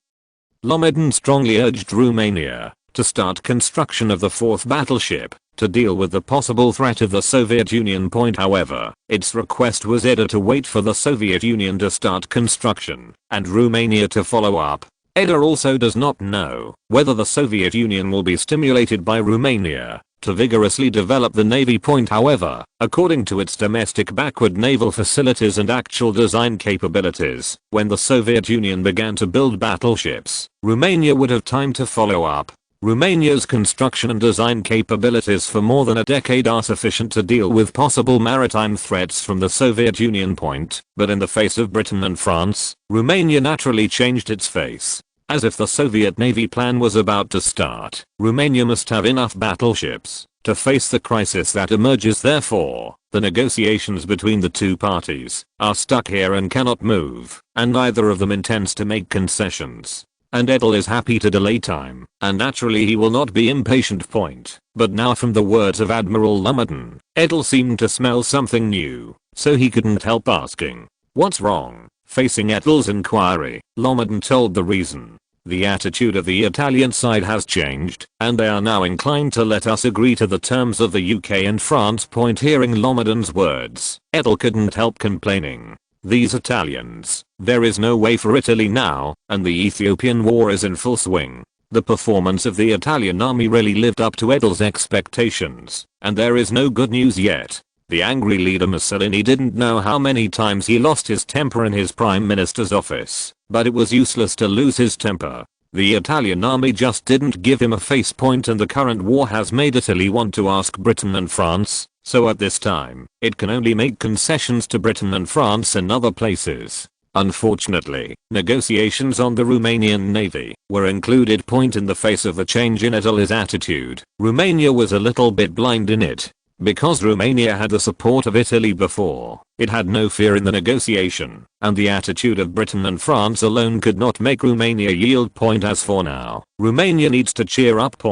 Lomadin strongly urged Romania to start construction of the 4th battleship to deal with the possible threat of the Soviet Union. However, its request was either to wait for the Soviet Union to start construction and Romania to follow up. Edda also does not know whether the Soviet Union will be stimulated by Romania to vigorously develop the navy. However, according to its domestic backward naval facilities and actual design capabilities, when the Soviet Union began to build battleships, Romania would have time to follow up. Romania's construction and design capabilities for more than a decade are sufficient to deal with possible maritime threats from the Soviet Union. But in the face of Britain and France, Romania naturally changed its face. As if the Soviet Navy plan was about to start, Romania must have enough battleships To face the crisis that emerges therefore, the negotiations between the two parties are stuck here and cannot move, and neither of them intends to make concessions. And Edel is happy to delay time, and naturally he will not be impatient. But now from the words of Admiral Lumberton, Edel seemed to smell something new, so he couldn't help asking, "What's wrong?" Facing Edel's inquiry, Lumberton told the reason. The attitude of the Italian side has changed, and they are now inclined to let us agree to the terms of the UK and France. Hearing Lumberton's words, Edel couldn't help complaining. These Italians, there is no way for Italy now, and the Ethiopian war is in full swing. The performance of the Italian army really lived up to Edel's expectations, and there is no good news yet. The angry leader Mussolini didn't know how many times he lost his temper in his prime minister's office, but it was useless to lose his temper. The Italian army just didn't give him a face, and the current war has made Italy want to ask Britain and France, so at this time, it can only make concessions to Britain and France and other places. Unfortunately, negotiations on the Romanian navy were included. In the face of the change in Edel's attitude, Romania was a little bit blind in it. Because Romania had the support of Italy before, it had no fear in the negotiation, and the attitude of Britain and France alone could not make Romania yield. As for now, Romania needs to cheer up.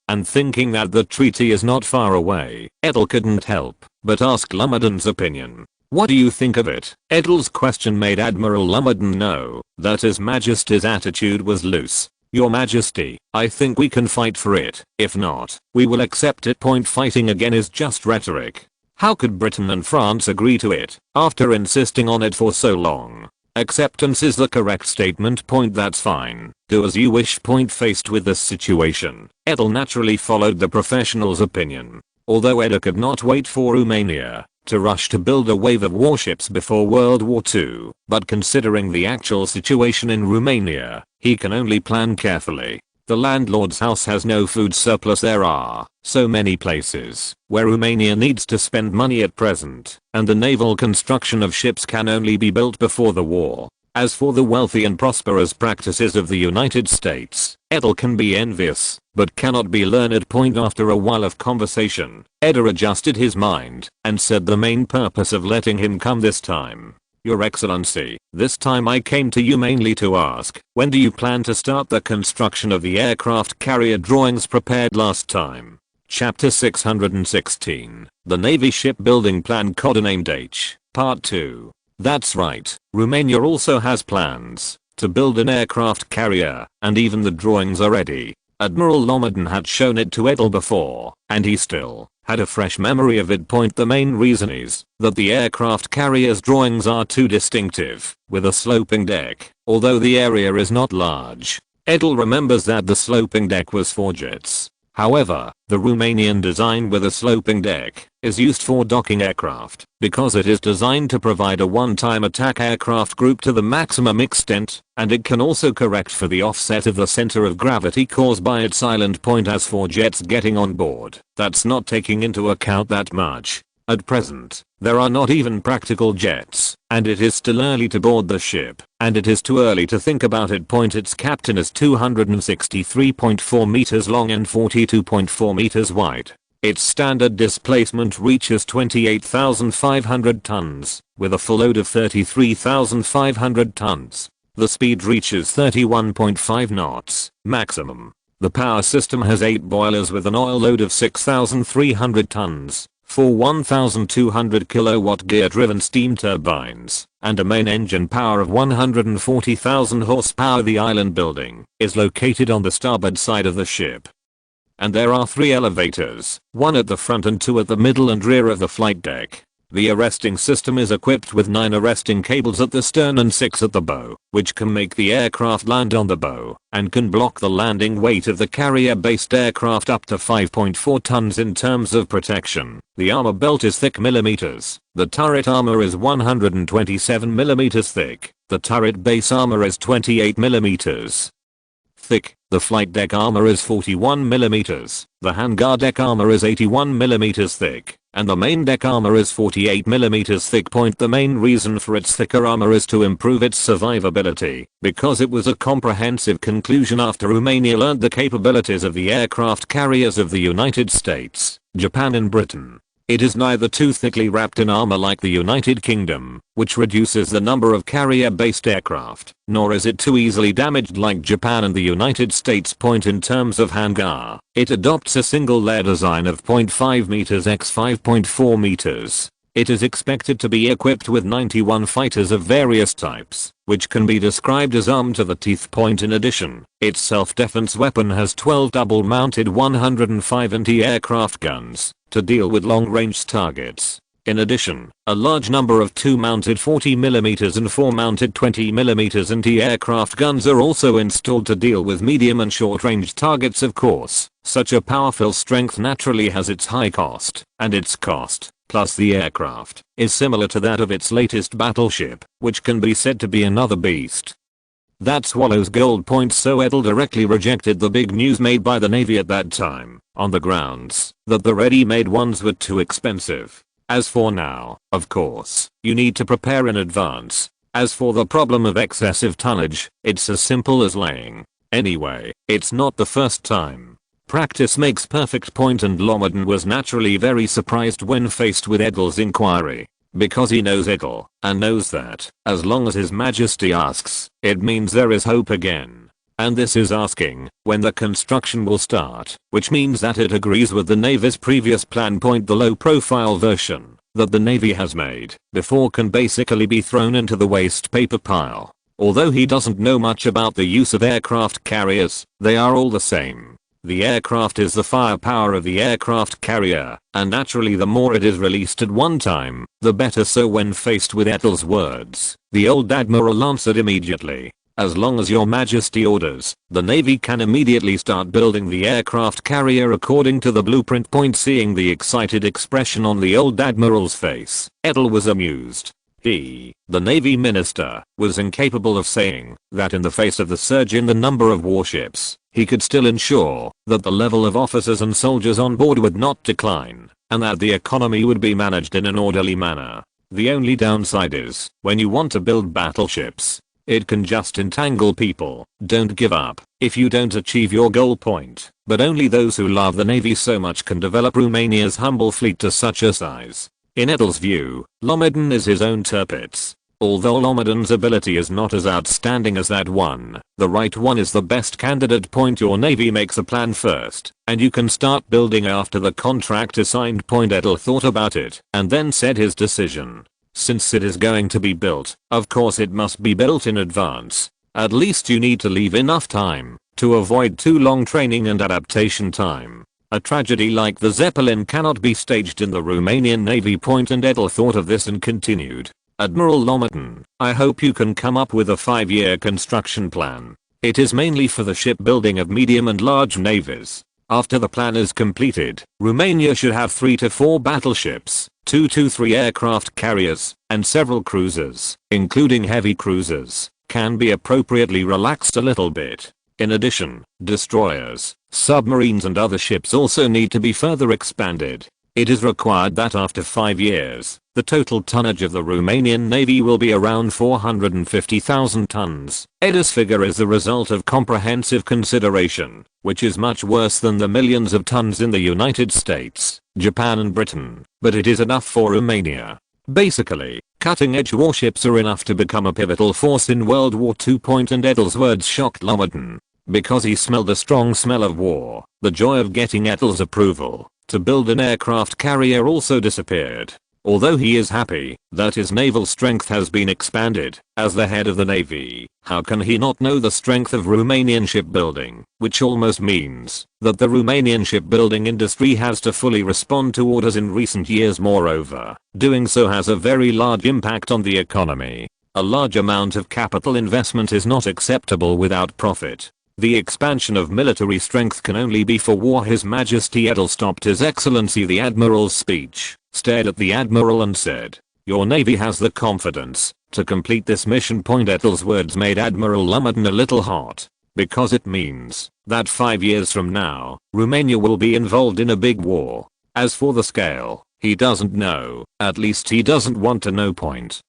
And thinking that the treaty is not far away, Edel couldn't help but ask Lumberton's opinion. "What do you think of it?" Edel's question made Admiral Lumberton know that His Majesty's attitude was loose. "Your Majesty, I think we can fight for it. If not, we will accept it. Fighting again is just rhetoric. How could Britain and France agree to it after insisting on it for so long? Acceptance is the correct statement. That's fine. Do as you wish. Faced with this situation, Edel naturally followed the professional's opinion. Although Edel could not wait for Romania to rush to build a wave of warships before World War II, but considering the actual situation in Romania, he can only plan carefully. The landlord's house has no food surplus. There are so many places where Romania needs to spend money at present, and the naval construction of ships can only be built before the war. As for the wealthy and prosperous practices of the United States, Edel can be envious, but cannot be learned. After a while of conversation, Edel adjusted his mind and said the main purpose of letting him come this time. "Your Excellency, this time I came to you mainly to ask, when do you plan to start the construction of the aircraft carrier drawings prepared last time?" Chapter 616, The Navy Shipbuilding Plan, codenamed H, Part 2. That's right, Romania also has plans to build an aircraft carrier, and even the drawings are ready. Admiral Lumberton had shown it to Edel before, and he still had a fresh memory of it. The main reason is that the aircraft carrier's drawings are too distinctive, with a sloping deck, although the area is not large. Edel remembers that the sloping deck was for jets. However, the Romanian design with a sloping deck is used for docking aircraft because it is designed to provide a one-time attack aircraft group to the maximum extent, and it can also correct for the offset of the center of gravity caused by its island. As for jets getting on board, that's not taking into account that much. At present, there are not even practical jets, and it is still early to board the ship, and it is too early to think about it. Its captain is 263.4 meters long and 42.4 meters wide. Its standard displacement reaches 28,500 tons, with a full load of 33,500 tons. The speed reaches 31.5 knots, maximum. The power system has 8 boilers with an oil load of 6,300 tons. 4 1,200 kilowatt gear-driven steam turbines, and a main engine power of 140,000 horsepower. The island building is located on the starboard side of the ship. And there are 3 elevators, 1 at the front and 2 at the middle and rear of the flight deck. The arresting system is equipped with 9 arresting cables at the stern and 6 at the bow, which can make the aircraft land on the bow, and can block the landing weight of the carrier-based aircraft up to 5.4 tons in terms of protection. The armor belt is thick millimeters. The turret armor is 127 millimeters thick. The turret base armor is 28 millimeters thick. The flight deck armor is 41 millimeters. The hangar deck armor is 81 millimeters thick, and the main deck armor is 48 millimeters thick. The main reason for its thicker armor is to improve its survivability, because it was a comprehensive conclusion after Romania learned the capabilities of the aircraft carriers of the United States. Japan and Britain. It is neither too thickly wrapped in armor like the United Kingdom, which reduces the number of carrier-based aircraft, nor is it too easily damaged like Japan and the United States. Point in terms of hangar, it adopts a single-layer design of 0.5 meters x 5.4 meters. It is expected to be equipped with 91 fighters of various types, which can be described as armed to the teeth. In addition, its self-defense weapon has 12 double-mounted 105 anti-aircraft guns to deal with long-range targets. In addition, a large number of 2-mounted 40mm and 4-mounted 20mm anti-aircraft guns are also installed to deal with medium and short-range targets. Of course, such a powerful strength naturally has its high cost, and its cost, plus the aircraft, is similar to that of its latest battleship, which can be said to be another beast. That swallows gold. So Edel directly rejected the big news made by the Navy at that time, on the grounds that the ready-made ones were too expensive. As for now, of course, you need to prepare in advance. As for the problem of excessive tonnage, it's as simple as laying. Anyway, it's not the first time. Practice makes perfect. And Lomaden was naturally very surprised when faced with Edel's inquiry. Because he knows Edel, and knows that, as long as His Majesty asks, it means there is hope again. And this is asking when the construction will start, which means that it agrees with the Navy's previous plan. The low-profile version that the Navy has made before can basically be thrown into the waste paper pile. Although he doesn't know much about the use of aircraft carriers, they are all the same. The aircraft is the firepower of the aircraft carrier, and naturally the more it is released at one time, the better. So when faced with Edel's words, the old admiral answered immediately, "As long as your Majesty orders, the Navy can immediately start building the aircraft carrier according to the blueprint." Seeing the excited expression on the old admiral's face, Edel was amused. He, the Navy Minister, was incapable of saying that in the face of the surge in the number of warships, he could still ensure that the level of officers and soldiers on board would not decline, and that the economy would be managed in an orderly manner. The only downside is, when you want to build battleships, it can just entangle people. Don't give up if you don't achieve your goal. But only those who love the Navy so much can develop Romania's humble fleet to such a size. In Edel's view, Lomaden is his own Tirpitz. Although Lomaden's ability is not as outstanding as that one, the right one is the best candidate. Your Navy makes a plan first, and you can start building after the contract is signed. Edel thought about it, and then said his decision. Since it is going to be built, of course it must be built in advance. At least you need to leave enough time to avoid too long training and adaptation time. A tragedy like the Zeppelin cannot be staged in the Romanian Navy. And Edel thought of this and continued, "Admiral Lomaden, I hope you can come up with a 5-year construction plan. It is mainly for the shipbuilding of medium and large navies. After the plan is completed, Romania should have 3 to 4 battleships, 2 to 3 aircraft carriers, and several cruisers, including heavy cruisers, can be appropriately relaxed a little bit. In addition, destroyers, submarines and other ships also need to be further expanded. It is required that after 5 years, the total tonnage of the Romanian Navy will be around 450,000 tons. Edel's figure is the result of comprehensive consideration, which is much worse than the millions of tons in the United States, Japan and Britain, but it is enough for Romania. Basically, cutting-edge warships are enough to become a pivotal force in World War II. And Edel's words shocked Lomaden. Because he smelled a strong smell of war, the joy of getting Edel's approval to build an aircraft carrier also disappeared. Although he is happy that his naval strength has been expanded, as the head of the Navy, how can he not know the strength of Romanian shipbuilding, which almost means that the Romanian shipbuilding industry has to fully respond to orders in recent years. Moreover, doing so has a very large impact on the economy. A large amount of capital investment is not acceptable without profit. The expansion of military strength can only be for war. His Majesty Edel stopped His Excellency the Admiral's speech, stared at the Admiral and said, "Your Navy has the confidence to complete this mission." Edel's words made Admiral Lomaden a little hot, because it means that 5 years from now, Romania will be involved in a big war. As for the scale, he doesn't know, at least he doesn't want to know.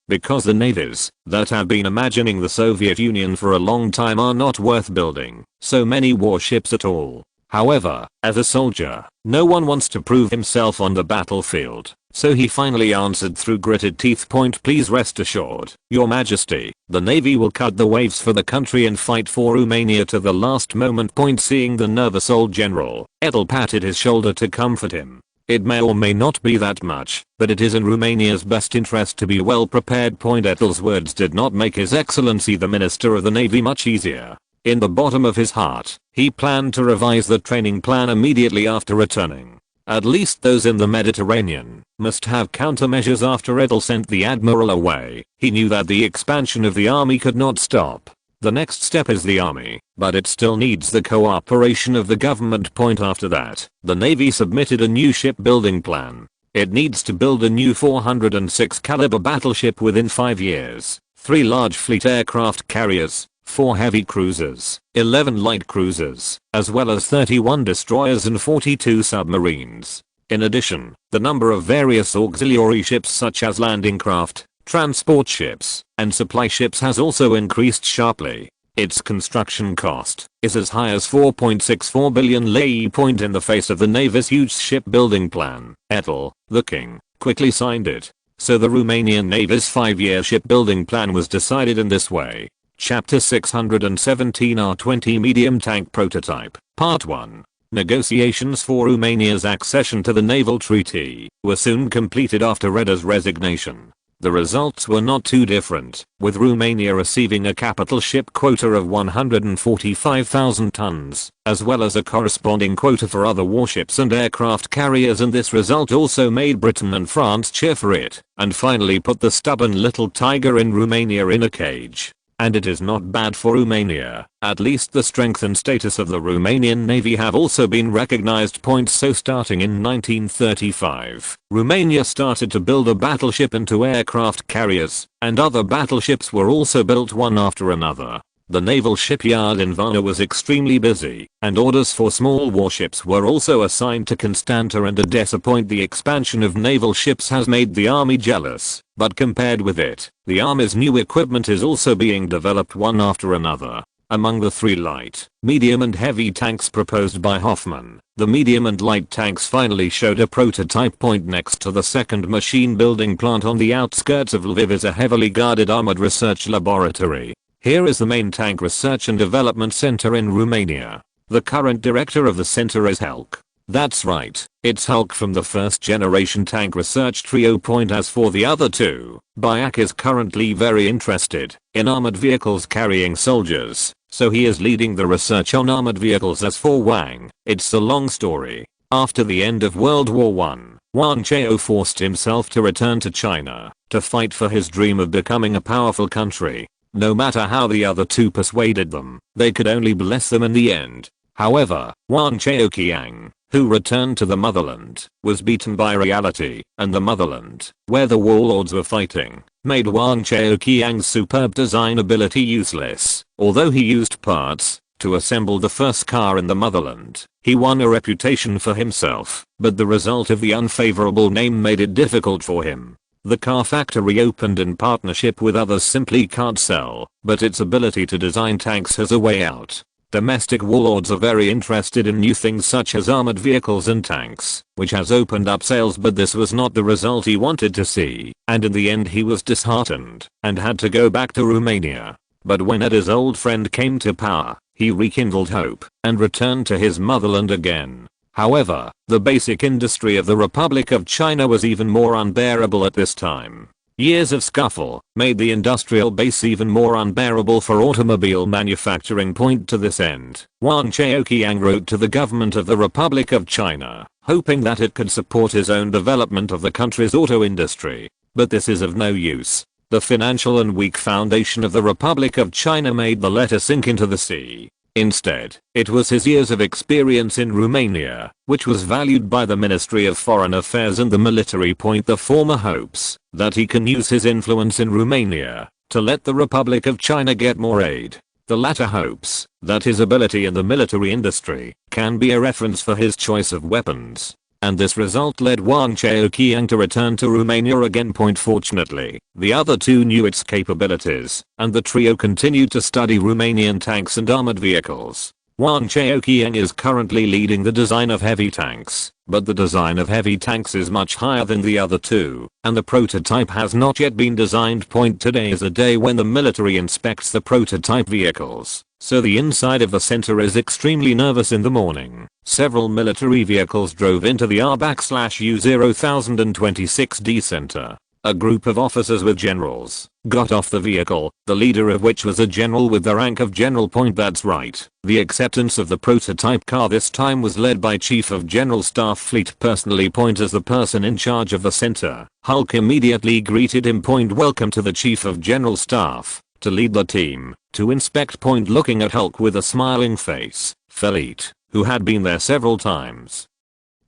Because the navies that have been imagining the Soviet Union for a long time are not worth building so many warships at all. However, as a soldier, no one wants to prove himself on the battlefield, so he finally answered through gritted teeth, "Please rest assured, Your Majesty, the Navy will cut the waves for the country and fight for Romania to the last moment." Seeing the nervous old general, Edel patted his shoulder to comfort him. "It may or may not be that much, but it is in Romania's best interest to be well prepared." Edel's words did not make His Excellency the Minister of the Navy much easier. In the bottom of his heart, he planned to revise the training plan immediately after returning. At least those in the Mediterranean must have countermeasures. After Edel sent the admiral away, he knew that the expansion of the army could not stop. The next step is the army, but it still needs the cooperation of the government. After that, the Navy submitted a new shipbuilding plan. It needs to build a new 406 caliber battleship within 5 years, 3 large fleet aircraft carriers, 4 heavy cruisers, 11 light cruisers, as well as 31 destroyers and 42 submarines. In addition, the number of various auxiliary ships such as landing craft, transport ships, and supply ships has also increased sharply. Its construction cost is as high as 4.64 billion lei. In the face of the Navy's huge shipbuilding plan, Edel, the king, quickly signed it. So the Romanian Navy's 5-year shipbuilding plan was decided in this way. Chapter 617 R20 Medium Tank Prototype, Part 1. Negotiations for Romania's accession to the Naval Treaty were soon completed after Edel's resignation. The results were not too different, with Romania receiving a capital ship quota of 145,000 tons, as well as a corresponding quota for other warships and aircraft carriers, and this result also made Britain and France cheer for it, and finally put the stubborn little tiger in Romania in a cage. And it is not bad for Romania. At least the strength and status of the Romanian Navy have also been recognized. So starting in 1935, Romania started to build a battleship and 2 aircraft carriers, and other battleships were also built one after another. The naval shipyard in Varna was extremely busy, and orders for small warships were also assigned to Constanta and Odessa. The expansion of naval ships has made the army jealous, but compared with it, the army's new equipment is also being developed one after another. Among the 3 light, medium and heavy tanks proposed by Hoffman, the medium and light tanks finally showed a prototype. Next to the second machine building plant on the outskirts of Lviv is a heavily guarded armored research laboratory. Here is the main tank research and development center in Romania. The current director of the center is Hulk. That's right, it's Hulk from the first generation tank research trio. As for the other 2, Bayak is currently very interested in armored vehicles carrying soldiers, so he is leading the research on armored vehicles. As for Wang, it's a long story. After the end of World War I, Wang Chao forced himself to return to China to fight for his dream of becoming a powerful country. No matter how the other 2 persuaded them, they could only bless them in the end. However, Wang Chaoqiang, who returned to the motherland, was beaten by reality, and the motherland, where the warlords were fighting, made Wang Chaoqiang's superb design ability useless. Although he used parts to assemble the first car in the motherland, he won a reputation for himself, but the result of the unfavorable name made it difficult for him. The car factory opened in partnership with others simply can't sell, but its ability to design tanks has a way out. Domestic warlords are very interested in new things such as armored vehicles and tanks, which has opened up sales, but this was not the result he wanted to see, and in the end he was disheartened and had to go back to Romania. But when his old friend came to power, he rekindled hope and returned to his motherland again. However, the basic industry of the Republic of China was even more unbearable at this time. Years of scuffle made the industrial base even more unbearable for automobile manufacturing. To this end, Wang Chaoqiang wrote to the government of the Republic of China, hoping that it could support his own development of the country's auto industry. But this is of no use. The financial and weak foundation of the Republic of China made the letter sink into the sea. Instead, it was his years of experience in Romania, which was valued by the Ministry of Foreign Affairs and the military. The former hopes that he can use his influence in Romania to let the Republic of China get more aid. The latter hopes that his ability in the military industry can be a reference for his choice of weapons. And this result led Wang Chaoqiang to return to Romania again. Fortunately, the other 2 knew its capabilities, and the trio continued to study Romanian tanks and armored vehicles. Wang Cheoqiang is currently leading the design of heavy tanks, but the design of heavy tanks is much higher than the other two, and the prototype has not yet been designed. Today is a day when the military inspects the prototype vehicles, so the inside of the center is extremely nervous in the morning. Several military vehicles drove into the R/U-0026D center. A group of officers with generals got off the vehicle, the leader of which was a general with the rank of general. That's right. The acceptance of the prototype car this time was led by Chief of General Staff Fleet personally. As the person in charge of the center, Hulk immediately greeted him. Welcome to the Chief of General Staff, to lead the team, to inspect. Looking at Hulk with a smiling face, Fleet, who had been there several times,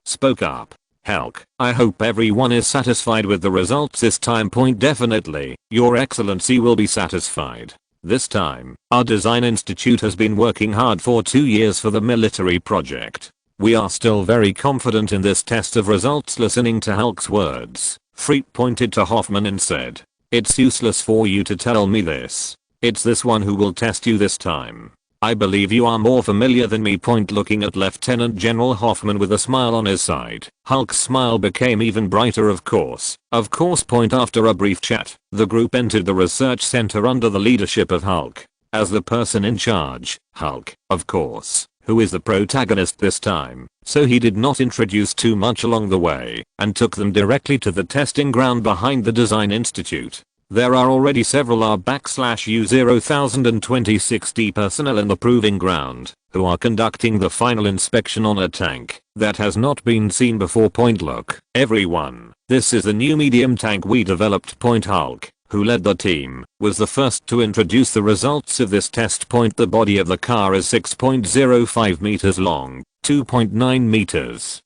spoke up. Hulk, I hope everyone is satisfied with the results this time. Definitely, Your Excellency will be satisfied. This time, our design institute has been working hard for 2 years for the military project. We are still very confident in this test of results. Listening to Hulk's words, Freet pointed to Hoffman and said, it's useless for you to tell me this. It's this one who will test you this time. I believe you are more familiar than me. Looking at Lieutenant General Hoffman with a smile on his side, Hulk's smile became even brighter. Of course. After a brief chat, the group entered the research center under the leadership of Hulk. As the person in charge, Hulk, of course, who is the protagonist this time, so he did not introduce too much along the way, and took them directly to the testing ground behind the Design Institute. There are already several R/U-0026D personnel in the proving ground, who are conducting the final inspection on a tank that has not been seen before. Look, everyone, this is the new medium tank we developed. Hulk, who led the team, was the first to introduce the results of this test. The body of the car is 6.05 meters long, 2.9 meters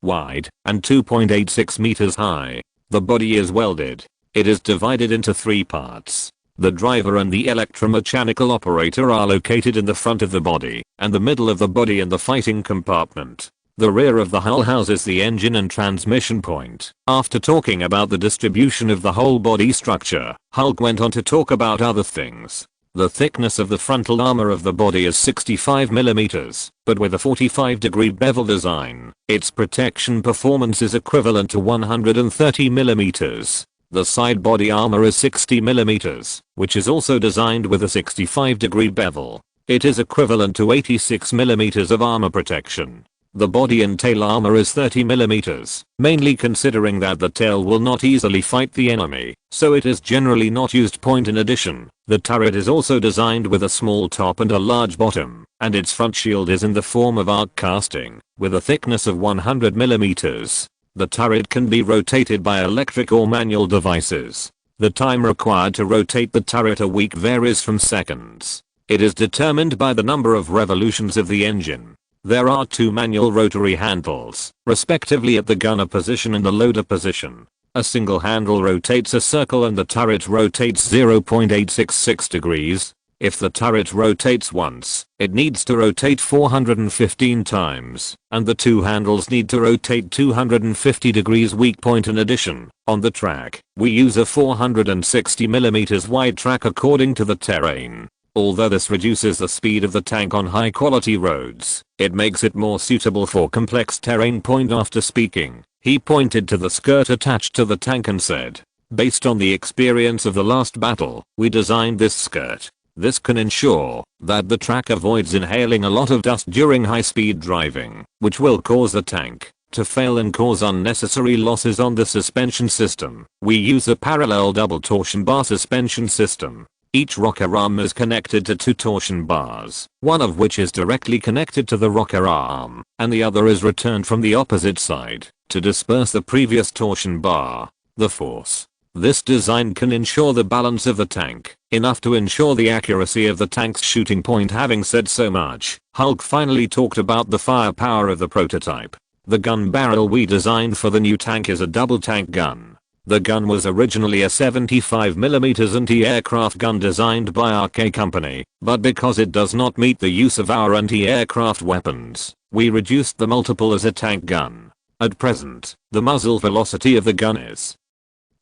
wide, and 2.86 meters high. The body is welded. It is divided into 3 parts. The driver and the electromechanical operator are located in the front of the body, and the middle of the body in the fighting compartment. The rear of the hull houses the engine and transmission point. After talking about the distribution of the whole body structure, Hulk went on to talk about other things. The thickness of the frontal armor of the body is 65 mm, but with a 45-degree bevel design, its protection performance is equivalent to 130 mm. The side body armor is 60 mm, which is also designed with a 65-degree bevel. It is equivalent to 86 mm of armor protection. The body and tail armor is 30 mm, mainly considering that the tail will not easily fight the enemy, so it is generally not used. In addition, the turret is also designed with a small top and a large bottom, and its front shield is in the form of arc casting, with a thickness of 100 mm. The turret can be rotated by electric or manual devices. The time required to rotate the turret a week varies from seconds. It is determined by the number of revolutions of the engine. There are 2 manual rotary handles, respectively at the gunner position and the loader position. A single handle rotates a circle and the turret rotates 0.866 degrees. If the turret rotates once, it needs to rotate 415 times, and the 2 handles need to rotate 250 degrees. In addition, on the track, we use a 460 mm wide track according to the terrain. Although this reduces the speed of the tank on high quality roads, it makes it more suitable for complex terrain. After speaking, he pointed to the skirt attached to the tank and said, based on the experience of the last battle, we designed this skirt. This can ensure that the track avoids inhaling a lot of dust during high-speed driving, which will cause the tank to fail and cause unnecessary losses on the suspension system. We use a parallel double torsion bar suspension system. Each rocker arm is connected to 2 torsion bars, one of which is directly connected to the rocker arm, and the other is returned from the opposite side to disperse the previous torsion bar. The force. This design can ensure the balance of the tank, enough to ensure the accuracy of the tank's shooting point. Having said so much, Hulk finally talked about the firepower of the prototype. The gun barrel we designed for the new tank is a double tank gun. The gun was originally a 75mm anti-aircraft gun designed by our K company, but because it does not meet the use of our anti-aircraft weapons, we reduced the multiple as a tank gun. At present, the muzzle velocity of the gun is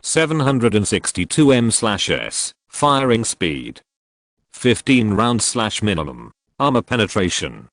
762 m/s, firing speed 15 rounds/minimum. Armor penetration.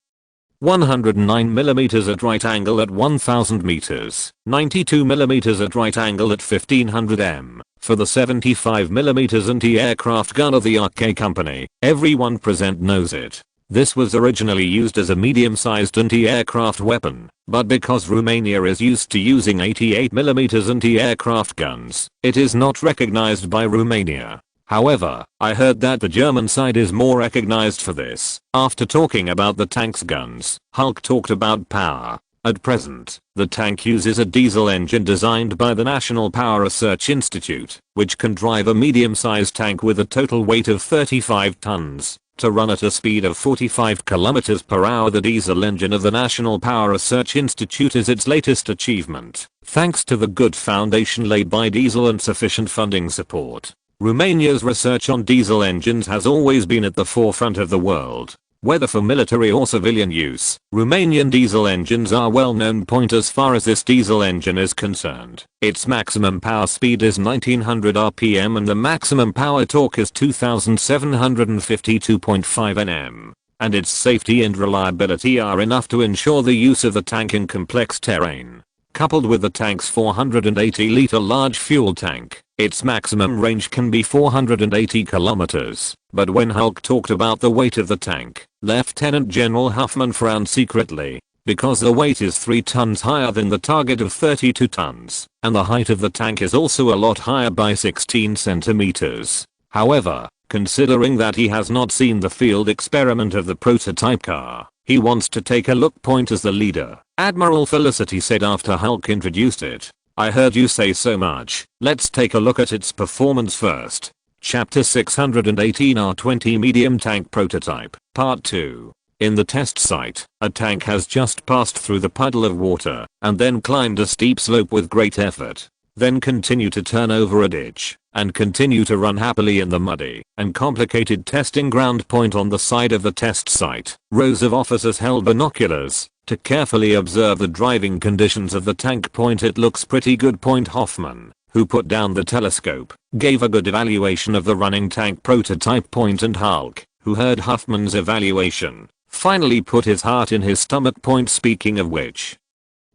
109mm at right angle at 1000 meters, 92mm at right angle at 1500 m. For the 75mm anti-aircraft gun of the RK company, everyone present knows it. This was originally used as a medium-sized anti-aircraft weapon, but because Romania is used to using 88mm anti-aircraft guns, it is not recognized by Romania. However, I heard that the German side is more recognized for this. After talking about the tank's guns, Hulk talked about power. At present, the tank uses a diesel engine designed by the National Power Research Institute, which can drive a medium-sized tank with a total weight of 35 tons. To run at a speed of 45 km per hour. The diesel engine of the National Power Research Institute is its latest achievement, thanks to the good foundation laid by diesel and sufficient funding support. Romania's research on diesel engines has always been at the forefront of the world. Whether for military or civilian use, Romanian diesel engines are well-known point as far as this diesel engine is concerned. Its maximum power speed is 1900 rpm and the maximum power torque is 2752.5 Nm. And its safety and reliability are enough to ensure the use of the tank in complex terrain. Coupled with the tank's 480-liter large fuel tank, its maximum range can be 480 kilometers. But when Hulk talked about the weight of the tank, Lieutenant General Huffman frowned secretly, because the weight is 3 tons higher than the target of 32 tons, and the height of the tank is also a lot higher by 16 centimeters. However, considering that he has not seen the field experiment of the prototype car, he wants to take a look. Point as the leader, Admiral Felicity said after Hulk introduced it. I heard you say so much. Let's take a look at its performance first. Chapter 618 R20 Medium Tank Prototype, Part 2. In the test site, a tank has just passed through the puddle of water and then climbed a steep slope with great effort. Then continue to turn over a ditch and continue to run happily in the muddy and complicated testing ground. Point on the side of the test site, rows of officers held binoculars to carefully observe the driving conditions of the tank. Point it looks pretty good. Point Hoffman, who put down the telescope, gave a good evaluation of the running tank prototype. Point and Hulk, who heard Huffman's evaluation, finally put his heart in his stomach. Point speaking of which,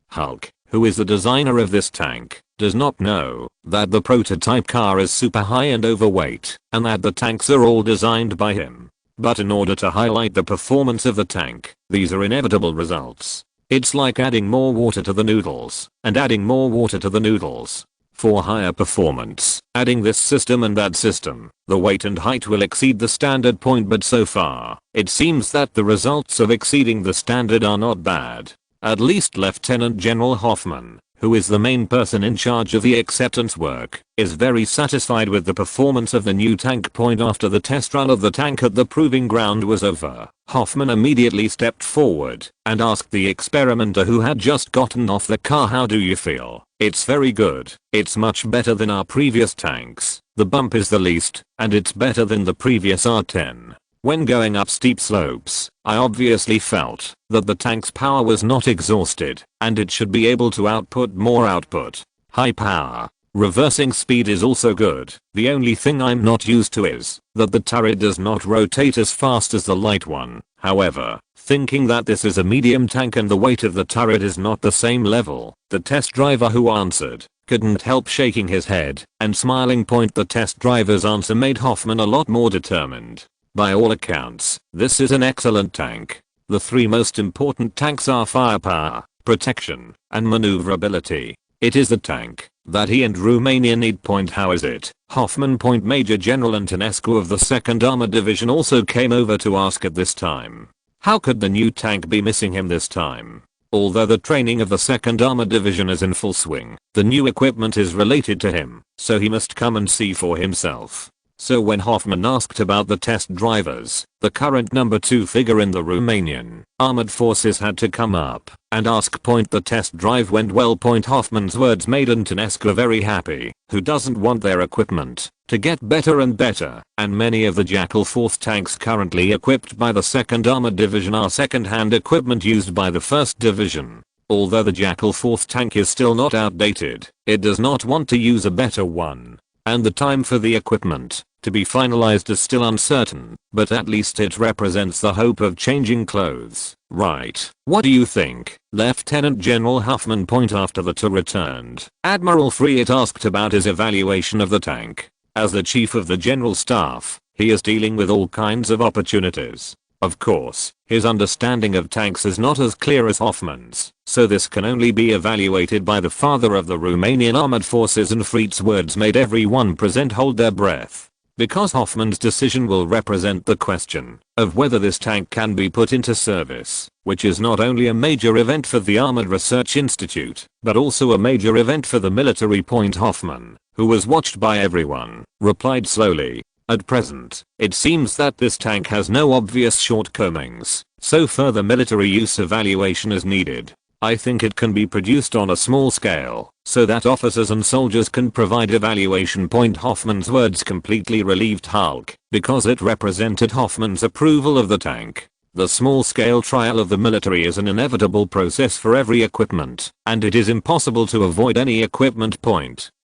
Hulk, who is the designer of this tank, does not know that the prototype car is super high and overweight and that the tanks are all designed by him. But in order to highlight the performance of the tank, these are inevitable results. It's like adding more water to the noodles and adding more water to the noodles. For higher performance, adding this system and that system, the weight and height will exceed the standard. Point but so far, it seems that the results of exceeding the standard are not bad. At least Lieutenant General Hoffman, who is the main person in charge of the acceptance work, is very satisfied with the performance of the new tank. Point after the test run of the tank at the proving ground was over, Hoffman immediately stepped forward and asked the experimenter who had just gotten off the car, how do you feel? It's very good. It's much better than our previous tanks. The bump is the least, and it's better than the previous R10. When going up steep slopes, I obviously felt that the tank's power was not exhausted and it should be able to output more output. High power. Reversing speed is also good. The only thing I'm not used to is that the turret does not rotate as fast as the light one. However, thinking that this is a medium tank and the weight of the turret is not the same level, the test driver who answered couldn't help shaking his head and smiling. Point the test driver's answer made Hoffman a lot more determined. By all accounts, this is an excellent tank. The 3 most important tanks are firepower, protection, and maneuverability. It is the tank that he and Romania need. Point how is it? Hoffman. Point Major General Antonescu of the 2nd Armored Division also came over to ask at this time. How could the new tank be missing him this time? Although the training of the 2nd Armored Division is in full swing, the new equipment is related to him, so he must come and see for himself. So when Hoffman asked about the test drivers, the current number 2 figure in the Romanian armored forces had to come up and ask. Point the test drive went well. Point Hoffman's words made Antonescu very happy, who doesn't want their equipment to get better and better, and many of the Jackal 4th tanks currently equipped by the 2nd Armored Division are second-hand equipment used by the 1st Division. Although the Jackal 4th tank is still not outdated, it does not want to use a better one. and the time for the equipment to be finalized is still uncertain, but at least it represents the hope of changing clothes, right? What do you think? Lieutenant General Huffman point after the tour returned. Admiral Friet asked about his evaluation of the tank. As the chief of the general staff, he is dealing with all kinds of opportunities. Of course, his understanding of tanks is not as clear as Hoffman's, so this can only be evaluated by the father of the Romanian armored forces, and Friet's words made everyone present hold their breath. Because Hoffman's decision will represent the question of whether this tank can be put into service, which is not only a major event for the Armored Research Institute, but also a major event for the military. Hoffman, who was watched by everyone, replied slowly. At present, it seems that this tank has no obvious shortcomings, so further military use evaluation is needed. I think it can be produced on a small scale, so that officers and soldiers can provide evaluation. Hoffman's words completely relieved Hulk, because it represented Hoffman's approval of the tank. The small-scale trial of the military is an inevitable process for every equipment, and it is impossible to avoid any equipment.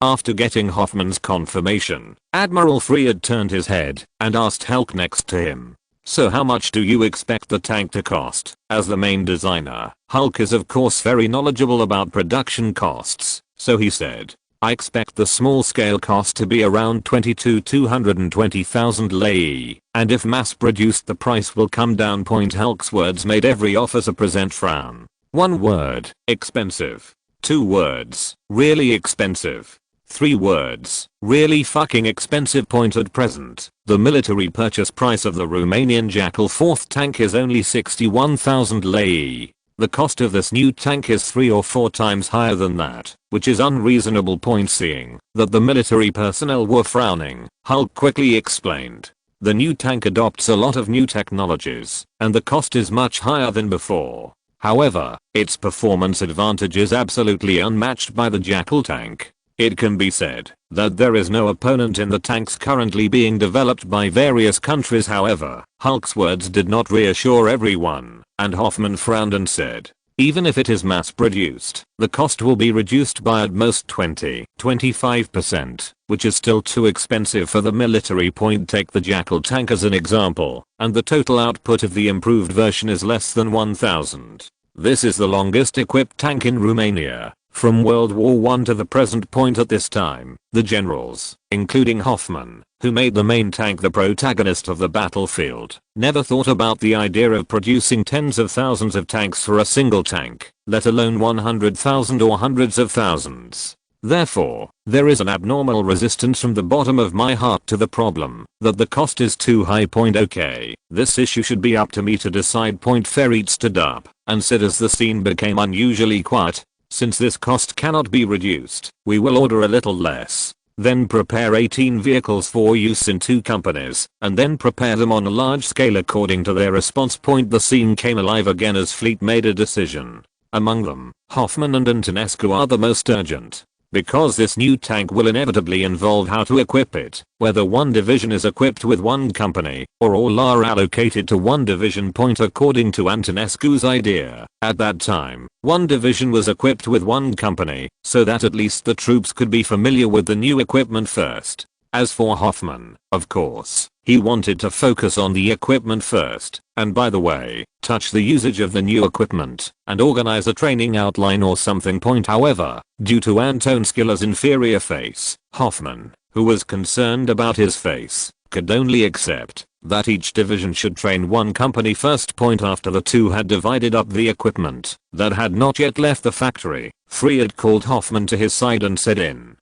After getting Hoffman's confirmation, Admiral Fried turned his head and asked Hulk next to him, "So how much do you expect the tank to cost?" As the main designer, Hulk is of course very knowledgeable about production costs, so he said, "I expect the small-scale cost to be around 20 to 220,000 lei, and if mass-produced the price will come down." Hulk's words made every officer present frown. 1 word, expensive. 2 words, really expensive. 3 words, really fucking expensive. At present, the military purchase price of the Romanian Jackal 4th tank is only 61,000 lei. The cost of this new tank is 3 or 4 times higher than that, which is unreasonable. Seeing that the military personnel were frowning, Hulk quickly explained. The new tank adopts a lot of new technologies, and the cost is much higher than before. However, its performance advantage is absolutely unmatched by the Jackal tank. It can be said that there is no opponent in the tanks currently being developed by various countries. However, Hulk's words did not reassure everyone, and Hoffman frowned and said, "Even if it is mass-produced, the cost will be reduced by at most 20-25%, which is still too expensive for the military." Take the Jackal tank as an example, and the total output of the improved version is less than 1,000. This is the longest equipped tank in Romania from World War I to the present. At this time, the generals, including Hoffman, who made the main tank the protagonist of the battlefield, never thought about the idea of producing tens of thousands of tanks for a single tank, let alone 100,000 or hundreds of thousands. Therefore, there is an abnormal resistance from the bottom of my heart to the problem that the cost is too high. Okay, this issue should be up to me to decide. Ferret stood up and said as the scene became unusually quiet, "Since this cost cannot be reduced, we will order a little less. Then prepare 18 vehicles for use in 2 companies, and then prepare them on a large scale according to their response." The scene came alive again as Fleet made a decision. Among them, Hoffman and Antonescu are the most urgent. Because this new tank will inevitably involve how to equip it, whether one division is equipped with one company, or all are allocated to one division. According to Antonescu's idea, at that time, one division was equipped with one company, so that at least the troops could be familiar with the new equipment first. As for Hoffman, of course, he wanted to focus on the equipment first, and by the way, touch the usage of the new equipment, and organize a training outline or something. However, due to Anton Skiller's inferior face, Hoffman, who was concerned about his face, could only accept that each division should train one company first. After the two had divided up the equipment that had not yet left the factory, Fried called Hoffman to his side and said in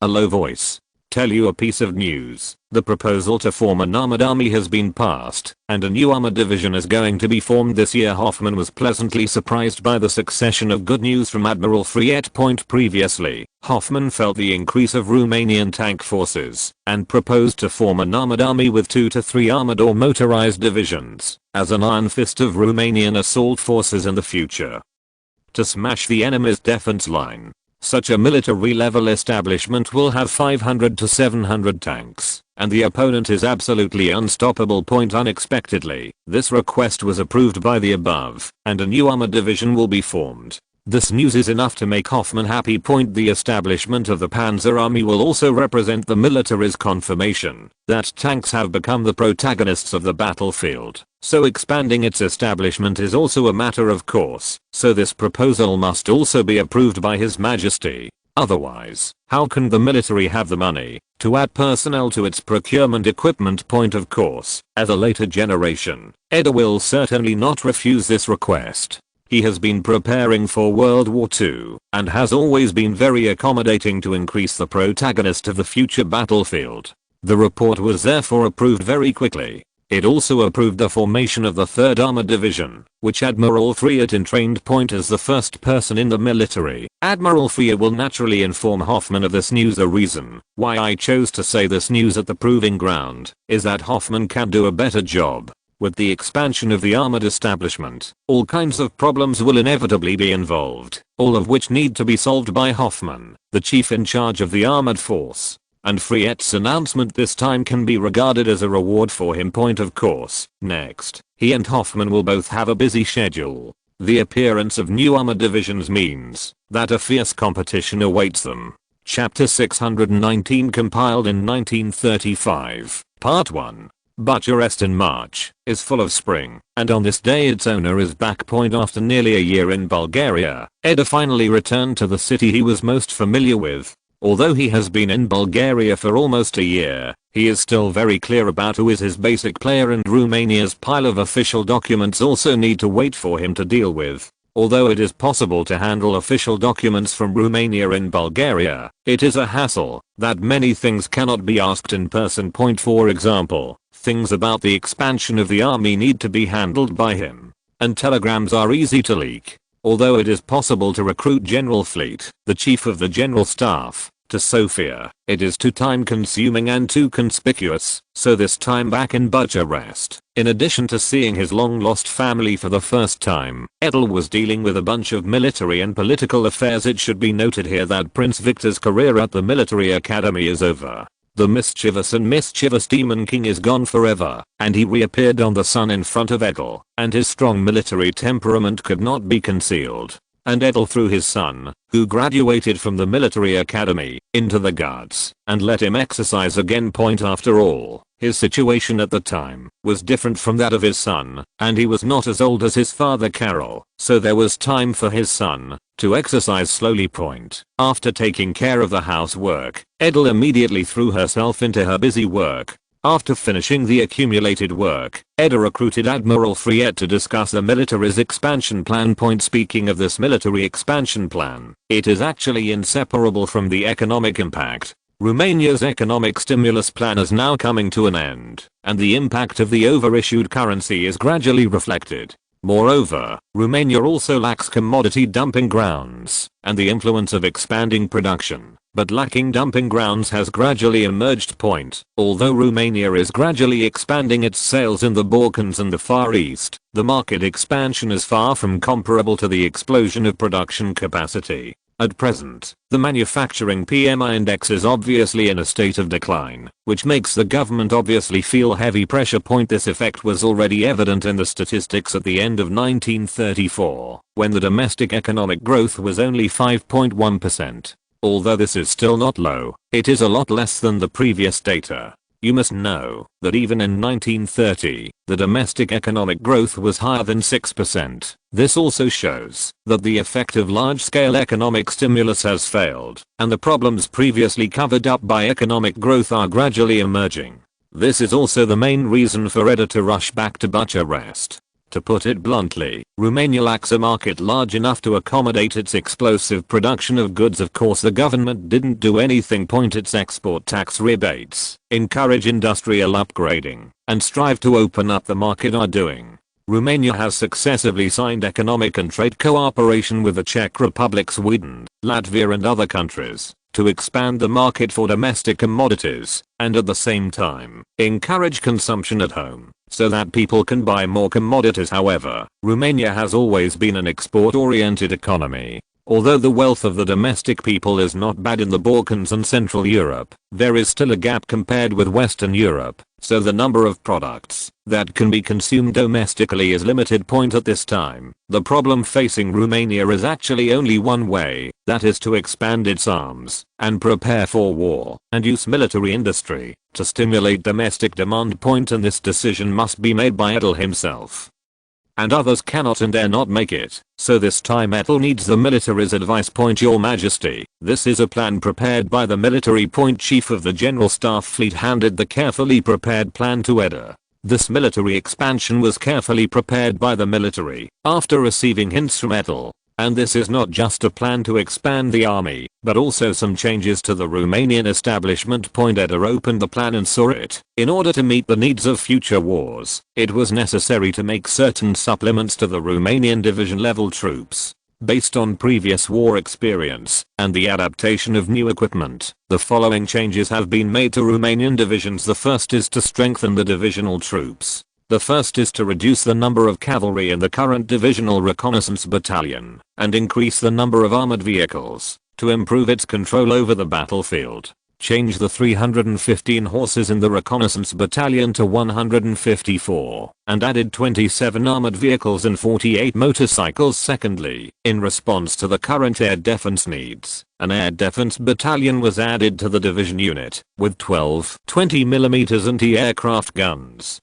a low voice, "Tell you a piece of news. The proposal to form an armored army has been passed, and a new armored division is going to be formed this year." Hoffman was pleasantly surprised by the succession of good news from Admiral Friet. Previously, Hoffman felt the increase of Romanian tank forces, and proposed to form an armored army with 2 to 3 armored or motorized divisions, as an iron fist of Romanian assault forces in the future. To smash the enemy's defense line. Such a military-level establishment will have 500 to 700 tanks, and the opponent is absolutely unstoppable. Unexpectedly, this request was approved by the above, and a new armored division will be formed. This news is enough to make Hoffman happy. The establishment of the Panzer Army will also represent the military's confirmation that tanks have become the protagonists of the battlefield, so expanding its establishment is also a matter of course, so this proposal must also be approved by His Majesty. Otherwise, how can the military have the money to add personnel to its procurement equipment? Of course, as a later generation, Edel will certainly not refuse this request. He has been preparing for World War II and has always been very accommodating to increase the protagonist of the future battlefield. The report was therefore approved very quickly. It also approved the formation of the 3rd Armored Division, which Admiral Friet entrained. As the first person in the military, Admiral Friet will naturally inform Hoffman of this news. The reason why I chose to say this news at the proving ground is that Hoffman can do a better job. With the expansion of the armored establishment, all kinds of problems will inevitably be involved, all of which need to be solved by Hoffman, the chief in charge of the armored force. And Friet's announcement this time can be regarded as a reward for him. Of course, next, he and Hoffman will both have a busy schedule. The appearance of new armored divisions means that a fierce competition awaits them. Chapter 619, compiled in 1935, Part 1. Bucharest in March is full of spring, and on this day its owner is back. After nearly a year in Bulgaria, Edel finally returned to the city he was most familiar with. Although he has been in Bulgaria for almost a year, he is still very clear about who is his basic player, and Romania's pile of official documents also need to wait for him to deal with. Although it is possible to handle official documents from Romania in Bulgaria, it is a hassle that many things cannot be asked in person. For example, things about the expansion of the army need to be handled by him, and telegrams are easy to leak. Although it is possible to recruit General Fleet, the chief of the general staff, to Sofia, it is too time consuming and too conspicuous, so this time back in Bucharest, in addition to seeing his long lost family for the first time, Edel was dealing with a bunch of military and political affairs. It should be noted here that Prince Victor's career at the military academy is over. The mischievous Demon King is gone forever, and he reappeared on the sun in front of Edel, and his strong military temperament could not be concealed. And Edel threw his son, who graduated from the military academy, into the guards, and let him exercise again. After all, his situation at the time was different from that of his son, and he was not as old as his father Karol, so there was time for his son to exercise slowly. After taking care of the housework, Edel immediately threw herself into her busy work. After finishing the accumulated work, Edel recruited Admiral Friet to discuss the military's expansion plan. Speaking of this military expansion plan, it is actually inseparable from the economic impact. Romania's economic stimulus plan is now coming to an end, and the impact of the overissued currency is gradually reflected. Moreover, Romania also lacks commodity dumping grounds and the influence of expanding production, but lacking dumping grounds has gradually emerged. Although Romania is gradually expanding its sales in the Balkans and the Far East, the market expansion is far from comparable to the explosion of production capacity. At present, the manufacturing PMI index is obviously in a state of decline, which makes the government obviously feel heavy pressure. This effect was already evident in the statistics at the end of 1934, when the domestic economic growth was only 5.1%. Although this is still not low, it is a lot less than the previous data. You must know that even in 1930, the domestic economic growth was higher than 6%. This also shows that the effect of large-scale economic stimulus has failed, and the problems previously covered up by economic growth are gradually emerging. This is also the main reason for Edel to rush back to Bucharest. To put it bluntly, Romania lacks a market large enough to accommodate its explosive production of goods. Of course, the government didn't do anything. Its export tax rebates, encourage industrial upgrading, and strive to open up the market are doing. Romania has successively signed economic and trade cooperation with the Czech Republic, Sweden, Latvia and other countries to expand the market for domestic commodities, and at the same time, encourage consumption at home, so that people can buy more commodities. However, Romania has always been an export-oriented economy. Although the wealth of the domestic people is not bad in the Balkans and Central Europe, there is still a gap compared with Western Europe, so the number of products that can be consumed domestically is limited. Point at this time, the problem facing Romania is actually only one way, that is to expand its arms and prepare for war and use military industry to stimulate domestic demand. Point, and this decision must be made by Edel himself. And others cannot and dare not make it, so this time Edel needs the military's advice. Point, Your Majesty, this is a plan prepared by the military. Point, Chief of the General Staff Fleet handed the carefully prepared plan to Edel. This military expansion was carefully prepared by the military after receiving hints from Edel. And this is not just a plan to expand the army, but also some changes to the Romanian establishment. Point, Edel opened the plan and saw it. In order to meet the needs of future wars, it was necessary to make certain supplements to the Romanian division level troops. Based on previous war experience and the adaptation of new equipment, the following changes have been made to Romanian divisions. The first is to strengthen the divisional troops. The first is to reduce the number of cavalry in the current divisional reconnaissance battalion and increase the number of armored vehicles to improve its control over the battlefield. Change the 315 horses in the reconnaissance battalion to 154 and added 27 armored vehicles and 48 motorcycles. Secondly, in response to the current air defense needs, an air defense battalion was added to the division unit with 12 20mm anti-aircraft guns,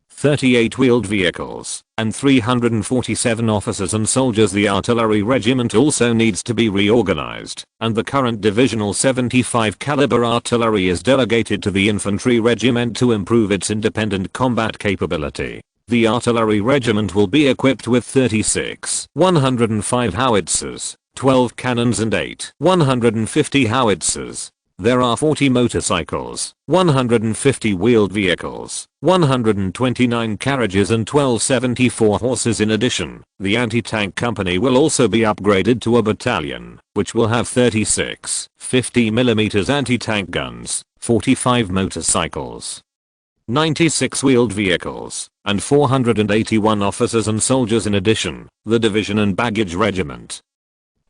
38 wheeled vehicles, and 347 officers and soldiers. The artillery regiment also needs to be reorganized, and the current divisional 75 caliber artillery is delegated to the infantry regiment to improve its independent combat capability. The artillery regiment will be equipped with 36 105 howitzers, 12 cannons and 8 150 howitzers. There are 40 motorcycles, 150 wheeled vehicles, 129 carriages and 1274 horses. In addition, the anti-tank company will also be upgraded to a battalion, which will have 36 50mm anti-tank guns, 45 motorcycles, 96 wheeled vehicles, and 481 officers and soldiers. In addition, the division and baggage regiment,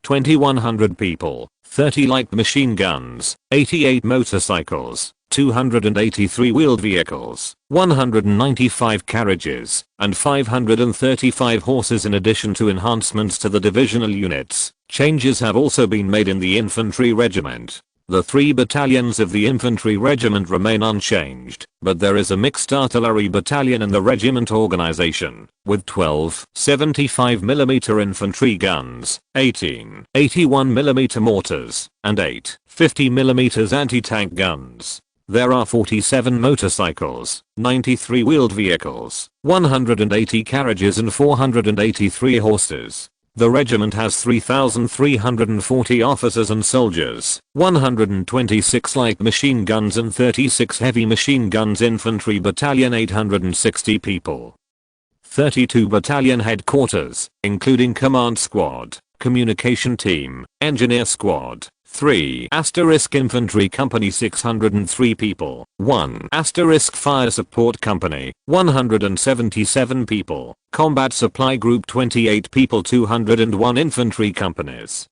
2100 people, 30 light machine guns, 88 motorcycles, 283 wheeled vehicles, 195 carriages, and 535 horses. In addition to enhancements to the divisional units, changes have also been made in the infantry regiment. The 3 battalions of the infantry regiment remain unchanged, but there is a mixed artillery battalion in the regiment organization, with 12 75mm infantry guns, 18 81mm mortars, and 8 50mm anti-tank guns. There are 47 motorcycles, 93 wheeled vehicles, 180 carriages and 483 horses. The regiment has 3,340 officers and soldiers, 126 light machine guns and 36 heavy machine guns. Infantry battalion 860 people. 32 battalion headquarters, including command squad, communication team, engineer squad. 3 infantry company 603 people. 1 fire support company 177 people. Combat supply group 28 people. 201 infantry companies.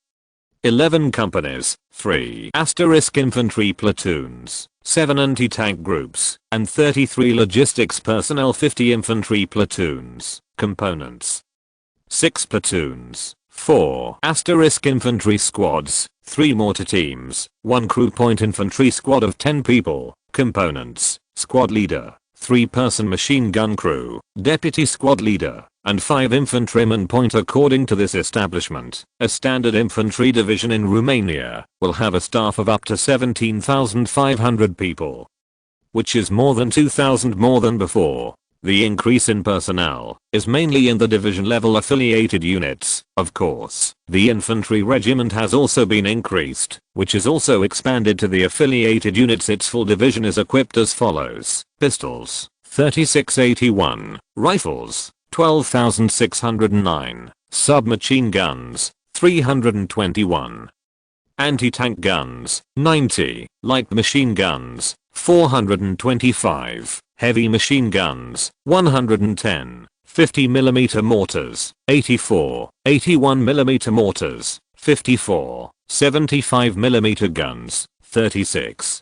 11 companies, 3 infantry platoons, 7 anti-tank groups, and 33 logistics personnel. 50 infantry platoons, components. 6 platoons, 4 infantry squads, 3 mortar teams, 1 crew. Point, infantry squad of 10 people, components, squad leader, 3-person machine gun crew, deputy squad leader, and 5 infantrymen. Point, according to this establishment, a standard infantry division in Romania will have a staff of up to 17,500 people, which is more than 2,000 more than before. The increase in personnel is mainly in the division level affiliated units. Of course, the infantry regiment has also been increased, which is also expanded to the affiliated units. Its full division is equipped as follows: pistols, 3681, rifles, 12,609, submachine guns, 321, anti-tank guns, 90, light machine guns, 425, heavy machine guns, 110, 50mm mortars, 84, 81mm mortars, 54. 75mm guns, 36.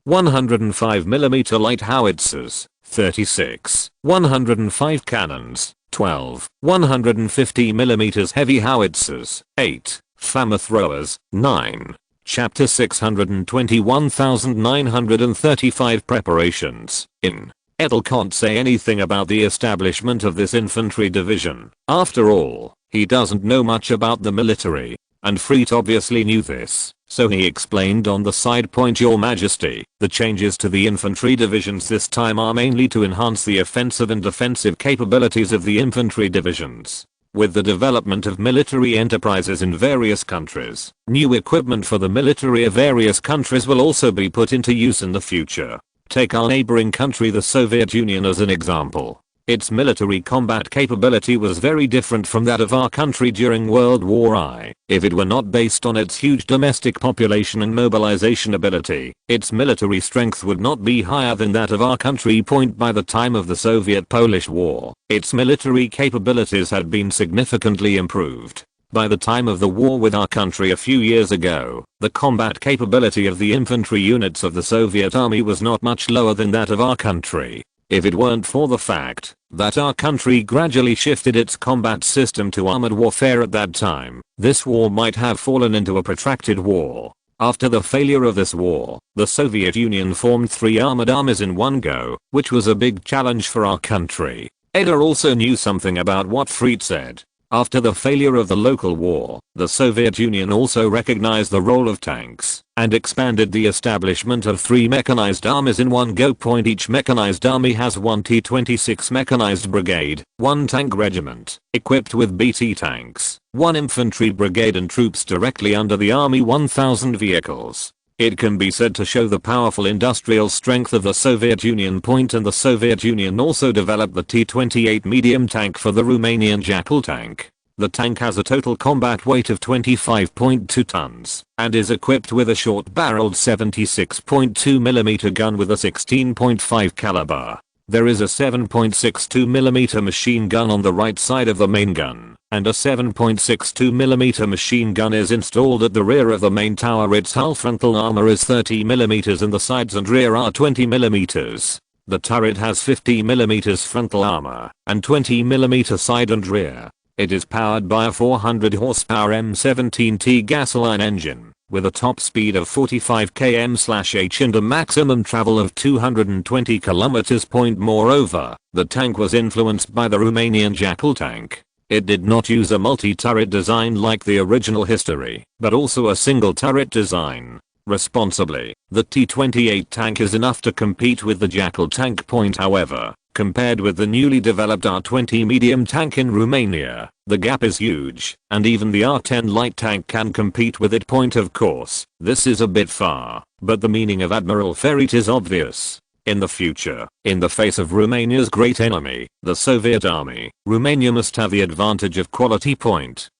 105mm light howitzers, 36. 105 cannons, 12. 150mm heavy howitzers, 8. Flamethrowers, 9. Chapter 621,935 Preparations. In Edel can't say anything about the establishment of this infantry division. After all, he doesn't know much about the military. And Freet obviously knew this, so he explained on the side point, Your Majesty, the changes to the infantry divisions this time are mainly to enhance the offensive and defensive capabilities of the infantry divisions. With the development of military enterprises in various countries, new equipment for the military of various countries will also be put into use in the future. Take our neighboring country, the Soviet Union, as an example. Its military combat capability was very different from that of our country during World War I. If it were not based on its huge domestic population and mobilization ability, its military strength would not be higher than that of our country. By the time of the Soviet-Polish War, its military capabilities had been significantly improved. By the time of the war with our country a few years ago, the combat capability of the infantry units of the Soviet army was not much lower than that of our country. If it weren't for the fact that our country gradually shifted its combat system to armored warfare at that time, this war might have fallen into a protracted war. After the failure of this war, the Soviet Union formed 3 armored armies in one go, which was a big challenge for our country. Edel also knew something about what Freet said. After the failure of the local war, the Soviet Union also recognized the role of tanks and expanded the establishment of 3 mechanized armies in one go. Each mechanized army has 1 T-26 mechanized brigade, 1 tank regiment, equipped with BT tanks, 1 infantry brigade and troops directly under the Army 1000 vehicles. It can be said to show the powerful industrial strength of the Soviet Union. And the Soviet Union also developed the T-28 medium tank for the Romanian Jackal tank. The tank has a total combat weight of 25.2 tons and is equipped with a short-barreled 76.2mm gun with a 16.5 caliber. There is a 7.62mm machine gun on the right side of the main gun, and a 7.62mm machine gun is installed at the rear of the main tower. Its hull frontal armor is 30mm and the sides and rear are 20mm. The turret has 50mm frontal armor and 20mm side and rear. It is powered by a 400 horsepower M17T gasoline engine with a top speed of 45 km/h and a maximum travel of 220 km. Moreover, the tank was influenced by the Romanian Jackal tank. It did not use a multi-turret design like the original history, but also a single turret design. Responsibly, the T-28 tank is enough to compete with the Jackal tank. However, compared with the newly developed R-20 medium tank in Romania, the gap is huge, and even the R-10 light tank can compete with it. Of course, this is a bit far, but the meaning of Admiral Freet is obvious. In the future, in the face of Romania's great enemy, the Soviet army, Romania must have the advantage of quality.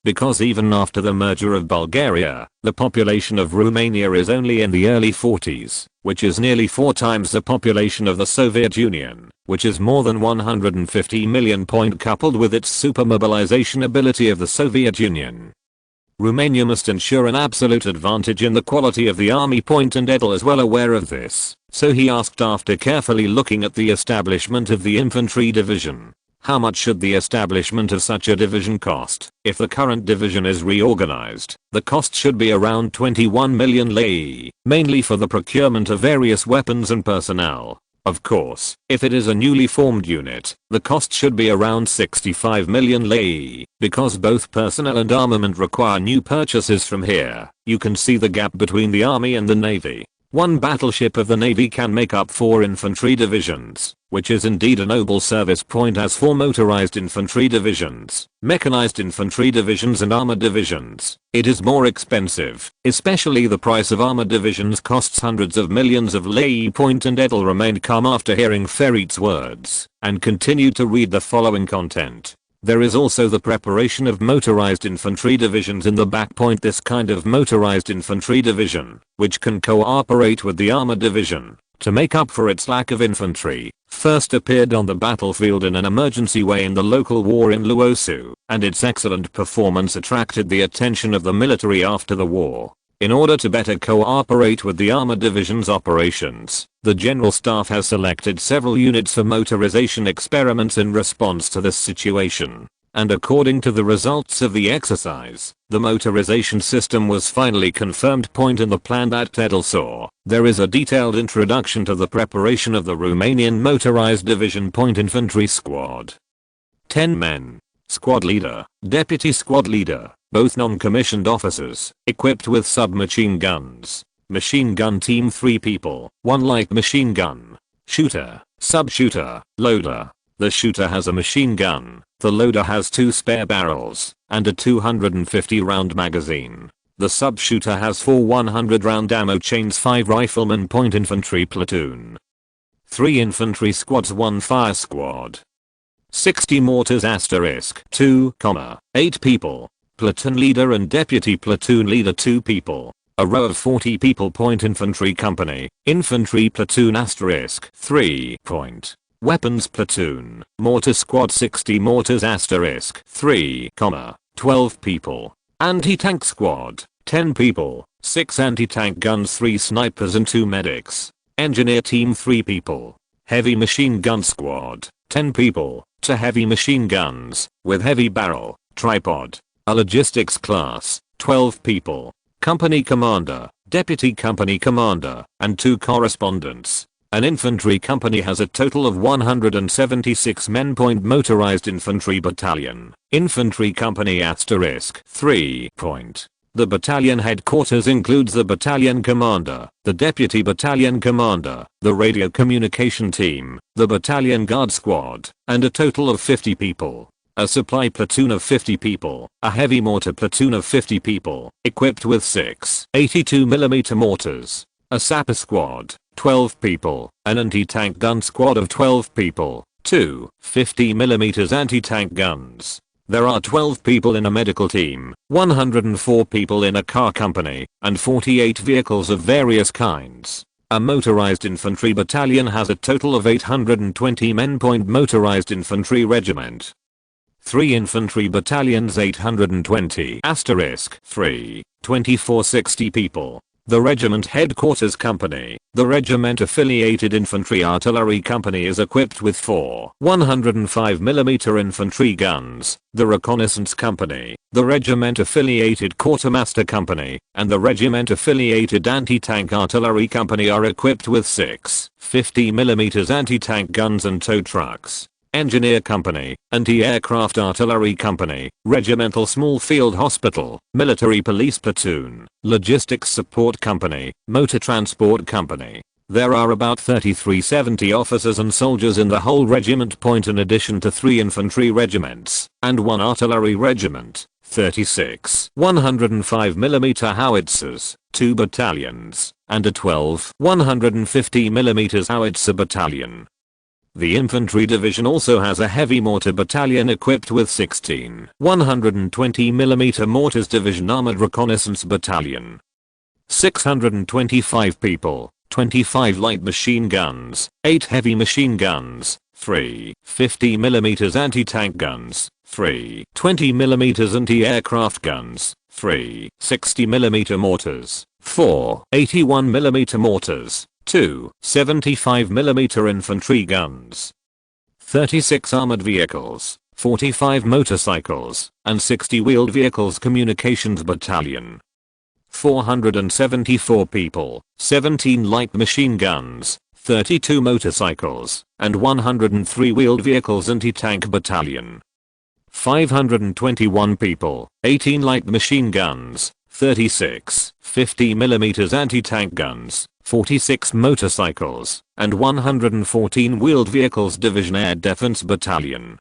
Because even after the merger of Bulgaria, the population of Romania is only in the early 40s, which is nearly 4 times the population of the Soviet Union, which is more than 150 million. Coupled with its super mobilization ability of the Soviet Union, Romania must ensure an absolute advantage in the quality of the army. And Edel is well aware of this, so he asked, after carefully looking at the establishment of the infantry division, how much should the establishment of such a division cost? If the current division is reorganized, the cost should be around 21 million lei, mainly for the procurement of various weapons and personnel. Of course, if it is a newly formed unit, the cost should be around 65 million lei, because both personnel and armament require new purchases from here. You can see the gap between the army and the navy. One battleship of the navy can make up 4 infantry divisions, which is indeed a noble service. As for motorized infantry divisions, mechanized infantry divisions and armored divisions, it is more expensive, especially the price of armored divisions costs hundreds of millions of lei. And Edel remained calm after hearing Freet's words, and continued to read the following content. There is also the preparation of motorized infantry divisions in the back. This kind of motorized infantry division, which can cooperate with the armored division, to make up for its lack of infantry, first appeared on the battlefield in an emergency way in the local war in Luosu, and its excellent performance attracted the attention of the military after the war. In order to better cooperate with the armored division's operations, the General Staff has selected several units for motorization experiments in response to this situation. And according to the results of the exercise, the motorization system was finally confirmed. Point in the plan that Edel saw, there is a detailed introduction to the preparation of the Romanian Motorized Division. Infantry Squad. 10 men. Squad leader, deputy squad leader, both non-commissioned officers, equipped with submachine guns. Machine gun team 3 people, 1 light machine gun. Shooter, sub-shooter, loader. The shooter has a machine gun, the loader has 2 spare barrels, and a 250 round magazine. The sub-shooter has 4 100 round ammo chains. 5 riflemen. Infantry platoon. 3 infantry squads. 1 fire squad. 60 mortars. 2, 8 people. Platoon leader and deputy platoon leader 2 people. A row of 40 people. Infantry company, infantry platoon. 3. Weapons platoon, mortar squad. 60 mortars. 3, 12 people. Anti-tank squad, 10 people, 6 anti-tank guns. 3 snipers and 2 medics. Engineer team 3 people. Heavy machine gun squad, 10 people, 2 heavy machine guns, with heavy barrel, tripod. A logistics class, 12 people. Company commander, deputy company commander, and 2 correspondents. An infantry company has a total of 176 men. Motorized infantry battalion, infantry company. 3. The battalion headquarters includes the battalion commander, the deputy battalion commander, the radio communication team, the battalion guard squad, and a total of 50 people. A supply platoon of 50 people, a heavy mortar platoon of 50 people, equipped with 6 82mm mortars. A sapper squad, 12 people, an anti-tank gun squad of 12 people, 2 50mm anti-tank guns. There are 12 people in a medical team, 104 people in a car company, and 48 vehicles of various kinds. A motorized infantry battalion has a total of 820 men. Motorized infantry regiment. 3 infantry battalions. 820 3 2460 people. The regiment headquarters company, the regiment affiliated infantry artillery company is equipped with 4 105mm infantry guns, the reconnaissance company, the regiment affiliated quartermaster company, and the regiment affiliated anti-tank artillery company are equipped with 6 50mm anti-tank guns and tow trucks. Engineer company, anti-aircraft artillery company, regimental small field hospital, military police platoon, logistics support company, motor transport company. There are about 3370 officers and soldiers in the whole regiment. In addition to 3 infantry regiments, and 1 artillery regiment, 36 105mm howitzers, 2 battalions, and a 12 150mm howitzer battalion. The infantry division also has a heavy mortar battalion equipped with 16 120mm mortars. Division armored reconnaissance battalion. 625 people, 25 light machine guns, 8 heavy machine guns, 3 50mm anti-tank guns, 3 20mm anti-aircraft guns, 3 60mm mortars, 4 81mm mortars, 2 75mm infantry guns. 36 armored vehicles, 45 motorcycles, and 60 wheeled vehicles. Communications battalion. 474 people, 17 light machine guns, 32 motorcycles, and 103 wheeled vehicles. Anti-tank battalion. 521 people, 18 light machine guns, 36 50mm anti-tank guns, 46 motorcycles, and 114 wheeled vehicles. Division Air Defense Battalion.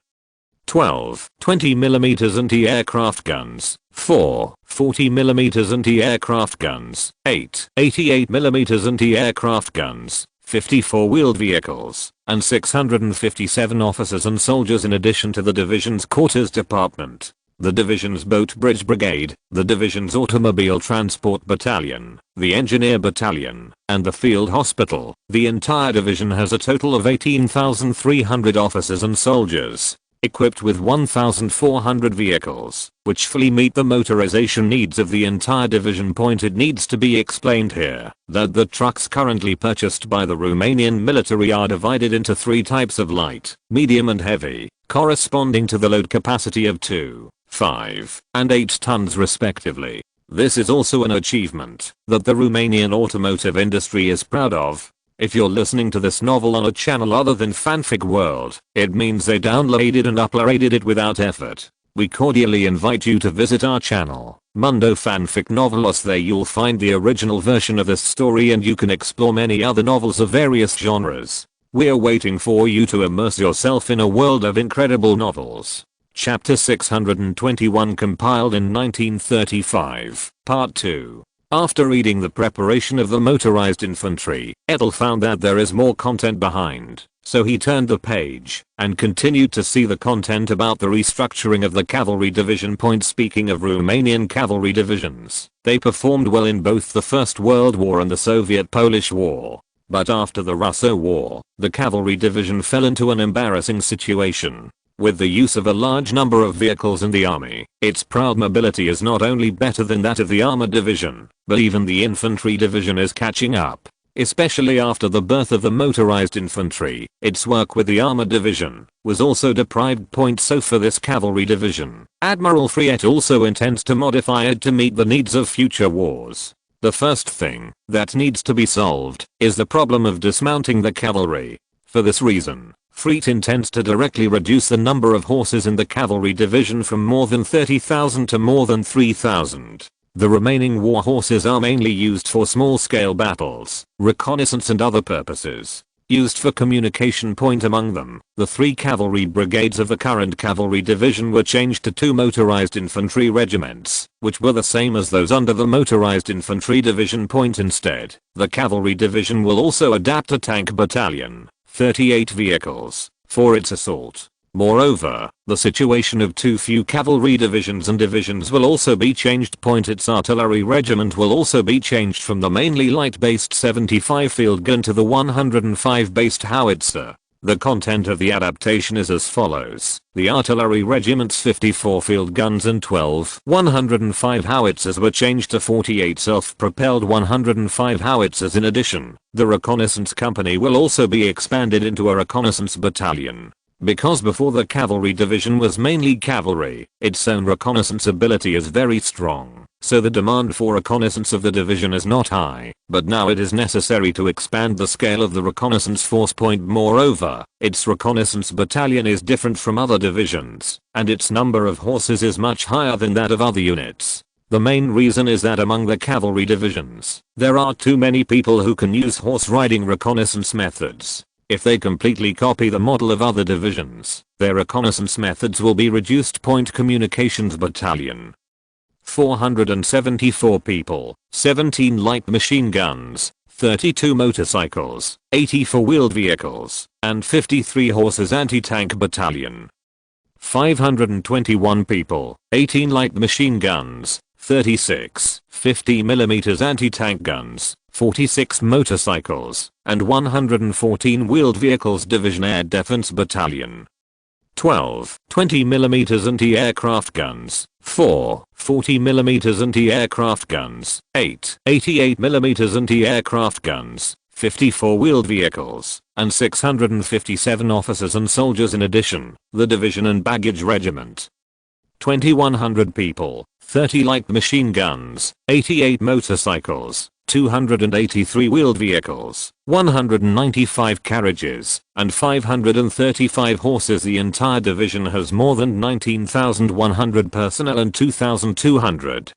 12 20mm anti-aircraft guns, 4 40mm anti-aircraft guns, 8 88mm anti-aircraft guns, 54 wheeled vehicles, and 657 officers and soldiers in addition to the division's quarters department. the division's boat bridge brigade, the division's automobile transport battalion, the engineer battalion, and the field hospital. The entire division has a total of 18,300 officers and soldiers, equipped with 1,400 vehicles, which fully meet the motorization needs of the entire division. It needs to be explained here that the trucks currently purchased by the Romanian military are divided into 3 types of light, medium and heavy, corresponding to the load capacity of 2, 5, and 8 tons respectively. This is also an achievement that the Romanian automotive industry is proud of. If you're listening to this novel on a channel other than Fanfic World, it means they downloaded and uploaded it without effort. We cordially invite you to visit our channel, Mundo Fanfic Novelos. There you'll find the original version of this story and you can explore many other novels of various genres. We're waiting for you to immerse yourself in a world of incredible novels. Chapter 621, compiled in 1935, Part 2. After reading the preparation of the motorized infantry, Edel found that there is more content behind, so he turned the page and continued to see the content about the restructuring of the cavalry division. Speaking of Romanian cavalry divisions, they performed well in both the First World War and the Soviet-Polish War. But after the Russo War, the cavalry division fell into an embarrassing situation. With the use of a large number of vehicles in the army, its proud mobility is not only better than that of the armored division, but even the infantry division is catching up. Especially after the birth of the motorized infantry, its work with the armored division was also deprived. So for this cavalry division, Admiral Ploiesti also intends to modify it to meet the needs of future wars. The first thing that needs to be solved is the problem of dismounting the cavalry. For this reason, Ploiesti intends to directly reduce the number of horses in the cavalry division from more than 30,000 to more than 3,000. The remaining war horses are mainly used for small-scale battles, reconnaissance and other purposes. Used for communication. Among them, the 3 cavalry brigades of the current cavalry division were changed to 2 motorized infantry regiments, which were the same as those under the motorized infantry division. Instead, the cavalry division will also adapt a tank battalion, 38 vehicles, for its assault. Moreover, the situation of too few cavalry divisions and divisions will also be changed. Its artillery regiment will also be changed from the mainly light-based 75 field gun to the 105 based howitzer. The content of the adaptation is as follows. The artillery regiment's 54 field guns and 12 105 howitzers were changed to 48 self-propelled 105 howitzers. In addition, the reconnaissance company will also be expanded into a reconnaissance battalion. Because before the cavalry division was mainly cavalry, its own reconnaissance ability is very strong, so the demand for reconnaissance of the division is not high, but now it is necessary to expand the scale of the reconnaissance force. Moreover, its reconnaissance battalion is different from other divisions, and its number of horses is much higher than that of other units. The main reason is that among the cavalry divisions, there are too many people who can use horse riding reconnaissance methods. If they completely copy the model of other divisions, their reconnaissance methods will be reduced. Communications battalion. 474 people, 17 light machine guns, 32 motorcycles, 84 wheeled vehicles, and 53 horses. Anti-tank battalion. 521 people, 18 light machine guns, 36 50mm anti-tank guns, 46 motorcycles, and 114 wheeled vehicles. Division Air Defense Battalion. 12 20mm anti-aircraft guns, 4 40mm anti-aircraft guns, 8 88mm anti-aircraft guns, 54 wheeled vehicles, and 657 officers and soldiers. In addition, the division and baggage regiment. 2100 people, 30 light machine guns, 88 motorcycles, 283 wheeled vehicles, 195 carriages, and 535 horses. The entire division has more than 19,100 personnel and 2,200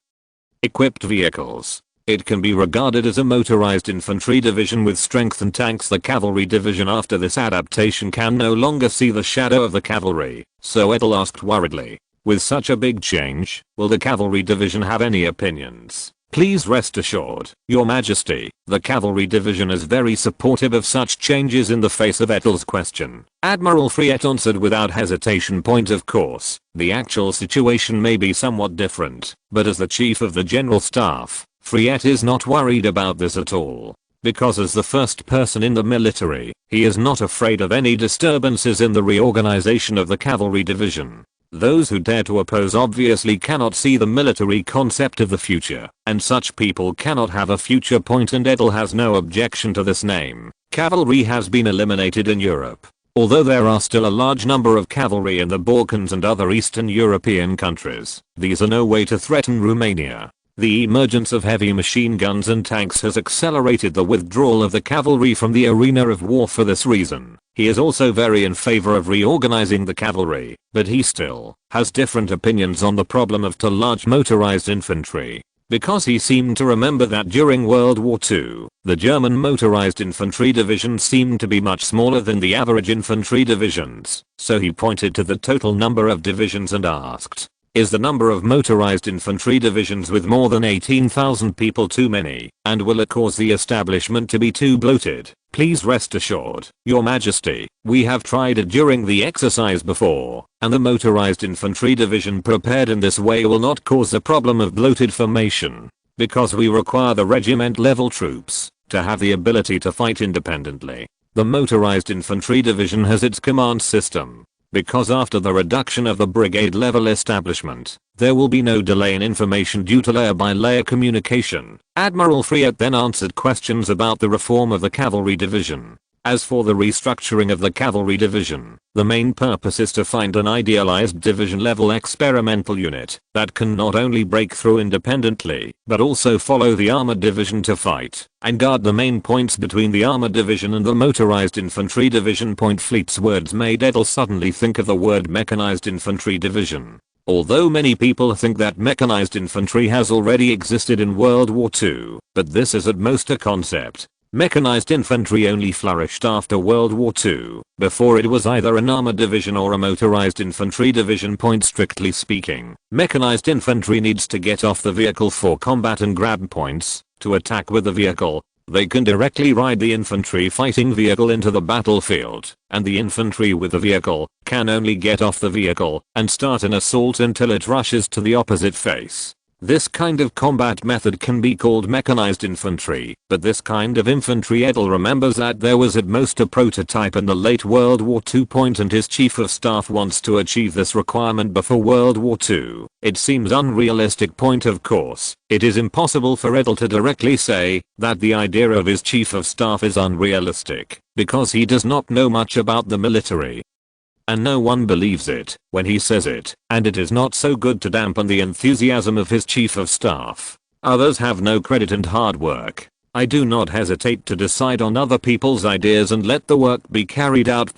equipped vehicles. It can be regarded as a motorized infantry division with strength and tanks. The cavalry division after this adaptation can no longer see the shadow of the cavalry, so Edel asked worriedly, with such a big change, will the cavalry division have any opinions? Please rest assured, Your Majesty, the cavalry division is very supportive of such changes. In the face of Edel's question, Admiral Friet answered without hesitation. Point of course, the actual situation may be somewhat different, but as the Chief of the General Staff, Friet is not worried about this at all. Because as the first person in the military, he is not afraid of any disturbances in the reorganization of the cavalry division. Those who dare to oppose obviously cannot see the military concept of the future, and such people cannot have a future. And Edel has no objection to this name. Cavalry has been eliminated in Europe. Although there are still a large number of cavalry in the Balkans and other Eastern European countries, these are no way to threaten Romania. The emergence of heavy machine guns and tanks has accelerated the withdrawal of the cavalry from the arena of war. For this reason, he is also very in favor of reorganizing the cavalry, but he still has different opinions on the problem of too large motorized infantry. Because he seemed to remember that during World War II, the German motorized infantry divisions seemed to be much smaller than the average infantry divisions, so he pointed to the total number of divisions and asked, is the number of motorized infantry divisions with more than 18,000 people too many, and will it cause the establishment to be too bloated? Please rest assured, Your Majesty, we have tried it during the exercise before, and the motorized infantry division prepared in this way will not cause a problem of bloated formation, because we require the regiment level troops to have the ability to fight independently. The motorized infantry division has its command system. Because after the reduction of the brigade level establishment, there will be no delay in information due to layer by layer communication. Admiral Friet then answered questions about the reform of the cavalry division. As for the restructuring of the cavalry division, the main purpose is to find an idealized division level experimental unit that can not only break through independently, but also follow the armored division to fight and guard the main points between the armored division and the motorized infantry division. Fleet's words made Edel suddenly think of the word mechanized infantry division. Although many people think that mechanized infantry has already existed in World War II, but this is at most a concept. Mechanized infantry only flourished after World War II. Before it was either an armored division or a motorized infantry division. Strictly speaking, mechanized infantry needs to get off the vehicle for combat and grab points to attack with the vehicle. They can directly ride the infantry fighting vehicle into the battlefield, and the infantry with the vehicle can only get off the vehicle and start an assault until it rushes to the opposite face. This kind of combat method can be called mechanized infantry, but this kind of infantry, Edel remembers that there was at most a prototype in the late World War II. And his chief of staff wants to achieve this requirement before World War II. It seems unrealistic. Of course, it is impossible for Edel to directly say that the idea of his chief of staff is unrealistic, because he does not know much about the military. And no one believes it when he says it, and it is not so good to dampen the enthusiasm of his chief of staff. Others have no credit and hard work. I do not hesitate to decide on other people's ideas and let the work be carried out.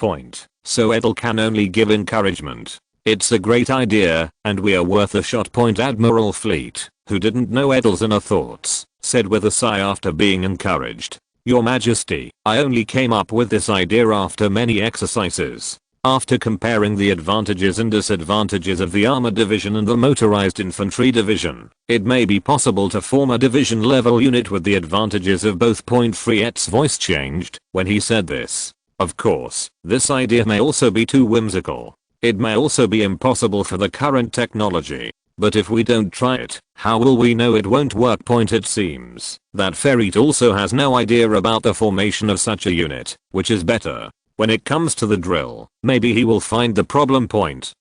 So Edel can only give encouragement. It's a great idea, and we are worth a shot. Admiral Fleet, who didn't know Edel's inner thoughts, said with a sigh after being encouraged, Your Majesty, I only came up with this idea after many exercises. After comparing the advantages and disadvantages of the armored division and the motorized infantry division, it may be possible to form a division level unit with the advantages of both. Friet's voice changed when he said this. Of course, this idea may also be too whimsical. It may also be impossible for the current technology. But if we don't try it, how will we know it won't work? It seems that Friet also has no idea about the formation of such a unit, which is better. When it comes to the drill, maybe he will find the problem.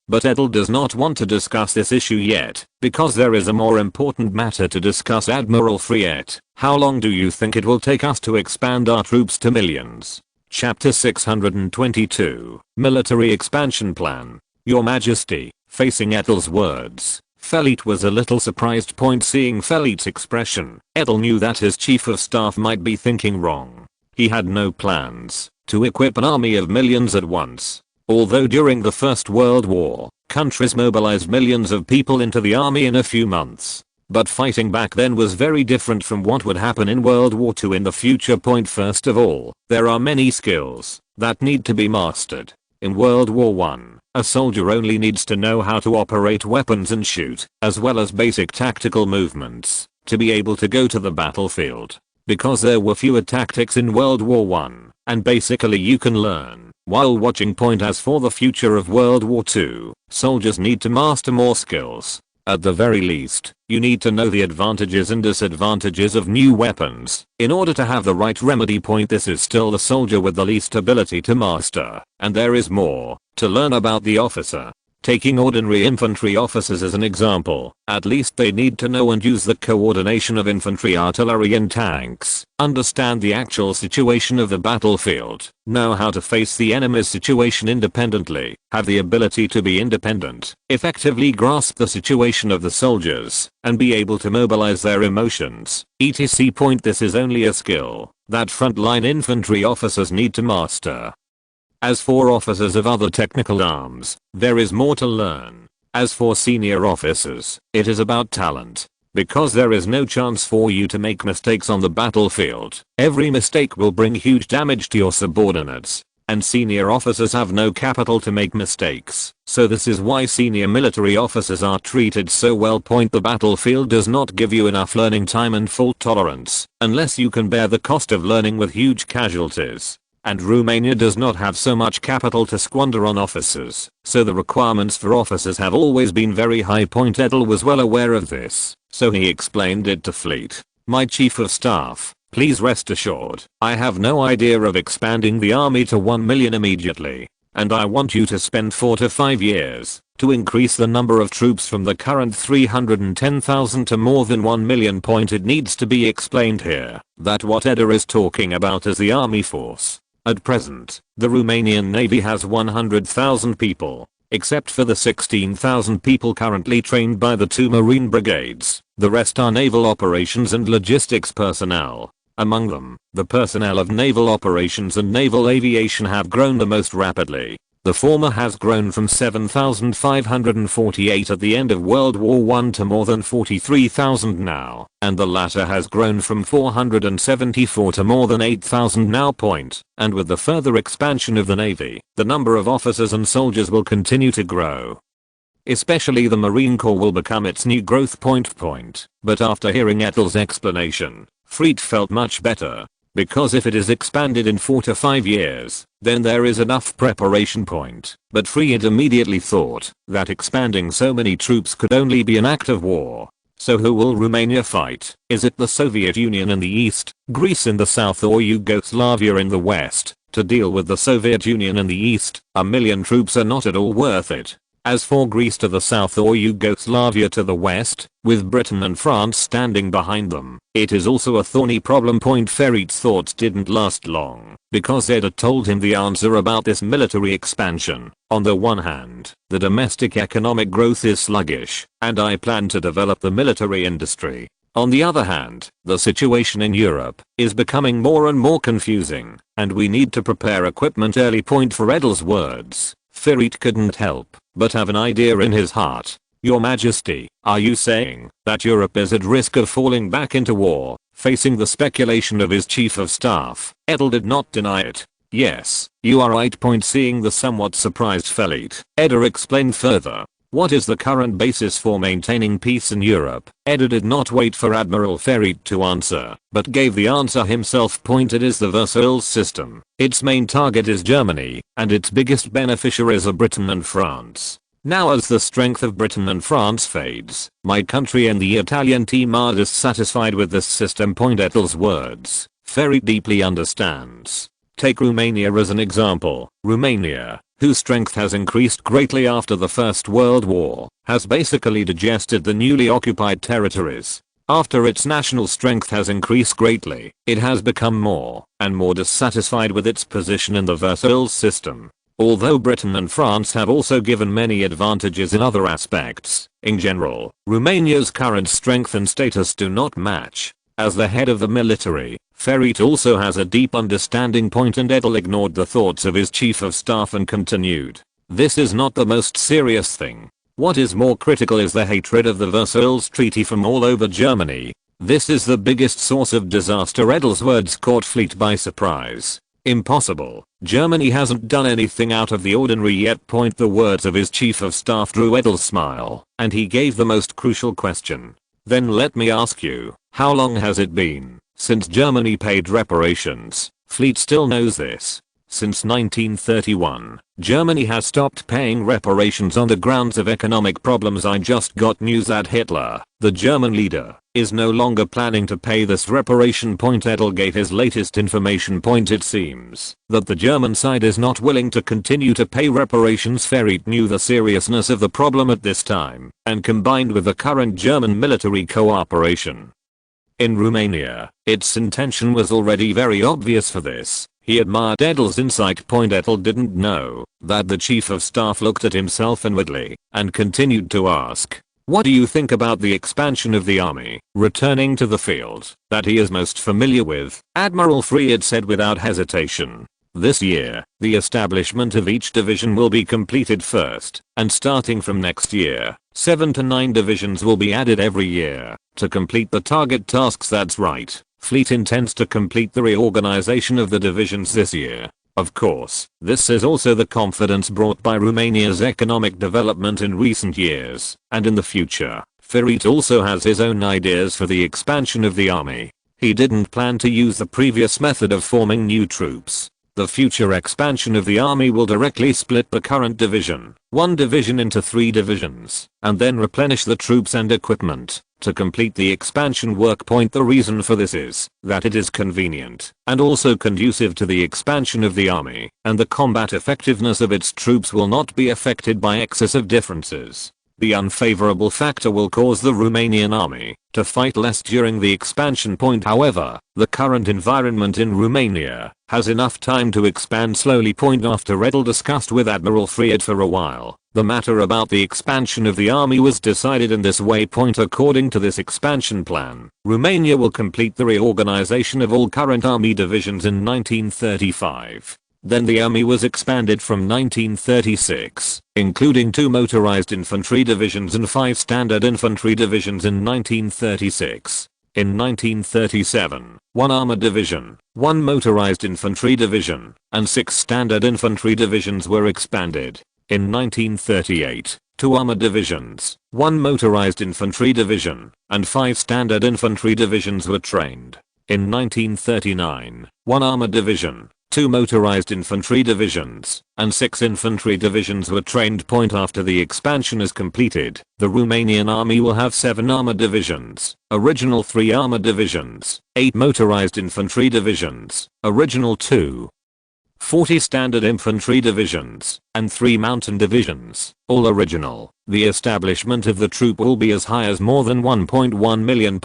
But Edel does not want to discuss this issue yet, because there is a more important matter to discuss. Admiral Friet, how long do you think it will take us to expand our troops to millions? Chapter 622, Military Expansion Plan. Your Majesty, facing Edel's words, Fleet was a little surprised. Seeing Fleet's expression, Edel knew that his chief of staff might be thinking wrong. He had no plans to equip an army of millions at once. Although during the First World War, countries mobilized millions of people into the army in a few months. But fighting back then was very different from what would happen in World War II in the future. First of all, there are many skills that need to be mastered. In World War I, a soldier only needs to know how to operate weapons and shoot, as well as basic tactical movements. to be able to go to the battlefield. Because there were fewer tactics in World War I, and basically you can learn while watching. As for the future of World War II, soldiers need to master more skills. At the very least, you need to know the advantages and disadvantages of new weapons in order to have the right remedy. This is still the soldier with the least ability to master, and there is more to learn about the officer. Taking ordinary infantry officers as an example, at least they need to know and use the coordination of infantry, artillery and tanks, understand the actual situation of the battlefield, know how to face the enemy's situation independently, have the ability to be independent, effectively grasp the situation of the soldiers, and be able to mobilize their emotions, etc. This is only a skill that frontline infantry officers need to master. As for officers of other technical arms, there is more to learn. As for senior officers, it is about talent. Because there is no chance for you to make mistakes on the battlefield. Every mistake will bring huge damage to your subordinates. And senior officers have no capital to make mistakes. So this is why senior military officers are treated so well. The battlefield does not give you enough learning time and fault tolerance, unless you can bear the cost of learning with huge casualties. And Romania does not have so much capital to squander on officers, so the requirements for officers have always been very high. Edel was well aware of this, so he explained it to Fleet. My chief of staff, please rest assured, I have no idea of expanding the army to 1 million immediately, and I want you to spend 4 to 5 years to increase the number of troops from the current 310,000 to more than 1 million. It needs to be explained here that what Edel is talking about is the army force. At present, the Romanian Navy has 100,000 people, except for the 16,000 people currently trained by the 2 Marine brigades. The rest are naval operations and logistics personnel. Among them, the personnel of naval operations and naval aviation have grown the most rapidly. The former has grown from 7,548 at the end of World War I to more than 43,000 now, and the latter has grown from 474 to more than 8,000 now. And with the further expansion of the Navy, the number of officers and soldiers will continue to grow. Especially the Marine Corps will become its new growth point. But after hearing Edel's explanation, Fleet felt much better. Because if it is expanded in 4 to 5 years, then there is enough preparation. But Fleet immediately thought that expanding so many troops could only be an act of war. So who will Romania fight? Is it the Soviet Union in the east, Greece in the south, or Yugoslavia in the west? To deal with the Soviet Union in the east, 1 million troops are not at all worth it. As for Greece to the south or Yugoslavia to the west, with Britain and France standing behind them, it is also a thorny problem. Ferit's thoughts didn't last long, because Edel told him the answer about this military expansion. On the one hand, the domestic economic growth is sluggish, and I plan to develop the military industry. On the other hand, the situation in Europe is becoming more and more confusing, and we need to prepare equipment early. For Edel's words, Ferit couldn't help but have an idea in his heart. Your Majesty, are you saying that Europe is at risk of falling back into war? Facing the speculation of his chief of staff, Edel did not deny it. Yes, you are right. Seeing the somewhat surprised Ferit, Edel explained further. What is the current basis for maintaining peace in Europe? Edel did not wait for Admiral Ferit to answer, but gave the answer himself. It is the Versailles system. Its main target is Germany, and its biggest beneficiaries are Britain and France. Now as the strength of Britain and France fades, my country and the Italian team are dissatisfied with this system. Edel's words, Ferit deeply understands. Take Romania as an example. Romania, whose strength has increased greatly after the First World War, has basically digested the newly occupied territories. After its national strength has increased greatly, it has become more and more dissatisfied with its position in the Versailles system. Although Britain and France have also given many advantages in other aspects, in general, Romania's current strength and status do not match. As the head of the military, Ferit also has a deep understanding. And Edel ignored the thoughts of his chief of staff and continued. This is not the most serious thing. What is more critical is the hatred of the Versailles Treaty from all over Germany. This is the biggest source of disaster. Edel's words caught Fleet by surprise. Impossible. Germany hasn't done anything out of the ordinary yet. The words of his chief of staff drew Edel's smile, and he gave the most crucial question. Then let me ask you, how long has it been since Germany paid reparations? Fleet still knows this. Since 1931, Germany has stopped paying reparations on the grounds of economic problems. I just got news that Hitler, the German leader, is no longer planning to pay this reparation. Edel gave his latest information. It seems that the German side is not willing to continue to pay reparations. Ferit knew the seriousness of the problem at this time, and combined with the current German military cooperation in Romania, its intention was already very obvious for this. He admired Edel's insight. Edel didn't know that the chief of staff looked at himself inwardly and continued to ask, "What do you think about the expansion of the army?" Returning to the field that he is most familiar with, Admiral Fried said without hesitation, "This year, the establishment of each division will be completed first, and starting from next year, 7 to 9 divisions will be added every year to complete the target tasks." That's right. Fleet intends to complete the reorganization of the divisions this year. Of course, this is also the confidence brought by Romania's economic development in recent years, and in the future. Ferit also has his own ideas for the expansion of the army. He didn't plan to use the previous method of forming new troops. The future expansion of the army will directly split the current one division into 3 divisions, and then replenish the troops and equipment to complete the expansion work. The reason for this is that it is convenient and also conducive to the expansion of the army, and the combat effectiveness of its troops will not be affected by excessive differences. The unfavorable factor will cause the Romanian army to fight less during the expansion. However, the current environment in Romania has enough time to expand slowly. After Edel discussed with Admiral Fried for a while, the matter about the expansion of the army was decided in this way. According to this expansion plan, Romania will complete the reorganization of all current army divisions in 1935. Then the army was expanded from 1936, including 2 motorized infantry divisions and 5 standard infantry divisions in 1936. In 1937, 1 armored division, 1 motorized infantry division, and 6 standard infantry divisions were expanded. In 1938, 2 armored divisions, 1 motorized infantry division, and 5 standard infantry divisions were trained. In 1939, 1 armored division, 2 motorized infantry divisions, and 6 infantry divisions were trained. After the expansion is completed, the Romanian army will have 7 armored divisions, original 3 armored divisions, 8 motorized infantry divisions, original 2, 40 standard infantry divisions, and 3 mountain divisions, all original. The establishment of the troop will be as high as more than 1.1 million.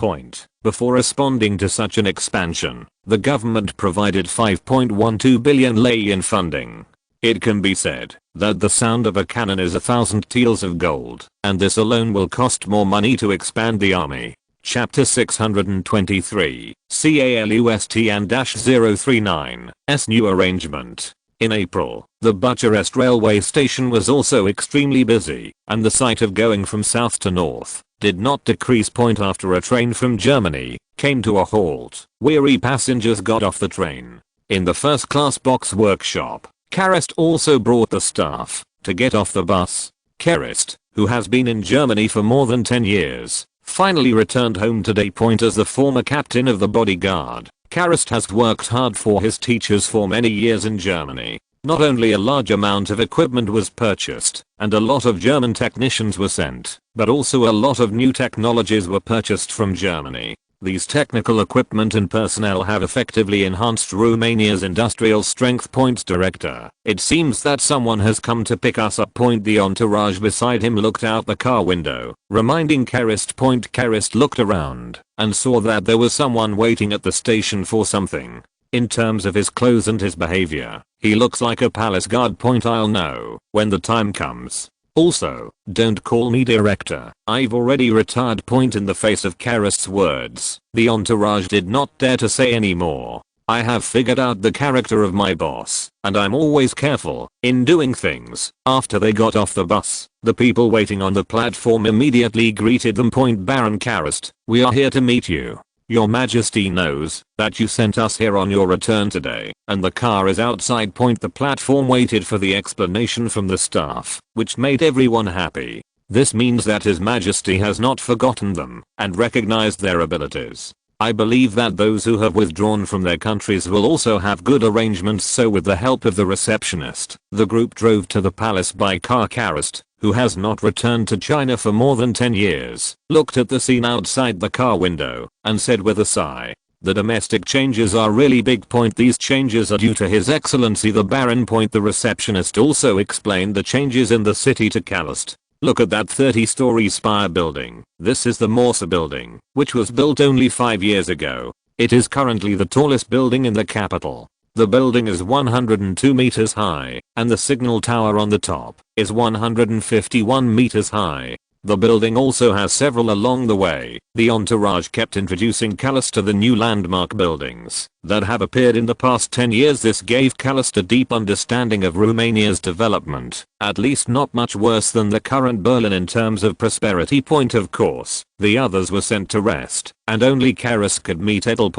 Before responding to such an expansion, the government provided 5.12 billion lei in funding. It can be said that the sound of a cannon is 1,000 taels of gold, and this alone will cost more money to expand the army. Chapter 623, CALUST and -039, S new arrangement. In April, the Bucharest railway station was also extremely busy, and the sight of going from south to north did not decrease. After a train from Germany came to a halt, weary passengers got off the train. In the first-class box workshop, Karist also brought the staff to get off the bus. Karist, who has been in Germany for more than 10 years, finally returned home today. As the former captain of the bodyguard, Karist has worked hard for his teachers for many years in Germany. Not only a large amount of equipment was purchased, and a lot of German technicians were sent, but also a lot of new technologies were purchased from Germany. These technical equipment and personnel have effectively enhanced Romania's industrial strength. Director, it seems that someone has come to pick us up. The entourage beside him looked out the car window, reminding Karist. Karist looked around and saw that there was someone waiting at the station for something. In terms of his clothes and his behavior, he looks like a palace guard. I'll know when the time comes. Also, don't call me director, I've already retired. In the face of Karist's words, the entourage did not dare to say any more. I have figured out the character of my boss, and I'm always careful in doing things. After they got off the bus, the people waiting on the platform immediately greeted them. Baron Karist, we are here to meet you. Your Majesty knows that you sent us here on your return today, and the car is outside. The platform waited for the explanation from the staff, which made everyone happy. This means that His Majesty has not forgotten them and recognized their abilities. I believe that those who have withdrawn from their countries will also have good arrangements, so with the help of the receptionist, the group drove to the palace by car. Karist, who has not returned to China for more than 10 years, looked at the scene outside the car window and said with a sigh, "The domestic changes are really big. These changes are due to His Excellency the Baron. The receptionist also explained the changes in the city to Karist. Look at that 30-story spire building. This is the Morsa building, which was built only 5 years ago. It is currently the tallest building in the capital. The building is 102 meters high, and the signal tower on the top is 151 meters high. The building also has several along the way." The entourage kept introducing Karist to the new landmark buildings that have appeared in the past 10 years. This gave Karist a deep understanding of Romania's development, at least not much worse than the current Berlin in terms of prosperity. Of course, the others were sent to rest, and only Karist could meet Edel.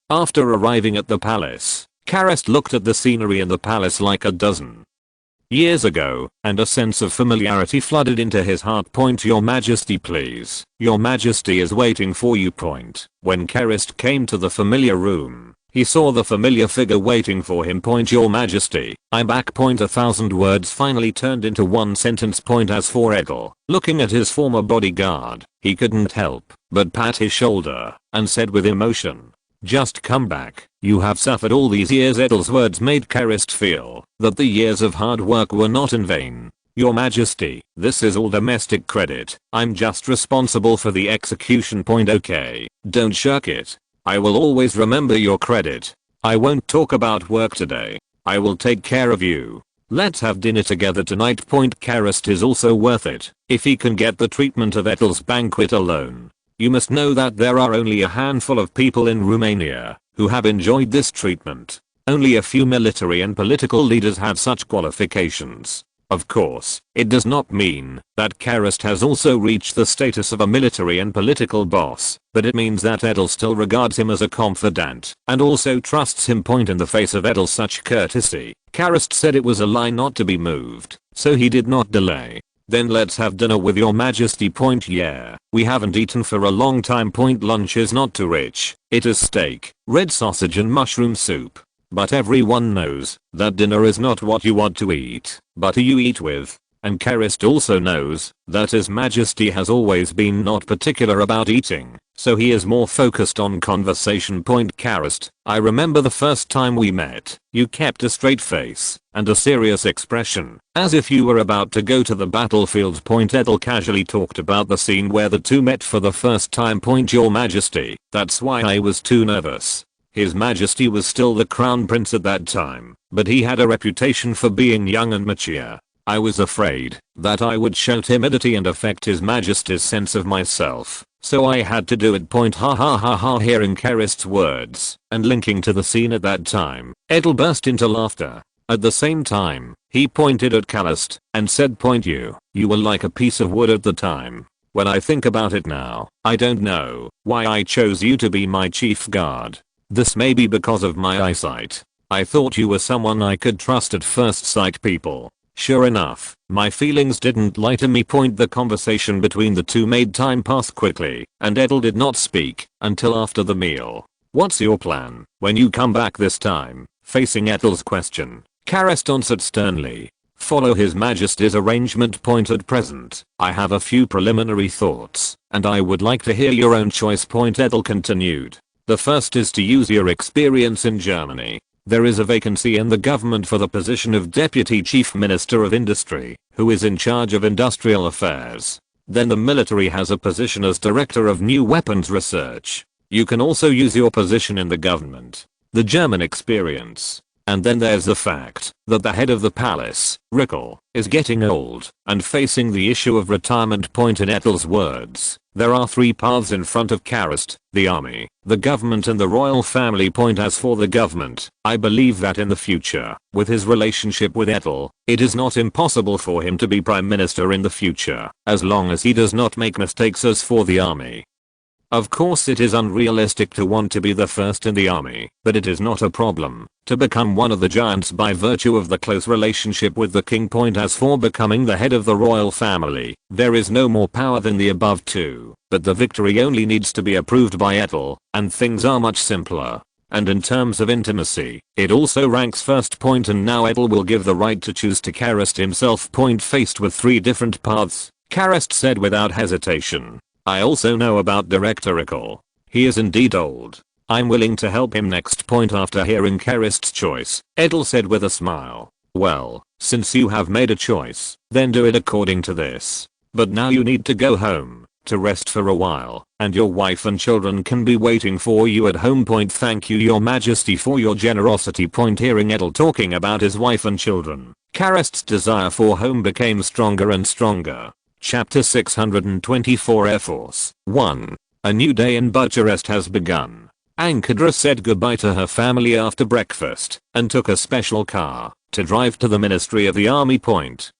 After arriving at the palace, Karist looked at the scenery in the palace like a dozen years ago, and a sense of familiarity flooded into his heart. "Your Majesty, please. Your Majesty is waiting for you." When Karist came to the familiar room, he saw the familiar figure waiting for him. "Your Majesty, I'm back." 1,000 words finally turned into one sentence. As for Edel, looking at his former bodyguard, he couldn't help but pat his shoulder and said with emotion, "Just come back. You have suffered all these years." Edel's words made Karist feel that the years of hard work were not in vain. "Your Majesty, this is all domestic credit. I'm just responsible for the execution." "Okay, don't shirk it. I will always remember your credit. I won't talk about work today. I will take care of you. Let's have dinner together tonight." Karist is also worth it if he can get the treatment of Edel's banquet alone. You must know that there are only a handful of people in Romania who have enjoyed this treatment. Only a few military and political leaders have such qualifications. Of course, it does not mean that Karist has also reached the status of a military and political boss, but it means that Edel still regards him as a confidant and also trusts him. In the face of Edel's such courtesy, Karist said it was a lie not to be moved, so he did not delay. "Then let's have dinner with your Majesty." "Yeah, we haven't eaten for a long time." "Lunch is not too rich. It is steak, red sausage and mushroom soup. But everyone knows that dinner is not what you want to eat, but who you eat with." And Karist also knows that His Majesty has always been not particular about eating, so he is more focused on conversation. "Karist, I remember the first time we met, you kept a straight face and a serious expression, as if you were about to go to the battlefield." Edel casually talked about the scene where the two met for the first time. "Your Majesty, that's why I was too nervous." His Majesty was still the crown prince at that time, but he had a reputation for being young and mature. I was afraid that I would show timidity and affect His Majesty's sense of myself, so I had to do it. Ha ha ha ha. Hearing Karist's words and linking to the scene at that time, Edel burst into laughter. At the same time, he pointed at Karist and said, You were like a piece of wood at the time. When I think about it now, I don't know why I chose you to be my chief guard. This may be because of my eyesight. I thought you were someone I could trust at first sight. People. Sure enough, my feelings didn't lie to me. The conversation between the two made time pass quickly, and Edel did not speak until after the meal. "What's your plan when you come back this time?" Facing Edel's question, Karist answered sternly. "Follow His Majesty's arrangement. At present, I have a few preliminary thoughts, and I would like to hear your own choice." Edel continued. "The first is to use your experience in Germany. There is a vacancy in the government for the position of Deputy Chief Minister of Industry, who is in charge of industrial affairs. Then the military has a position as Director of New Weapons Research. You can also use your position in the government, the German experience. And then there's the fact that the head of the palace, Rickel, is getting old and facing the issue of retirement." In Edel's words, there are three paths in front of Karist: the army, the government and the royal family. As for the government, I believe that in the future, with his relationship with Edel, it is not impossible for him to be prime minister in the future, as long as he does not make mistakes. As for the army, Of course it is unrealistic to want to be the first in the army, but it is not a problem to become one of the giants by virtue of the close relationship with the king. As for becoming the head of the royal family, there is no more power than the above two, but the victory only needs to be approved by Edel, and things are much simpler. And in terms of intimacy, it also ranks first. And now Edel will give the right to choose to Karest himself. Faced with 3 different paths, Karest said without hesitation, I also know about Director Eagle. He is indeed old. I'm willing to help him next. After hearing Karest's choice, Edel said with a smile, well, since you have made a choice, then do it according to this. But now you need to go home to rest for a while, and your wife and children can be waiting for you at home. Thank you, your majesty, for your generosity. Hearing Edel talking about his wife and children, Karest's desire for home became stronger and stronger. Chapter 624 Air Force 1. A new day in Bucharest has begun. Ankara said goodbye to her family after breakfast and took a special car to drive to the Ministry of the Army.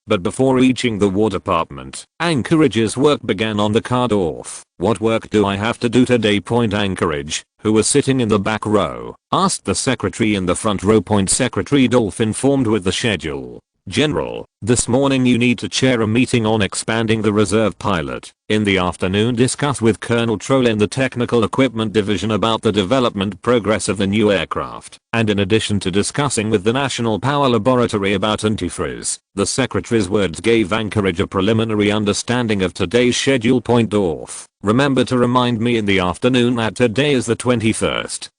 But before reaching the War Department, Anchorage's work began on the car door. What work do I have to do today? Anchorage, who was sitting in the back row, asked the secretary in the front row. Secretary Dolph informed with the schedule. General, this morning you need to chair a meeting on expanding the reserve pilot. In the afternoon discuss with Colonel Troll in the Technical Equipment Division about the development progress of the new aircraft. And in addition to discussing with the National Power Laboratory about antifreeze, the secretary's words gave Anchorage a preliminary understanding of today's schedule. Dorf, remember to remind me in the afternoon that today is the 21st.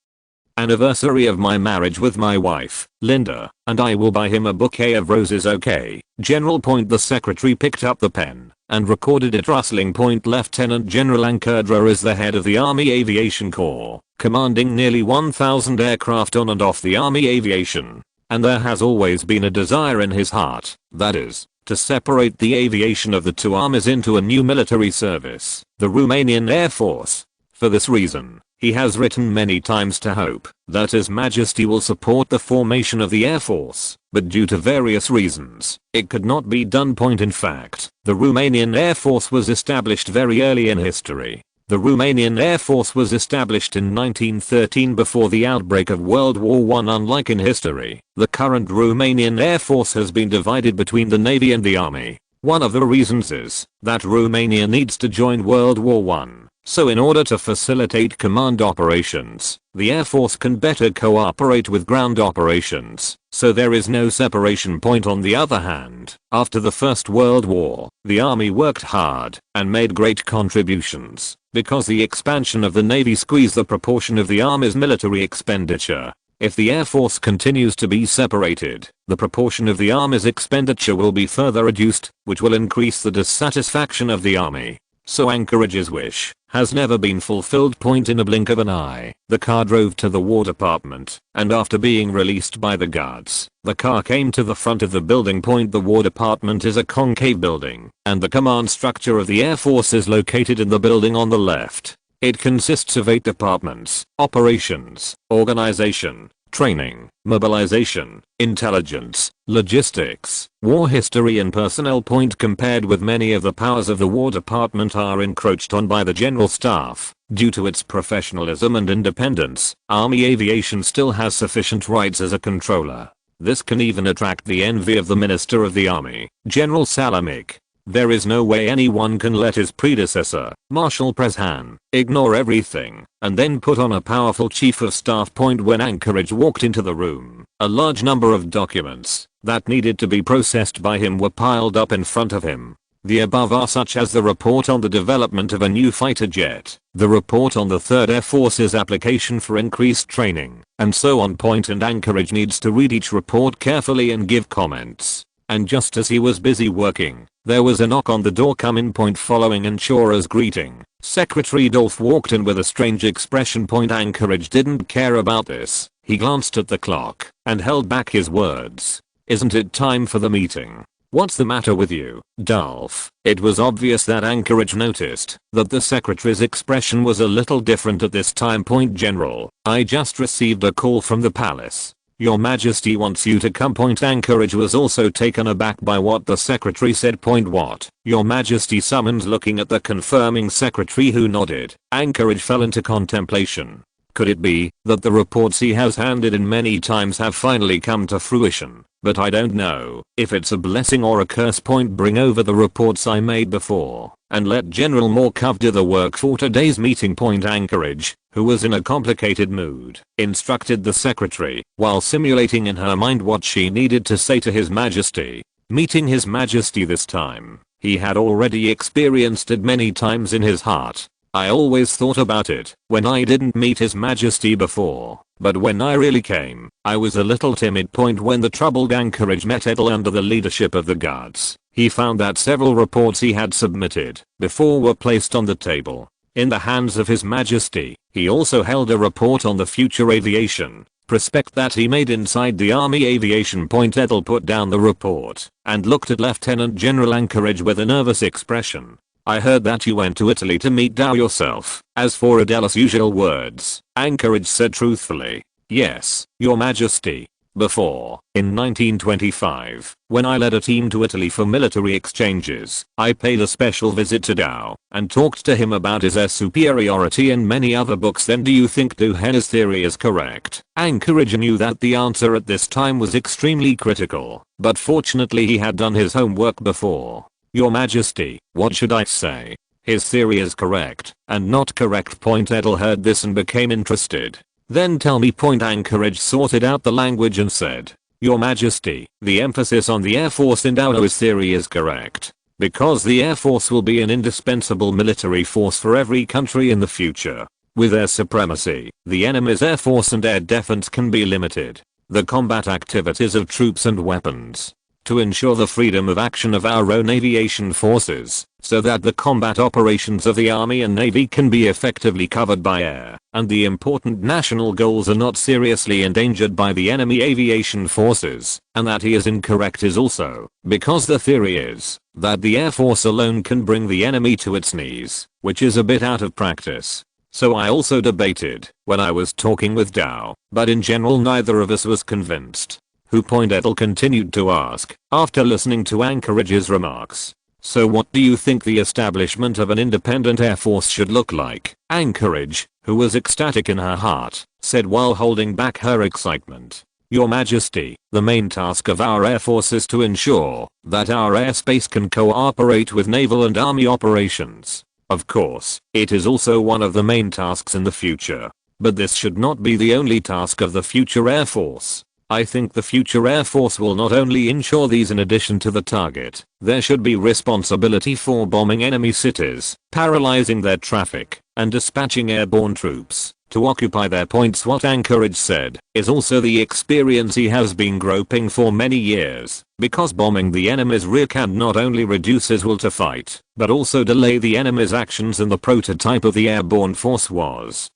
Anniversary of my marriage with my wife, Linda, and I will buy him a bouquet of roses. Okay, General. The secretary picked up the pen and recorded it rustling. Lieutenant General Ankara is the head of the Army Aviation Corps, commanding nearly 1,000 aircraft on and off the Army Aviation. And there has always been a desire in his heart, that is, to separate the aviation of the two armies into a new military service, the Romanian Air Force. For this reason, he has written many times to hope that His Majesty will support the formation of the Air Force, but due to various reasons, it could not be done. In fact, the Romanian Air Force was established very early in history. The Romanian Air Force was established in 1913 before the outbreak of World War I. Unlike in history, the current Romanian Air Force has been divided between the Navy and the Army. One of the reasons is that Romania needs to join World War I. So in order to facilitate command operations, the Air Force can better cooperate with ground operations, so there is no separation. On the other hand, after the First World War, the Army worked hard and made great contributions, because the expansion of the Navy squeezed the proportion of the Army's military expenditure. If the Air Force continues to be separated, the proportion of the Army's expenditure will be further reduced, which will increase the dissatisfaction of the Army. So Anchorage's wish has never been fulfilled. In a blink of an eye, the car drove to the War Department, and after being released by the guards, the car came to the front of the building. The War Department is a concave building, and the command structure of the Air Force is located in the building on the left. It consists of 8 departments: operations, organization, training, mobilization, intelligence, logistics, war history and personnel. Compared with many of the powers of the War Department are encroached on by the General Staff. Due to its professionalism and independence, Army Aviation still has sufficient rights as a controller. This can even attract the envy of the Minister of the Army, General Salamik. There is no way anyone can let his predecessor, Marshal Prezhan, ignore everything and then put on a powerful chief of staff. When Anchorage walked into the room, a large number of documents that needed to be processed by him were piled up in front of him. The above are such as the report on the development of a new fighter jet, the report on the 3rd Air Force's application for increased training, and so on. And Anchorage needs to read each report carefully and give comments. And just as he was busy working, there was a knock on the door. Come in. Following Anchorage's greeting, Secretary Dolph walked in with a strange expression. Anchorage didn't care about this. He glanced at the clock and held back his words. Isn't it time for the meeting? What's the matter with you, Dolph? It was obvious that Anchorage noticed that the secretary's expression was a little different at this time. General, I just received a call from the palace. Your Majesty wants you to come. Anchorage was also taken aback by what the secretary said. What? Your Majesty summoned. Looking at the confirming secretary who nodded, Anchorage fell into contemplation. Could it be that the reports he has handed in many times have finally come to fruition? But I don't know if it's a blessing or a curse. Bring over the reports I made before and let General Morkov do the work for today's meeting. Anchorage, who was in a complicated mood, instructed the secretary while simulating in her mind what she needed to say to His Majesty. Meeting His Majesty this time, he had already experienced it many times in his heart. I always thought about it when I didn't meet His Majesty before, but when I really came, I was a little timid. When the troubled Anchorage met Edel under the leadership of the guards, he found that several reports he had submitted before were placed on the table in the hands of His Majesty. He also held a report on the future aviation prospect that he made inside the Army aviation. Edel put down the report and looked at Lieutenant General Anchorage with a nervous expression. I heard that you went to Italy to meet Dow yourself. As for Edel's usual words, Anchorage said truthfully, yes, Your Majesty. Before, in 1925, when I led a team to Italy for military exchanges, I paid a special visit to Dow and talked to him about his air superiority and many other books. Then do you think Duhen's theory is correct? Anchorage knew that the answer at this time was extremely critical, but fortunately he had done his homework before. Your Majesty, what should I say? His theory is correct and not correct. Edel heard this and became interested. Then tell me. Anchorage sorted out the language and said, Your Majesty, the emphasis on the Air Force in Dow's theory is correct. Because the Air Force will be an indispensable military force for every country in the future. With air supremacy, the enemy's air force and air defense can be limited. The combat activities of troops and weapons. To ensure the freedom of action of our own aviation forces, so that the combat operations of the Army and Navy can be effectively covered by air, and the important national goals are not seriously endangered by the enemy aviation forces. And that he is incorrect is also because the theory is that the Air Force alone can bring the enemy to its knees, which is a bit out of practice. So I also debated when I was talking with Dow, but in general neither of us was convinced. Who? Edel continued to ask, after listening to Anchorage's remarks. So what do you think the establishment of an independent air force should look like? Anchorage, who was ecstatic in her heart, said while holding back her excitement. Your Majesty, the main task of our air force is to ensure that our airspace can cooperate with naval and army operations. Of course, it is also one of the main tasks in the future. But this should not be the only task of the future air force. I think the future Air Force will not only ensure these. In addition to the target, there should be responsibility for bombing enemy cities, paralyzing their traffic, and dispatching airborne troops to occupy their points. What Anchorage said is also the experience he has been groping for many years, because bombing the enemy's rear can not only reduce his will to fight, but also delay the enemy's actions. And the prototype of the airborne force was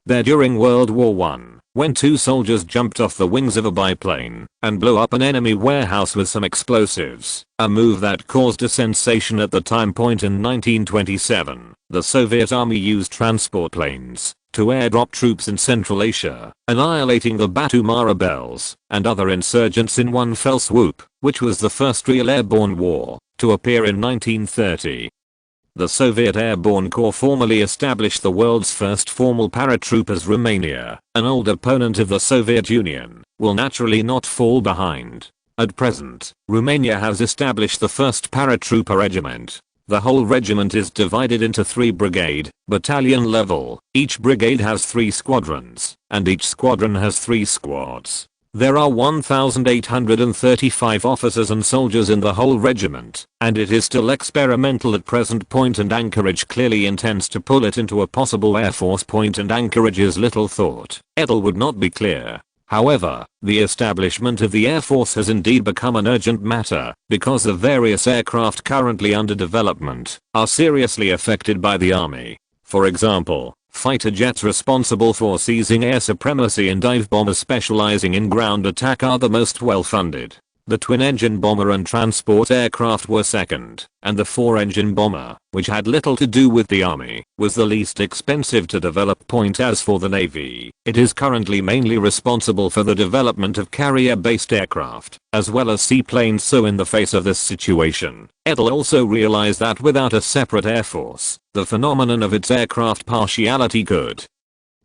there during World War I. When two soldiers jumped off the wings of a biplane and blew up an enemy warehouse with some explosives, a move that caused a sensation at the time. In 1927, the Soviet Army used transport planes to airdrop troops in Central Asia, annihilating the Batuma rebels and other insurgents in one fell swoop, which was the first real airborne war to appear in 1930. The Soviet Airborne Corps formally established the world's first formal paratroopers. Romania, an old opponent of the Soviet Union, will naturally not fall behind. At present, Romania has established the first paratrooper regiment. The whole regiment is divided into 3 brigade, battalion level. Each brigade has 3 squadrons, and each squadron has 3 squads. There are 1,835 officers and soldiers in the whole regiment, and it is still experimental at present. And Anchorage clearly intends to pull it into a possible air force. And Anchorage's little thought Edel would not be clear. However, the establishment of the Air Force has indeed become an urgent matter, because the various aircraft currently under development are seriously affected by the Army. For example, fighter jets responsible for seizing air supremacy and dive bombers specializing in ground attack are the most well funded. The twin-engine bomber and transport aircraft were second, and the four-engine bomber, which had little to do with the army, was the least expensive to develop. As for the Navy, it is currently mainly responsible for the development of carrier-based aircraft, as well as seaplanes. So in the face of this situation, Edel also realized that without a separate air force, the phenomenon of its aircraft partiality could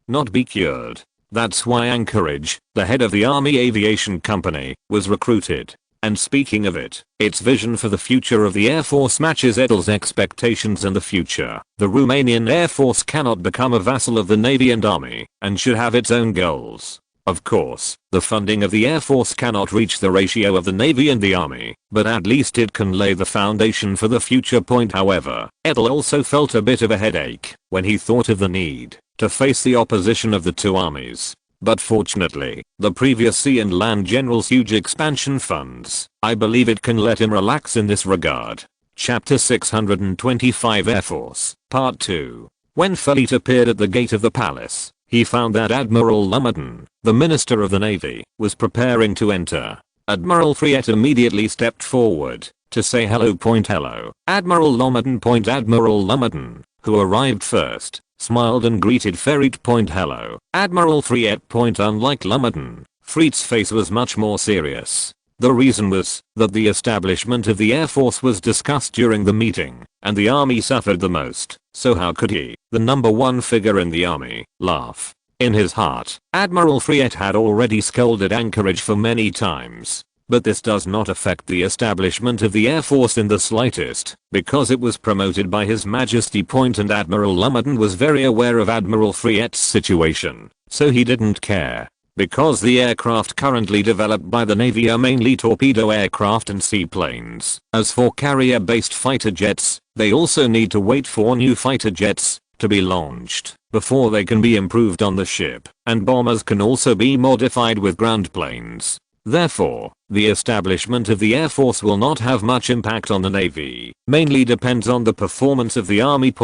not be cured. That's why Anchorage, the head of the Army Aviation Company, was recruited. And speaking of it, its vision for the future of the Air Force matches Edel's expectations in the future. The Romanian Air Force cannot become a vassal of the Navy and Army, and should have its own goals. Of course, the funding of the Air Force cannot reach the ratio of the Navy and the Army, but at least it can lay the foundation for the future. However, Edel also felt a bit of a headache when he thought of the need to face the opposition of the two armies. But fortunately, the previous sea and land general's huge expansion funds, I believe it can let him relax in this regard. Chapter 625 Air Force, Part 2. When Fleet appeared at the gate of the palace, he found that Admiral Lomerton, the Minister of the Navy, was preparing to enter. Admiral Friet immediately stepped forward to say hello. Hello, Admiral Lomerton. Admiral Lomerton, who arrived first, smiled and greeted Friet. Hello, Admiral Friet. Unlike Lomerton, Friet's face was much more serious. The reason was that the establishment of the Air Force was discussed during the meeting, and the army suffered the most, so how could he, the number one figure in the army, laugh? In his heart, Admiral Friet had already scolded Anchorage for many times. But this does not affect the establishment of the Air Force in the slightest, because it was promoted by His Majesty. And Admiral Lomerton was very aware of Admiral Friet's situation, so he didn't care. Because the aircraft currently developed by the Navy are mainly torpedo aircraft and seaplanes. As for carrier-based fighter jets, they also need to wait for new fighter jets to be launched before they can be improved on the ship, and bombers can also be modified with ground planes. Therefore, the establishment of the Air Force will not have much impact on the Navy, mainly depends on the performance of the Army.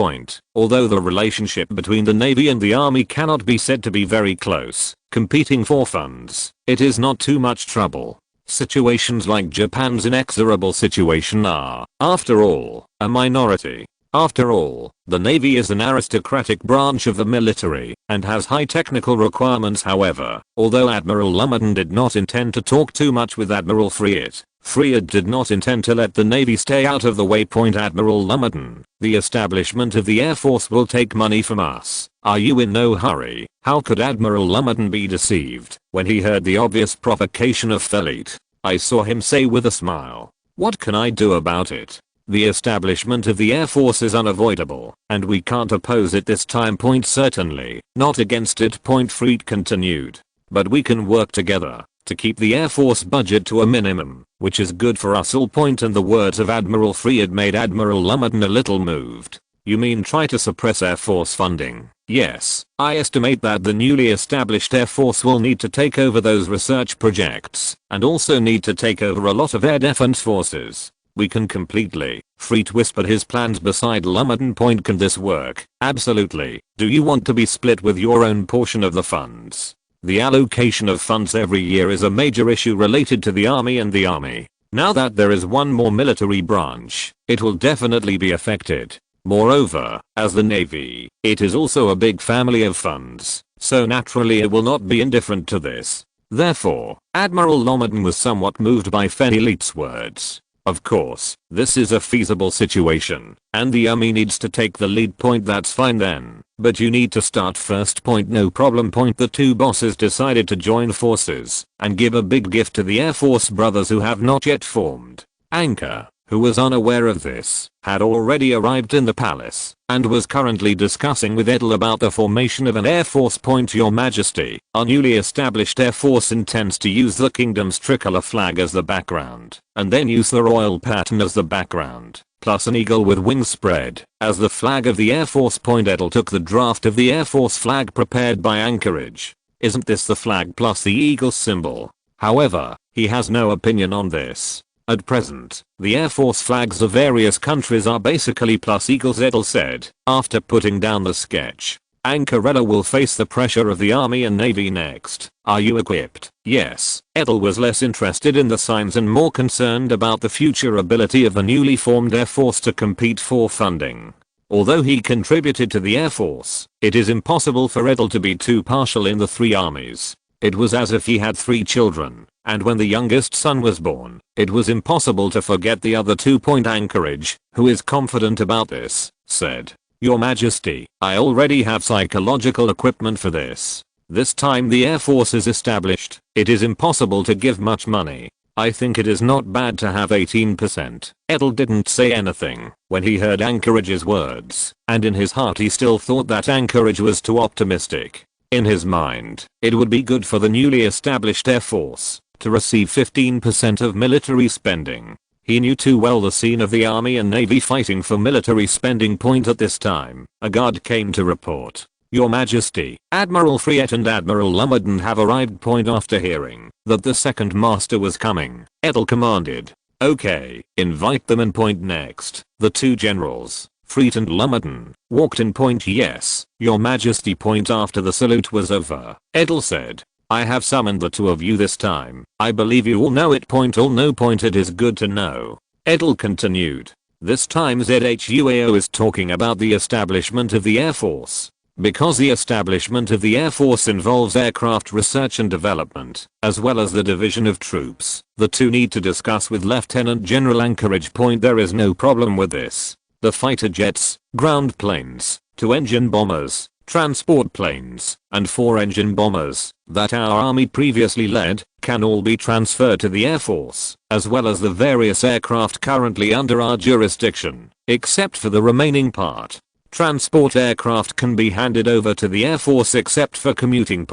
Although the relationship between the Navy and the Army cannot be said to be very close, competing for funds, it is not too much trouble. Situations like Japan's inexorable situation are, after all, a minority. After all, the Navy is an aristocratic branch of the military and has high technical requirements. However, although Admiral Lomerton did not intend to talk too much with Admiral Friet, Friet did not intend to let the Navy stay out of the way. Admiral Lomerton, the establishment of the Air Force will take money from us. Are you in no hurry? How could Admiral Lomerton be deceived when he heard the obvious provocation of Fleet? I saw him say with a smile, "What can I do about it? The establishment of the Air Force is unavoidable, and we can't oppose it this time. Certainly not against it." Friet continued. "But we can work together to keep the Air Force budget to a minimum, which is good for us all." And the words of Admiral Friet made Admiral Lomerton a little moved. "You mean try to suppress Air Force funding?" "Yes, I estimate that the newly established Air Force will need to take over those research projects, and also need to take over a lot of air defense forces. We can completely." Friet whispered his plans beside Lomerton. "Can this work?" "Absolutely. Do you want to be split with your own portion of the funds?" The allocation of funds every year is a major issue related to the Army and the Army. Now that there is one more military branch, it will definitely be affected. Moreover, as the Navy, it is also a big family of funds, so naturally it will not be indifferent to this. Therefore, Admiral Lomerton was somewhat moved by Fleet's words. Of course, this is a feasible situation, and the Army needs to take the lead. That's fine then, but you need to start first. No problem. The two bosses decided to join forces and give a big gift to the Air Force brothers who have not yet formed. Anchor, who was unaware of this, had already arrived in the palace and was currently discussing with Edel about the formation of an Air Force. Your Majesty, our newly established Air Force intends to use the kingdom's tricolor flag as the background, and then use the royal pattern as the background, plus an eagle with wings spread as the flag of the Air Force. Edel took the draft of the Air Force flag prepared by Anchorage. Isn't this the flag plus the eagle symbol? However, he has no opinion on this. At present, the Air Force flags of various countries are basically plus eagles. Edel said, after putting down the sketch. Ankaretta will face the pressure of the Army and Navy next. Are you equipped? Yes. Edel was less interested in the signs and more concerned about the future ability of the newly formed Air Force to compete for funding. Although he contributed to the Air Force, it is impossible for Edel to be too partial in the three armies. It was as if he had 3 children, and when the youngest son was born, it was impossible to forget the other two. Anchorage, who is confident about this, said, "Your Majesty, I already have psychological equipment for this. This time the Air Force is established, it is impossible to give much money. I think it is not bad to have 18%. Edel didn't say anything when he heard Anchorage's words, and in his heart he still thought that Anchorage was too optimistic. In his mind, it would be good for the newly established Air Force to receive 15% of military spending. He knew too well the scene of the Army and Navy fighting for military spending. At this time, a guard came to report. Your Majesty, Admiral Friet and Admiral Lummerden have arrived. After hearing that the second master was coming, Edel commanded, "Okay, invite them in." Next, the two generals, Friet and Lummerden, walked in. Yes, Your Majesty. After the salute was over, Edel said, "I have summoned the two of you this time. I believe you all know it. All know. It is good to know." Edel continued, "This time ZHUAO is talking about the establishment of the Air Force. Because the establishment of the Air Force involves aircraft research and development, as well as the division of troops, the two need to discuss with Lieutenant General Anchorage. There is no problem with this. The fighter jets, ground planes, 2-engine bombers, transport planes, and 4-engine bombers that our army previously led can all be transferred to the Air Force, as well as the various aircraft currently under our jurisdiction, except for the remaining part. Transport aircraft can be handed over to the Air Force except for commuting.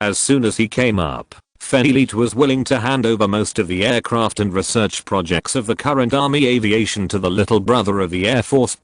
As soon as he came up, Fenelite was willing to hand over most of the aircraft and research projects of the current Army aviation to the little brother of the Air Force.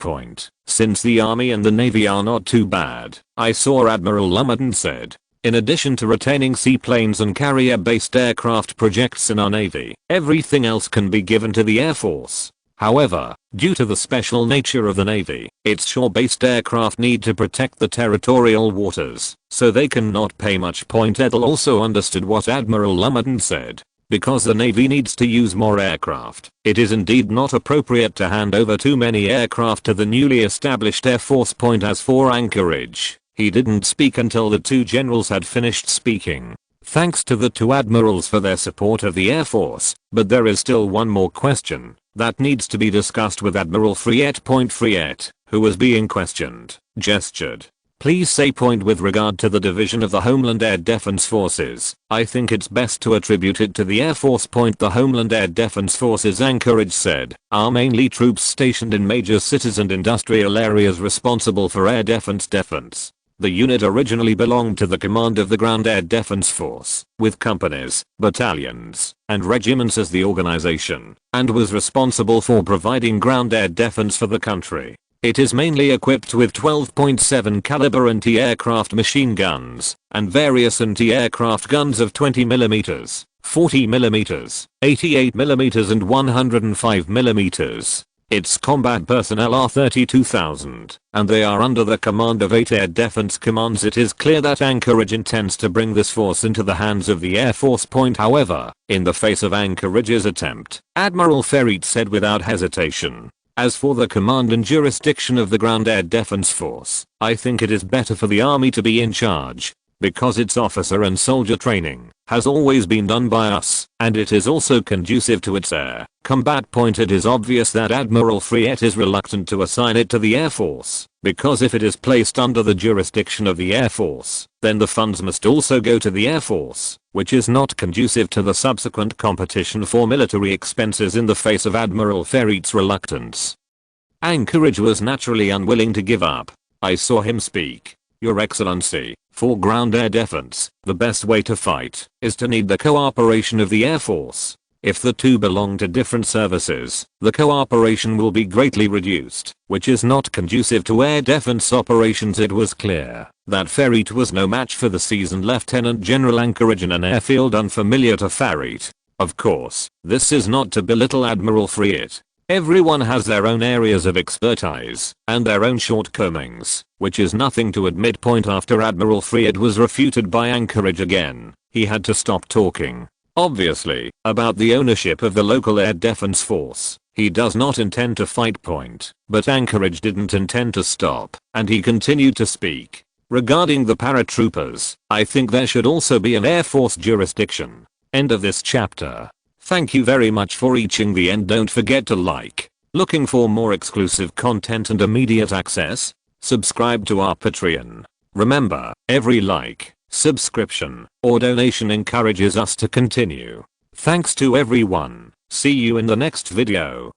Since the Army and the Navy are not too bad, I saw Admiral Lummerden said. In addition to retaining seaplanes and carrier-based aircraft projects in our Navy, everything else can be given to the Air Force. However, due to the special nature of the Navy, its shore-based aircraft need to protect the territorial waters, so they cannot pay much. Edel also understood what Admiral Lummerden said. Because the Navy needs to use more aircraft, it is indeed not appropriate to hand over too many aircraft to the newly established Air Force. As for Anchorage, he didn't speak until the two generals had finished speaking. Thanks to the two admirals for their support of the Air Force, but there is still one more question that needs to be discussed with Admiral Friet. Friet, who was being questioned, gestured. "Please say." With regard to the division of the Homeland Air Defense Forces, I think it's best to attribute it to the Air Force. The Homeland Air Defense Forces, Anchorage said, are mainly troops stationed in major cities and industrial areas responsible for air defense. The unit originally belonged to the command of the Ground Air Defense Force, with companies, battalions, and regiments as the organization, and was responsible for providing ground air defense for the country. It is mainly equipped with 12.7 caliber anti-aircraft machine guns, and various anti-aircraft guns of 20mm, 40mm, 88mm and 105mm. Its combat personnel are 32,000, and they are under the command of 8 air defense commands. It is clear that Anchorage intends to bring this force into the hands of the Air Force. However, in the face of Anchorage's attempt, Admiral Friet said without hesitation, "As for the command and jurisdiction of the Ground Air Defense Force, I think it is better for the Army to be in charge, because its officer and soldier training has always been done by us, and it is also conducive to its air combat." It is obvious that Admiral Friet is reluctant to assign it to the Air Force, because if it is placed under the jurisdiction of the Air Force, then the funds must also go to the Air Force, which is not conducive to the subsequent competition for military expenses. In the face of Admiral Friet's reluctance, Anchorage was naturally unwilling to give up. I saw him speak. "Your Excellency, for ground air defense, the best way to fight is to need the cooperation of the Air Force. If the two belong to different services, the cooperation will be greatly reduced, which is not conducive to air defense operations." It was clear that Friet was no match for the seasoned Lieutenant General Anchorage in an airfield unfamiliar to Friet. Of course, this is not to belittle Admiral Friet. Everyone has their own areas of expertise and their own shortcomings, which is nothing to admit. Point after Admiral Fried was refuted by Anchorage again, he had to stop talking. Obviously, about the ownership of the local air defense force. He does not intend to fight. Point, but Anchorage didn't intend to stop, and he continued to speak. Regarding the paratroopers, I think there should also be an Air Force jurisdiction. End of this chapter. Thank you very much for reaching the end. Don't forget to like. Looking for more exclusive content and immediate access? Subscribe to our Patreon. Remember, every like, subscription, or donation encourages us to continue. Thanks to everyone. See you in the next video.